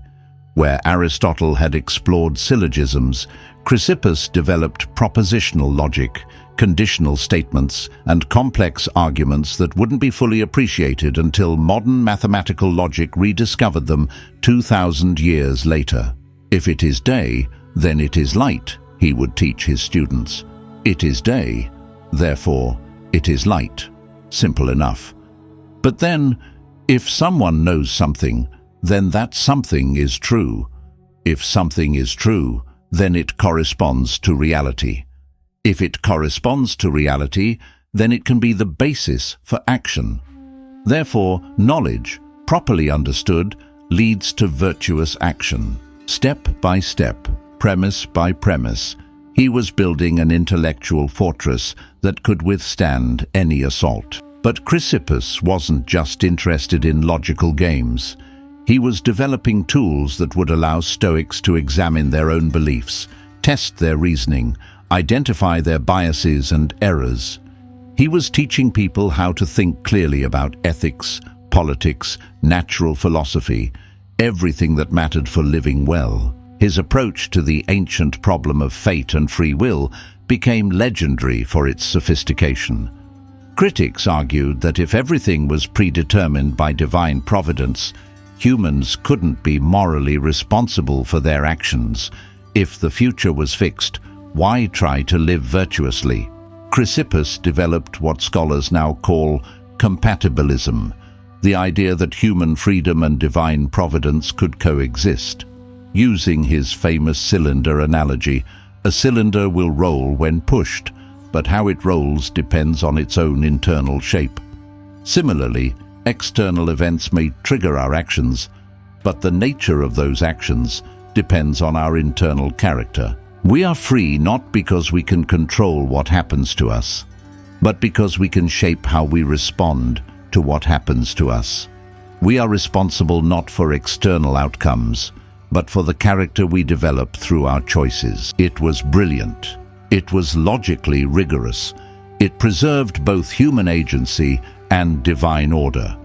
Where Aristotle had explored syllogisms, Chrysippus developed propositional logic, conditional statements, and complex arguments that wouldn't be fully appreciated until modern mathematical logic rediscovered them 2,000 years later. If it is day, then it is light, he would teach his students. It is day, therefore it is light. Simple enough. But then, if someone knows something, then that something is true. If something is true, then it corresponds to reality. If it corresponds to reality, then it can be the basis for action. Therefore, knowledge, properly understood, leads to virtuous action. Step by step, premise by premise, he was building an intellectual fortress that could withstand any assault. But Chrysippus wasn't just interested in logical games. He was developing tools that would allow Stoics to examine their own beliefs, test their reasoning, identify their biases and errors. He was teaching people how to think clearly about ethics, politics, natural philosophy, everything that mattered for living well. His approach to the ancient problem of fate and free will became legendary for its sophistication. Critics argued that if everything was predetermined by divine providence, humans couldn't be morally responsible for their actions. If the future was fixed, why try to live virtuously? Chrysippus developed what scholars now call compatibilism, the idea that human freedom and divine providence could coexist. Using his famous cylinder analogy, a cylinder will roll when pushed, but how it rolls depends on its own internal shape. Similarly, external events may trigger our actions, but the nature of those actions depends on our internal character. We are free not because we can control what happens to us, but because we can shape how we respond to what happens to us. We are responsible not for external outcomes, but for the character we develop through our choices. It was brilliant. It was logically rigorous. It preserved both human agency and divine order.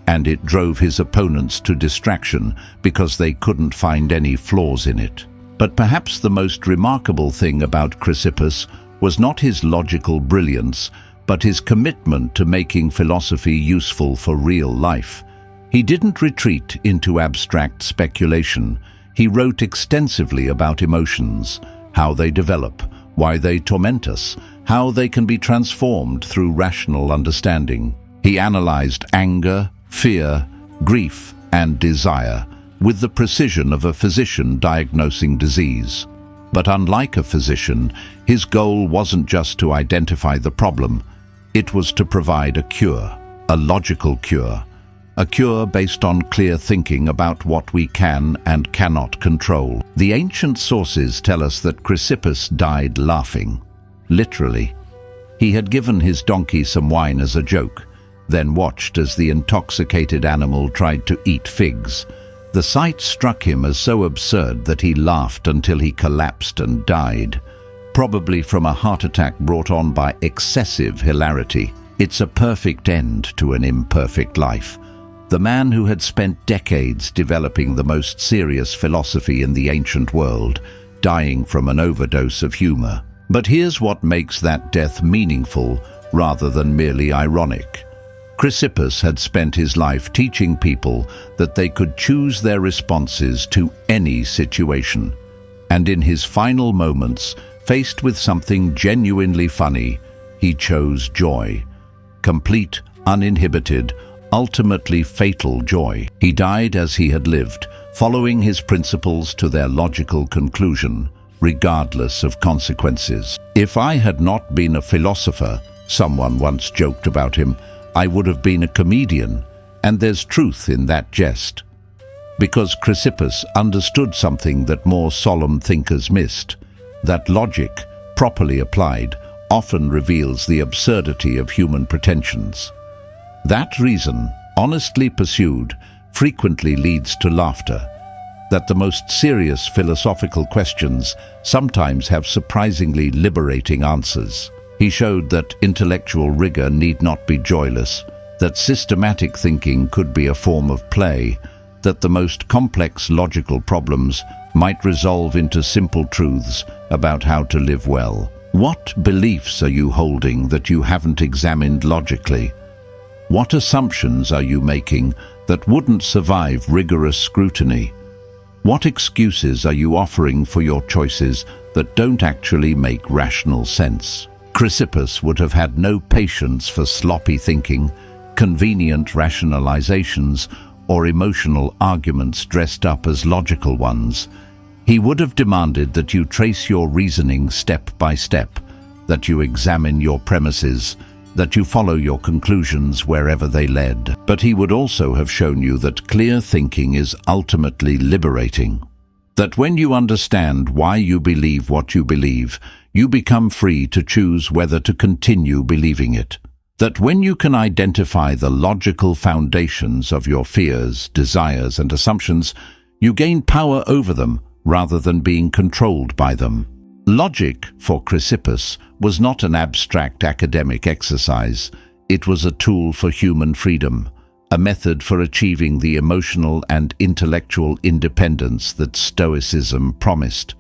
And it drove his opponents to distraction because they couldn't find any flaws in it. But perhaps the most remarkable thing about Chrysippus was not his logical brilliance, but his commitment to making philosophy useful for real life. He didn't retreat into abstract speculation. He wrote extensively about emotions, how they develop, why they torment us, how they can be transformed through rational understanding. He analyzed anger, fear, grief, and desire with the precision of a physician diagnosing disease. But unlike a physician, his goal wasn't just to identify the problem. It was to provide a cure, a logical cure. A cure based on clear thinking about what we can and cannot control. The ancient sources tell us that Chrysippus died laughing. Literally. He had given his donkey some wine as a joke, then watched as the intoxicated animal tried to eat figs. The sight struck him as so absurd that he laughed until he collapsed and died, probably from a heart attack brought on by excessive hilarity. It's a perfect end to an imperfect life. The man who had spent decades developing the most serious philosophy in the ancient world, dying from an overdose of humor. But here's what makes that death meaningful rather than merely ironic. Chrysippus had spent his life teaching people that they could choose their responses to any situation. And in his final moments, faced with something genuinely funny, he chose joy. Complete, uninhibited, ultimately fatal joy. He died as he had lived, following his principles to their logical conclusion, regardless of consequences. If I had not been a philosopher, someone once joked about him, I would have been a comedian, and there's truth in that jest. Because Chrysippus understood something that more solemn thinkers missed, that logic, properly applied, often reveals the absurdity of human pretensions. That reason, honestly pursued, frequently leads to laughter, that the most serious philosophical questions sometimes have surprisingly liberating answers. He showed that intellectual rigor need not be joyless, that systematic thinking could be a form of play, that the most complex logical problems might resolve into simple truths about how to live well. What beliefs are you holding that you haven't examined logically? What assumptions are you making that wouldn't survive rigorous scrutiny? What excuses are you offering for your choices that don't actually make rational sense? Chrysippus would have had no patience for sloppy thinking, convenient rationalizations, or emotional arguments dressed up as logical ones. He would have demanded that you trace your reasoning step by step, that you examine your premises, that you follow your conclusions wherever they led. But he would also have shown you that clear thinking is ultimately liberating. That when you understand why you believe what you believe, you become free to choose whether to continue believing it. That when you can identify the logical foundations of your fears, desires, and assumptions, you gain power over them rather than being controlled by them. Logic, for Chrysippus, was not an abstract academic exercise. It was a tool for human freedom, a method for achieving the emotional and intellectual independence that Stoicism promised.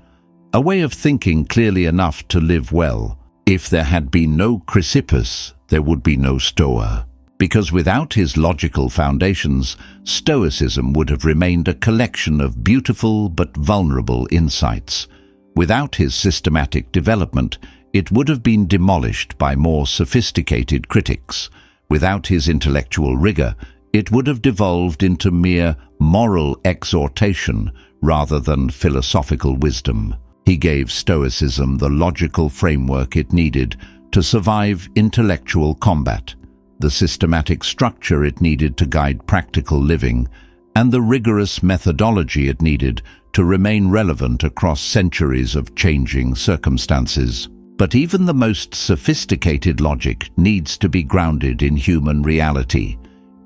A way of thinking clearly enough to live well. If there had been no Chrysippus, there would be no Stoa. Because without his logical foundations, Stoicism would have remained a collection of beautiful but vulnerable insights. Without his systematic development, it would have been demolished by more sophisticated critics. Without his intellectual rigor, it would have devolved into mere moral exhortation rather than philosophical wisdom. He gave Stoicism the logical framework it needed to survive intellectual combat, the systematic structure it needed to guide practical living, and the rigorous methodology it needed to remain relevant across centuries of changing circumstances. But even the most sophisticated logic needs to be grounded in human reality.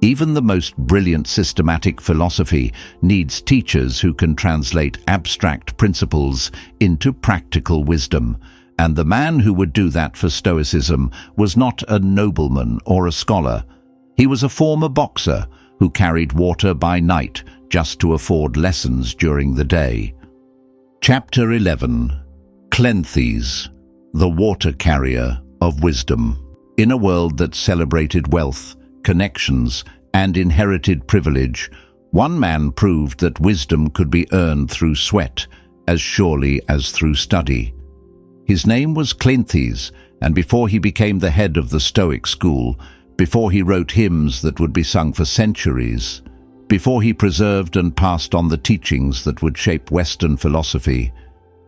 Even the most brilliant systematic philosophy needs teachers who can translate abstract principles into practical wisdom. And the man who would do that for Stoicism was not a nobleman or a scholar. He was a former boxer who carried water by night just to afford lessons during the day. Chapter 11. Cleanthes, the water carrier of wisdom. In a world that celebrated wealth, connections, and inherited privilege, one man proved that wisdom could be earned through sweat as surely as through study. His name was Cleanthes, and before he became the head of the Stoic school, before he wrote hymns that would be sung for centuries, before he preserved and passed on the teachings that would shape Western philosophy,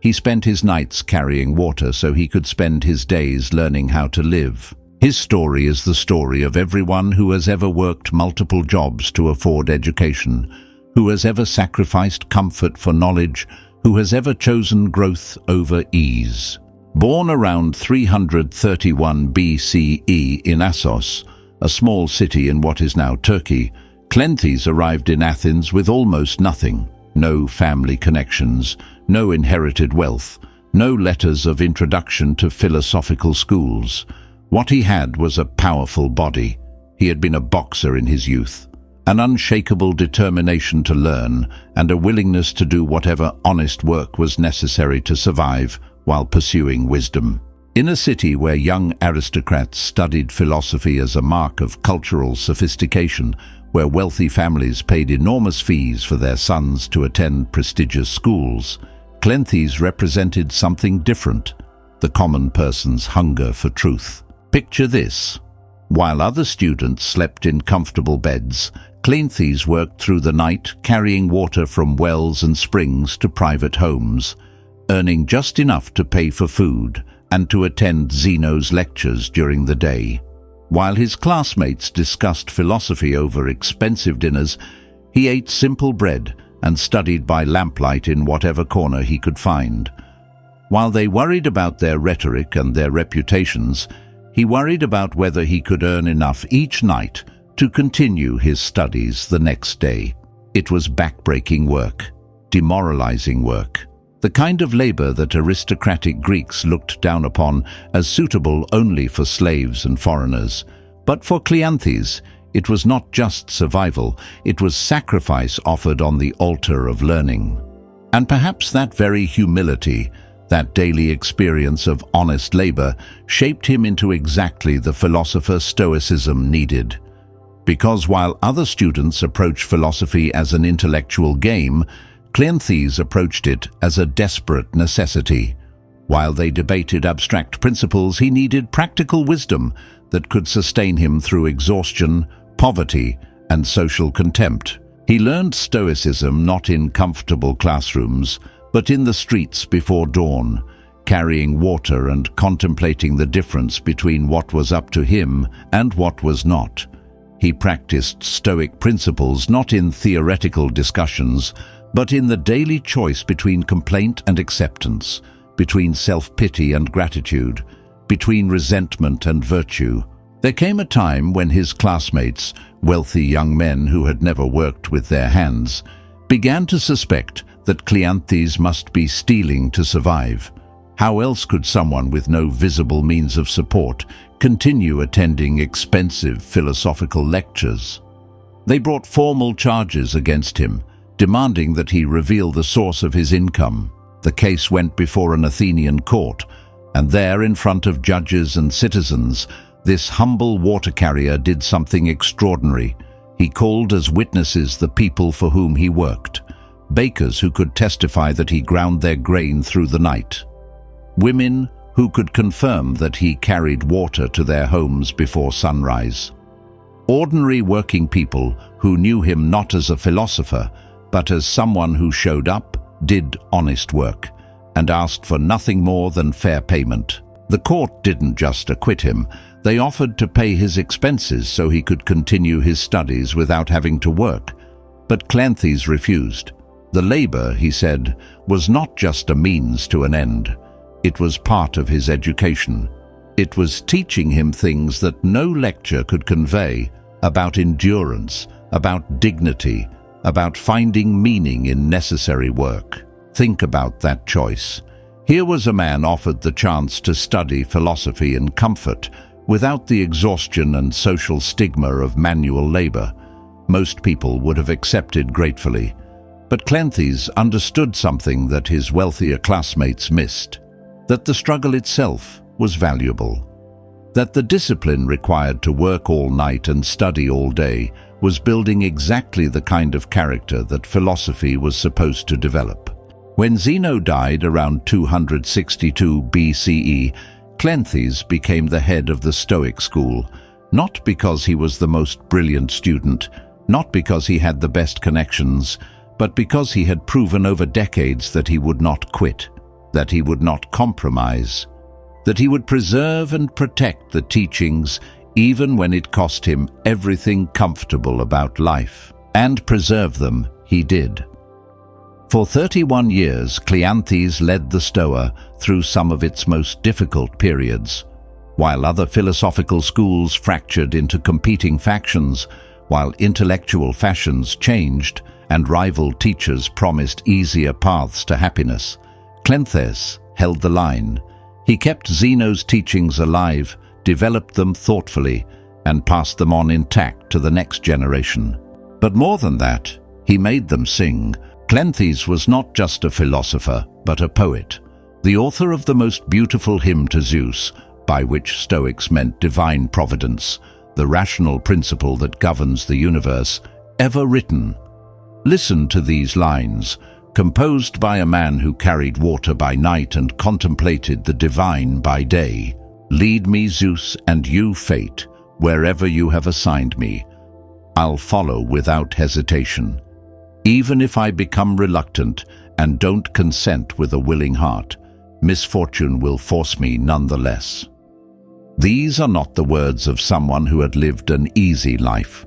he spent his nights carrying water so he could spend his days learning how to live. His story is the story of everyone who has ever worked multiple jobs to afford education, who has ever sacrificed comfort for knowledge, who has ever chosen growth over ease. Born around 331 BCE in Assos, a small city in what is now Turkey, Cleanthes arrived in Athens with almost nothing. No family connections, no inherited wealth, no letters of introduction to philosophical schools. What he had was a powerful body. He had been a boxer in his youth, an unshakable determination to learn, and a willingness to do whatever honest work was necessary to survive while pursuing wisdom. In a city where young aristocrats studied philosophy as a mark of cultural sophistication, where wealthy families paid enormous fees for their sons to attend prestigious schools, Cleanthes represented something different: the common person's hunger for truth. Picture this. While other students slept in comfortable beds, Cleanthes worked through the night carrying water from wells and springs to private homes, earning just enough to pay for food and to attend Zeno's lectures during the day. While his classmates discussed philosophy over expensive dinners, he ate simple bread and studied by lamplight in whatever corner he could find. While they worried about their rhetoric and their reputations, he worried about whether he could earn enough each night to continue his studies the next day. It was backbreaking work, demoralizing work, the kind of labor that aristocratic Greeks looked down upon as suitable only for slaves and foreigners. But for Cleanthes, it was not just survival, it was sacrifice offered on the altar of learning. And perhaps that very humility, that daily experience of honest labor, shaped him into exactly the philosopher Stoicism needed. Because while other students approach philosophy as an intellectual game, Cleanthes approached it as a desperate necessity. While they debated abstract principles, he needed practical wisdom that could sustain him through exhaustion, poverty, and social contempt. He learned Stoicism not in comfortable classrooms, but in the streets before dawn, carrying water and contemplating the difference between what was up to him and what was not. He practiced Stoic principles not in theoretical discussions, but in the daily choice between complaint and acceptance, between self-pity and gratitude, between resentment and virtue. There came a time when his classmates, wealthy young men who had never worked with their hands, began to suspect that Cleanthes must be stealing to survive. How else could someone with no visible means of support continue attending expensive philosophical lectures? They brought formal charges against him, demanding that he reveal the source of his income. The case went before an Athenian court, and there, in front of judges and citizens, this humble water carrier did something extraordinary. He called as witnesses the people for whom he worked, bakers who could testify that he ground their grain through the night, women who could confirm that he carried water to their homes before sunrise, ordinary working people who knew him not as a philosopher, but as someone who showed up, did honest work, and asked for nothing more than fair payment. The court didn't just acquit him, they offered to pay his expenses so he could continue his studies without having to work. But Cleanthes refused. The labor, he said, was not just a means to an end. It was part of his education. It was teaching him things that no lecture could convey, about endurance, about dignity, about finding meaning in necessary work. Think about that choice. Here was a man offered the chance to study philosophy in comfort, without the exhaustion and social stigma of manual labor. Most people would have accepted gratefully. But Cleanthes understood something that his wealthier classmates missed, that the struggle itself was valuable, that the discipline required to work all night and study all day was building exactly the kind of character that philosophy was supposed to develop. When Zeno died around 262 BCE, Cleanthes became the head of the Stoic school, not because he was the most brilliant student, not because he had the best connections, but because he had proven over decades that he would not quit, that he would not compromise, that he would preserve and protect the teachings even when it cost him everything comfortable about life. And preserve them he did. For 31 years, Cleanthes led the Stoa through some of its most difficult periods. While other philosophical schools fractured into competing factions, while intellectual fashions changed and rival teachers promised easier paths to happiness, Cleanthes held the line. He kept Zeno's teachings alive, developed them thoughtfully, and passed them on intact to the next generation. But more than that, he made them sing. Cleanthes was not just a philosopher, but a poet, the author of the most beautiful hymn to Zeus, by which Stoics meant divine providence, the rational principle that governs the universe, ever written. Listen to these lines, composed by a man who carried water by night and contemplated the divine by day. Lead me, Zeus, and you, fate, wherever you have assigned me. I'll follow without hesitation. Even if I become reluctant and don't consent with a willing heart, misfortune will force me nonetheless. These are not the words of someone who had lived an easy life.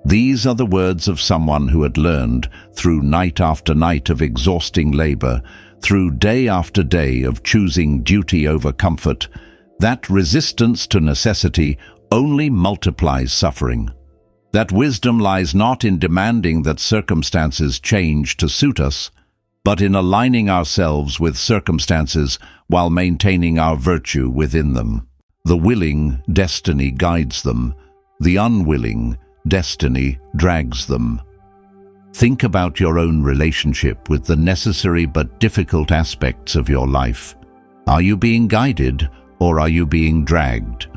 These are the words of someone who had learned, through night after night of exhausting labor, through day after day of choosing duty over comfort, that resistance to necessity only multiplies suffering. That wisdom lies not in demanding that circumstances change to suit us, but in aligning ourselves with circumstances while maintaining our virtue within them. The willing, destiny guides them. The unwilling, destiny drags them. Think about your own relationship with the necessary but difficult aspects of your life. Are you being guided, or are you being dragged?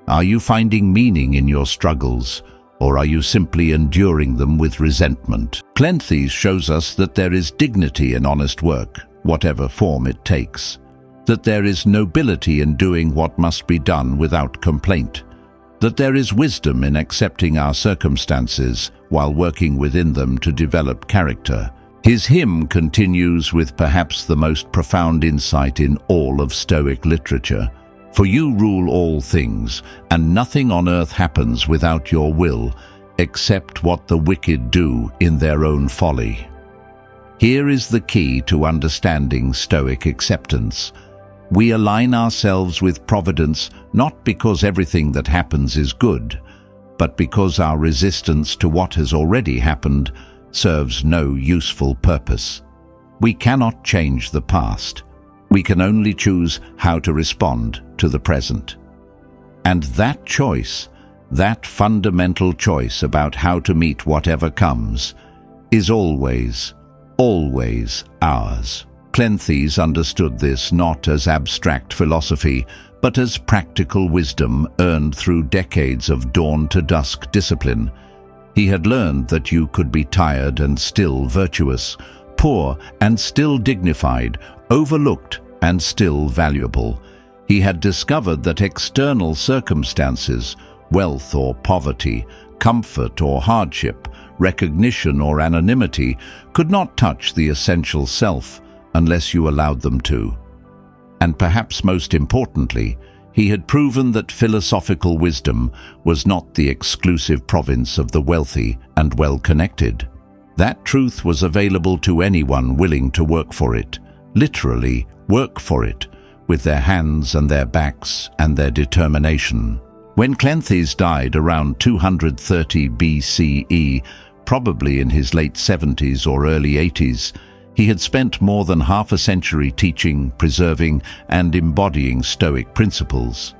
Are you finding meaning in your struggles, or are you simply enduring them with resentment? Cleanthes shows us that there is dignity in honest work, whatever form it takes. That there is nobility in doing what must be done without complaint. That there is wisdom in accepting our circumstances while working within them to develop character. His hymn continues with perhaps the most profound insight in all of Stoic literature. For you rule all things, and nothing on earth happens without your will, except what the wicked do in their own folly. Here is the key to understanding Stoic acceptance. We align ourselves with providence not because everything that happens is good, but because our resistance to what has already happened serves no useful purpose. We cannot change the past. We can only choose how to respond to the present. And that choice, that fundamental choice about how to meet whatever comes, is always ours. Cleanthes understood this not as abstract philosophy, but as practical wisdom earned through decades of dawn-to-dusk discipline. He had learned that you could be tired and still virtuous, poor and still dignified, overlooked and still valuable. He had discovered that external circumstances, wealth or poverty, comfort or hardship, recognition or anonymity, could not touch the essential self unless you allowed them to. And perhaps most importantly, he had proven that philosophical wisdom was not the exclusive province of the wealthy and well-connected. That truth was available to anyone willing to work for it, literally work for it, with their hands and their backs and their determination. When Cleanthes died around 230 BCE, probably in his late 70s or early 80s, he had spent more than half a century teaching, preserving, and embodying Stoic principles.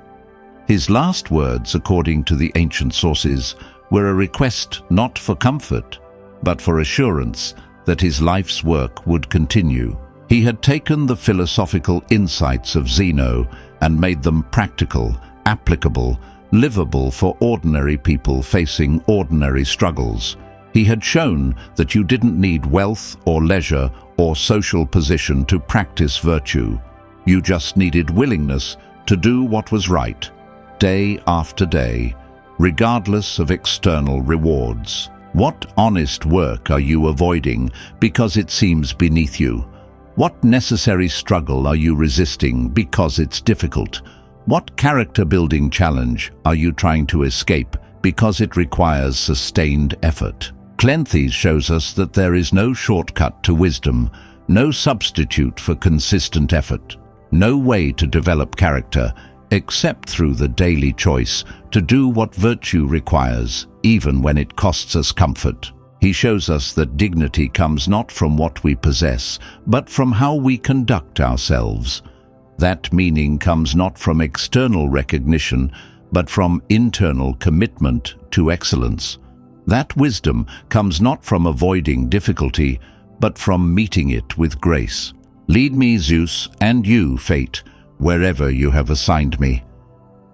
His last words, according to the ancient sources, were a request not for comfort, but for assurance that his life's work would continue. He had taken the philosophical insights of Zeno and made them practical, applicable, livable for ordinary people facing ordinary struggles. He had shown that you didn't need wealth or leisure or social position to practice virtue. You just needed willingness to do what was right, day after day, regardless of external rewards. What honest work are you avoiding because it seems beneath you? What necessary struggle are you resisting because it's difficult? What character-building challenge are you trying to escape because it requires sustained effort? Cleanthes shows us that there is no shortcut to wisdom, no substitute for consistent effort, no way to develop character except through the daily choice to do what virtue requires, even when it costs us comfort. He shows us that dignity comes not from what we possess, but from how we conduct ourselves. That meaning comes not from external recognition, but from internal commitment to excellence. That wisdom comes not from avoiding difficulty, but from meeting it with grace. Lead me, Zeus, and you, Fate, wherever you have assigned me.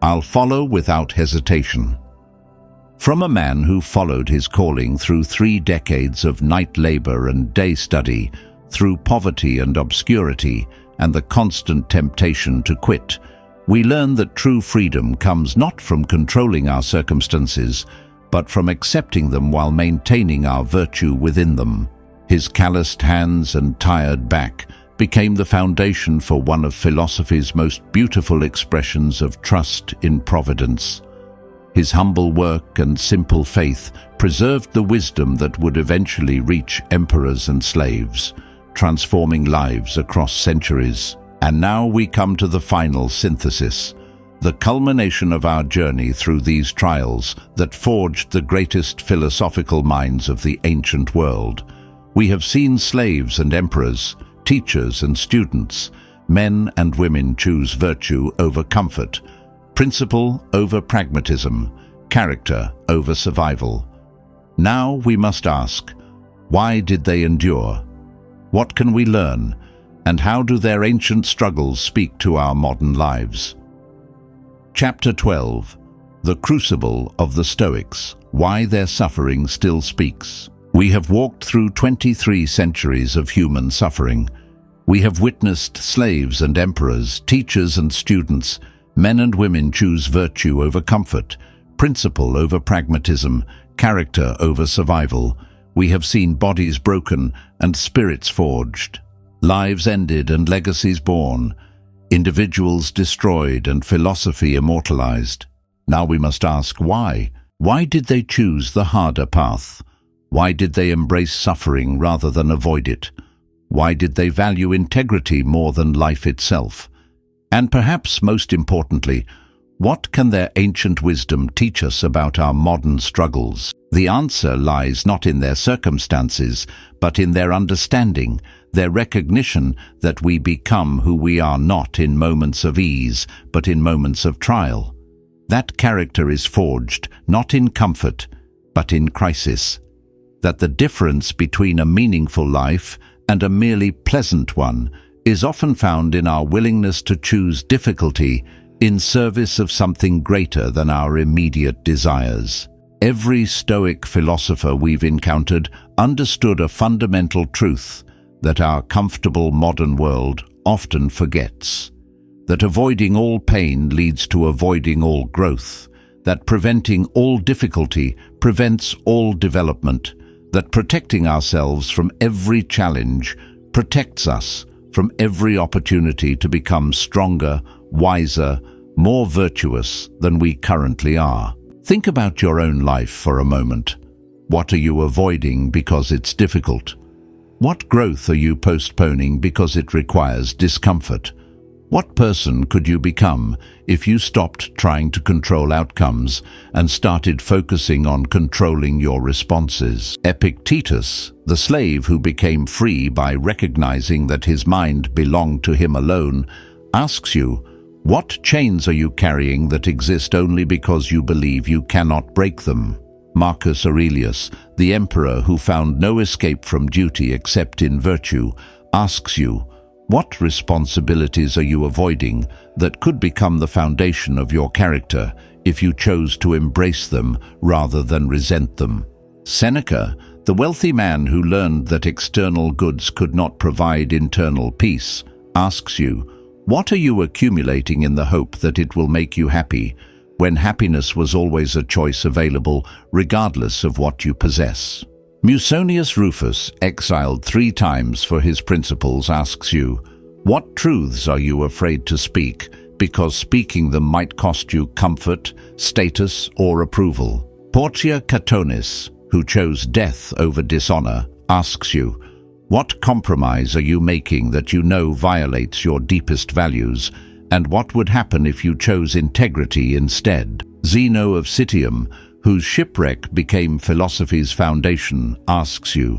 I'll follow without hesitation. From a man who followed his calling through 3 decades of night labor and day study, through poverty and obscurity, and the constant temptation to quit, we learn that true freedom comes not from controlling our circumstances, but from accepting them while maintaining our virtue within them. His calloused hands and tired back became the foundation for one of philosophy's most beautiful expressions of trust in providence. His humble work and simple faith preserved the wisdom that would eventually reach emperors and slaves, transforming lives across centuries. And now we come to the final synthesis, the culmination of our journey through these trials that forged the greatest philosophical minds of the ancient world. We have seen slaves and emperors, teachers and students, men and women choose virtue over comfort, principle over pragmatism, character over survival. Now we must ask, why did they endure? What can we learn? And how do their ancient struggles speak to our modern lives? Chapter 12. The Crucible of the Stoics, Why Their Suffering Still Speaks. We have walked through 23 centuries of human suffering. We have witnessed slaves and emperors, teachers and students, men and women choose virtue over comfort, principle over pragmatism, character over survival. We have seen bodies broken and spirits forged, lives ended and legacies born, individuals destroyed and philosophy immortalized. Now we must ask why. Why did they choose the harder path? Why did they embrace suffering rather than avoid it? Why did they value integrity more than life itself? And perhaps most importantly, what can their ancient wisdom teach us about our modern struggles? The answer lies not in their circumstances, but in their understanding, their recognition that we become who we are not in moments of ease, but in moments of trial. That character is forged not in comfort, but in crisis. That the difference between a meaningful life and a merely pleasant one is often found in our willingness to choose difficulty in service of something greater than our immediate desires. Every Stoic philosopher we've encountered understood a fundamental truth that our comfortable modern world often forgets. That avoiding all pain leads to avoiding all growth. That preventing all difficulty prevents all development. That protecting ourselves from every challenge protects us from every opportunity to become stronger, wiser, more virtuous than we currently are. Think about your own life for a moment. What are you avoiding because it's difficult? What growth are you postponing because it requires discomfort? What person could you become if you stopped trying to control outcomes and started focusing on controlling your responses? Epictetus, the slave who became free by recognizing that his mind belonged to him alone, asks you, what chains are you carrying that exist only because you believe you cannot break them? Marcus Aurelius, the emperor who found no escape from duty except in virtue, asks you, what responsibilities are you avoiding that could become the foundation of your character if you chose to embrace them rather than resent them? Seneca, the wealthy man who learned that external goods could not provide internal peace, asks you, what are you accumulating in the hope that it will make you happy, when happiness was always a choice available regardless of what you possess? Musonius Rufus, exiled 3 times for his principles, asks you, what truths are you afraid to speak because speaking them might cost you comfort, status, or approval? Porcia Catonis, who chose death over dishonor, asks you, what compromise are you making that you know violates your deepest values, and what would happen if you chose integrity instead? Zeno of Citium, whose Shipwreck became philosophy's foundation, asks you,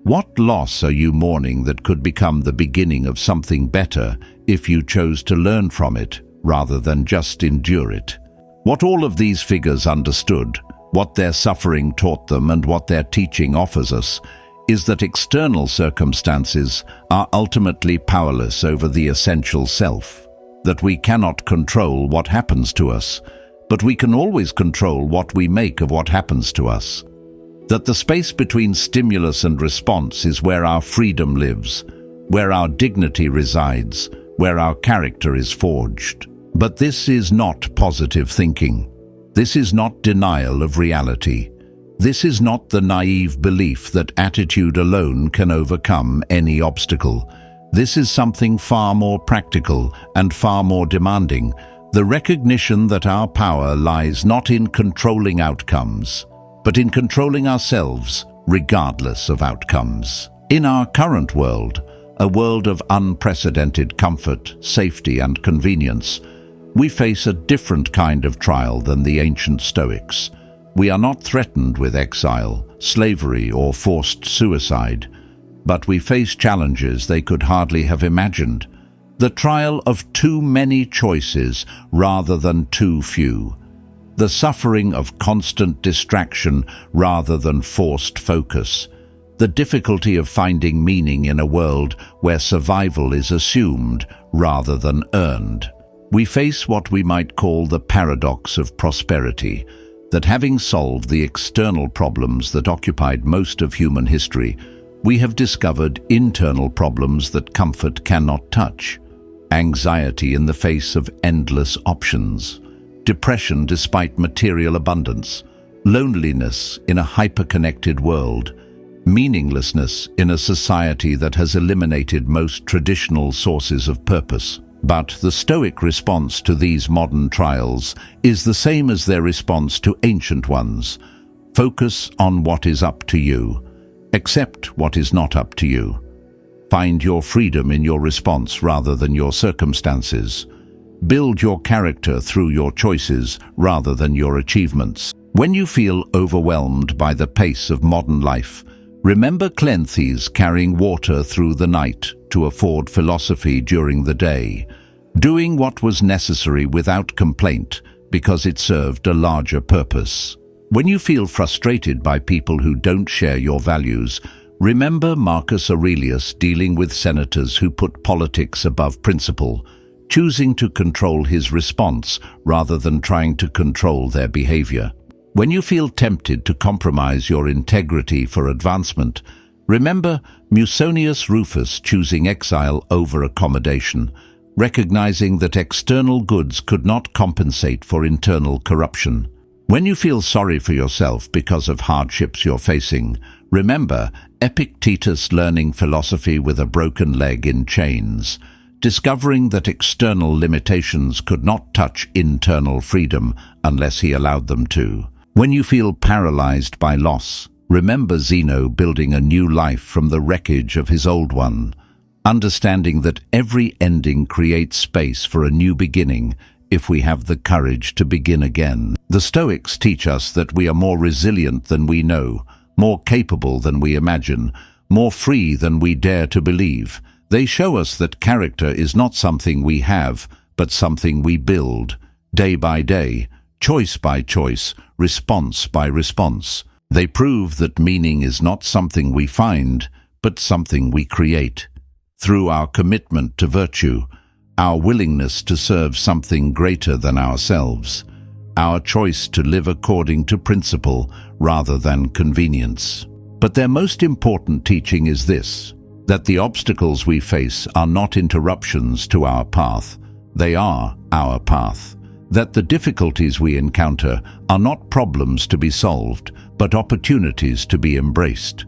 what loss are you mourning that could become the beginning of something better if you chose to learn from it rather than just endure it? What all of these figures understood, what their suffering taught them and what their teaching offers us, is that external circumstances are ultimately powerless over the essential self, that we cannot control what happens to us, but we can always control what we make of what happens to us. That the space between stimulus and response is where our freedom lives, where our dignity resides, where our character is forged. But this is not positive thinking. This is not denial of reality. This is not the naive belief that attitude alone can overcome any obstacle. This is something far more practical and far more demanding, the recognition that our power lies not in controlling outcomes, but in controlling ourselves regardless of outcomes. In our current world, a world of unprecedented comfort, safety, and convenience, we face a different kind of trial than the ancient Stoics. We are not threatened with exile, slavery, or forced suicide, but we face challenges they could hardly have imagined. The trial of too many choices rather than too few. The suffering of constant distraction rather than forced focus. The difficulty of finding meaning in a world where survival is assumed rather than earned. We face what we might call the paradox of prosperity, that having solved the external problems that occupied most of human history, we have discovered internal problems that comfort cannot touch. Anxiety in the face of endless options, depression despite material abundance, loneliness in a hyper-connected world, meaninglessness in a society that has eliminated most traditional sources of purpose. But the Stoic response to these modern trials is the same as their response to ancient ones. Focus on what is up to you. Accept what is not up to you. Find your freedom in your response rather than your circumstances. Build your character through your choices rather than your achievements. When you feel overwhelmed by the pace of modern life, remember Cleanthes carrying water through the night to afford philosophy during the day, doing what was necessary without complaint because it served a larger purpose. When you feel frustrated by people who don't share your values, remember Marcus Aurelius dealing with senators who put politics above principle, choosing to control his response rather than trying to control their behavior. When you feel tempted to compromise your integrity for advancement, remember Musonius Rufus choosing exile over accommodation, recognizing that external goods could not compensate for internal corruption. When you feel sorry for yourself because of hardships you're facing, remember Epictetus learning philosophy with a broken leg in chains, discovering that external limitations could not touch internal freedom unless he allowed them to. When you feel paralyzed by loss, remember Zeno building a new life from the wreckage of his old one, understanding that every ending creates space for a new beginning if we have the courage to begin again. The Stoics teach us that we are more resilient than we know, more capable than we imagine, more free than we dare to believe. They show us that character is not something we have, but something we build, day by day, choice by choice, response by response. They prove that meaning is not something we find, but something we create. Through our commitment to virtue, our willingness to serve something greater than ourselves, our choice to live according to principle rather than convenience. But their most important teaching is this, that the obstacles we face are not interruptions to our path, they are our path. That the difficulties we encounter are not problems to be solved, but opportunities to be embraced.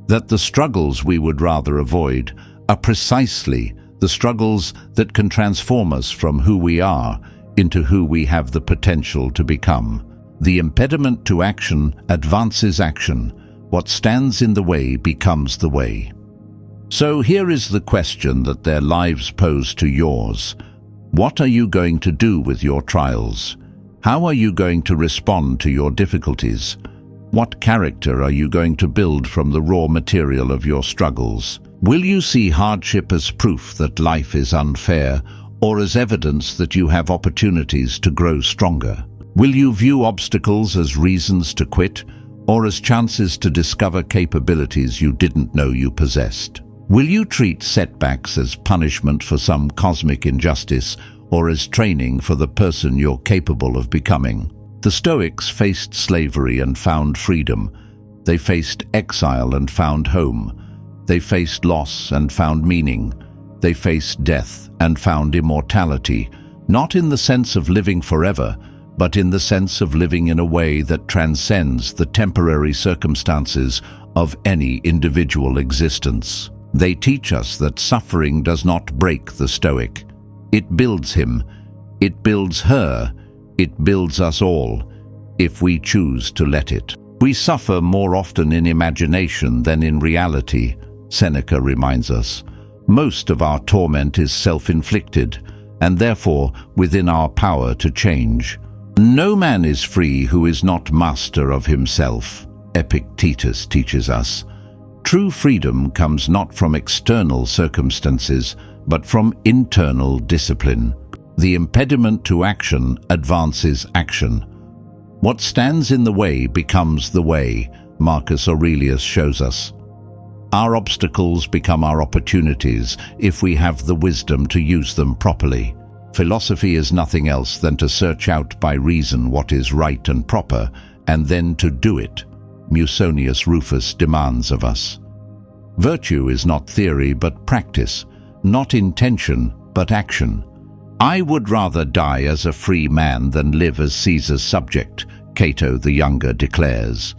That the struggles we would rather avoid are precisely the struggles that can transform us from who we are into who we have the potential to become. The impediment to action advances action. What stands in the way becomes the way. So here is the question that their lives pose to yours. What are you going to do with your trials? How are you going to respond to your difficulties? What character are you going to build from the raw material of your struggles? Will you see hardship as proof that life is unfair, or as evidence that you have opportunities to grow stronger? Will you view obstacles as reasons to quit, or as chances to discover capabilities you didn't know you possessed? Will you treat setbacks as punishment for some cosmic injustice, or as training for the person you're capable of becoming? The Stoics faced slavery and found freedom. They faced exile and found home. They faced loss and found meaning. They faced death and found immortality, not in the sense of living forever, but in the sense of living in a way that transcends the temporary circumstances of any individual existence. They teach us that suffering does not break the Stoic. It builds him, it builds her, it builds us all, if we choose to let it. We suffer more often in imagination than in reality, Seneca reminds us. Most of our torment is self-inflicted, and therefore within our power to change. No man is free who is not master of himself, Epictetus teaches us. True freedom comes not from external circumstances, but from internal discipline. The impediment to action advances action. What stands in the way becomes the way, Marcus Aurelius shows us. Our obstacles become our opportunities if we have the wisdom to use them properly. Philosophy is nothing else than to search out by reason what is right and proper, and then to do it, Musonius Rufus demands of us. Virtue is not theory but practice, not intention but action. I would rather die as a free man than live as Caesar's subject, Cato the Younger declares.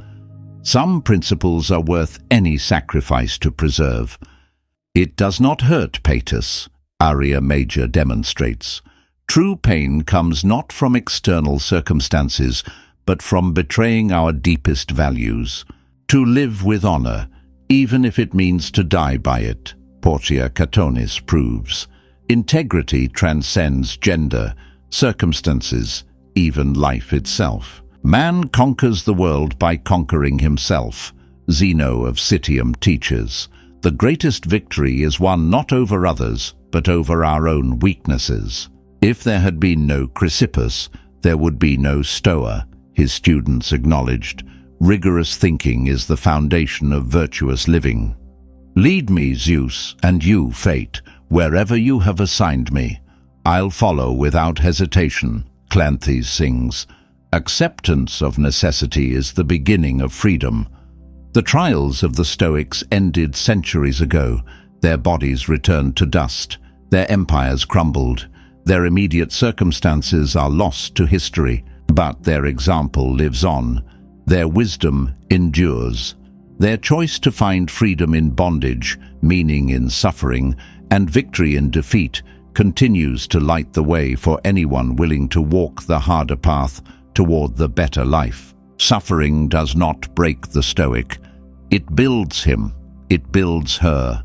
Some principles are worth any sacrifice to preserve. It does not hurt, Paetus, Arria Major demonstrates. True pain comes not from external circumstances, but from betraying our deepest values. To live with honor, even if it means to die by it, Porcia Catonis proves. Integrity transcends gender, circumstances, even life itself. Man conquers the world by conquering himself, Zeno of Citium teaches. The greatest victory is won not over others, but over our own weaknesses. If there had been no Chrysippus, there would be no Stoa, his students acknowledged. Rigorous thinking is the foundation of virtuous living. Lead me, Zeus, and you, Fate, wherever you have assigned me. I'll follow without hesitation, Cleanthes sings. Acceptance of necessity is the beginning of freedom. The trials of the Stoics ended centuries ago. Their bodies returned to dust. Their empires crumbled. Their immediate circumstances are lost to history, but their example lives on. Their wisdom endures. Their choice to find freedom in bondage, meaning in suffering, and victory in defeat continues to light the way for anyone willing to walk the harder path toward the better life. Suffering does not break the Stoic. It builds him. It builds her.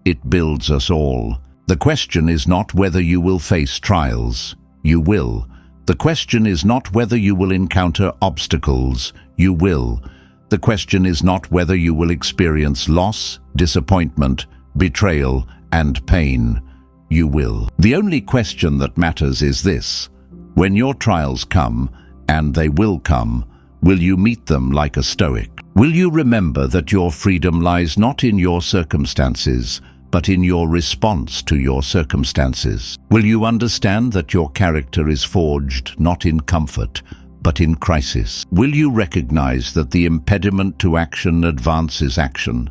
It builds us all. The question is not whether you will face trials. You will. The question is not whether you will encounter obstacles. You will. The question is not whether you will experience loss, disappointment, betrayal, and pain. You will. The only question that matters is this: when your trials come, and they will come, will you meet them like a Stoic? Will you remember that your freedom lies not in your circumstances, but in your response to your circumstances? Will you understand that your character is forged not in comfort, but in crisis? Will you recognize that the impediment to action advances action,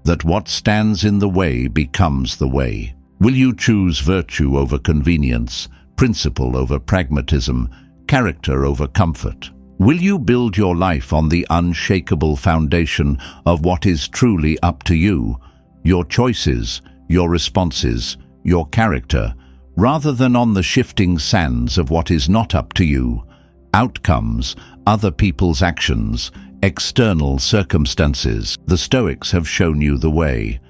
that what stands in the way becomes the way? Will you choose virtue over convenience, principle over pragmatism, character over comfort? Will you build your life on the unshakable foundation of what is truly up to you, your choices, your responses, your character, rather than on the shifting sands of what is not up to you, outcomes, other people's actions, external circumstances? The Stoics have shown you the way.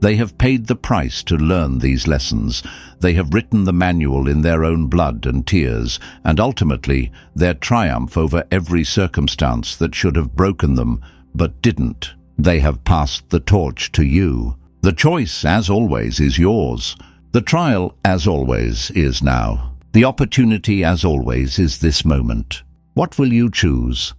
They have paid the price to learn these lessons. They have written the manual in their own blood and tears, and ultimately their triumph over every circumstance that should have broken them, but didn't. They have passed the torch to you. The choice, as always, is yours. The trial, as always, is now. The opportunity, as always, is this moment. What will you choose?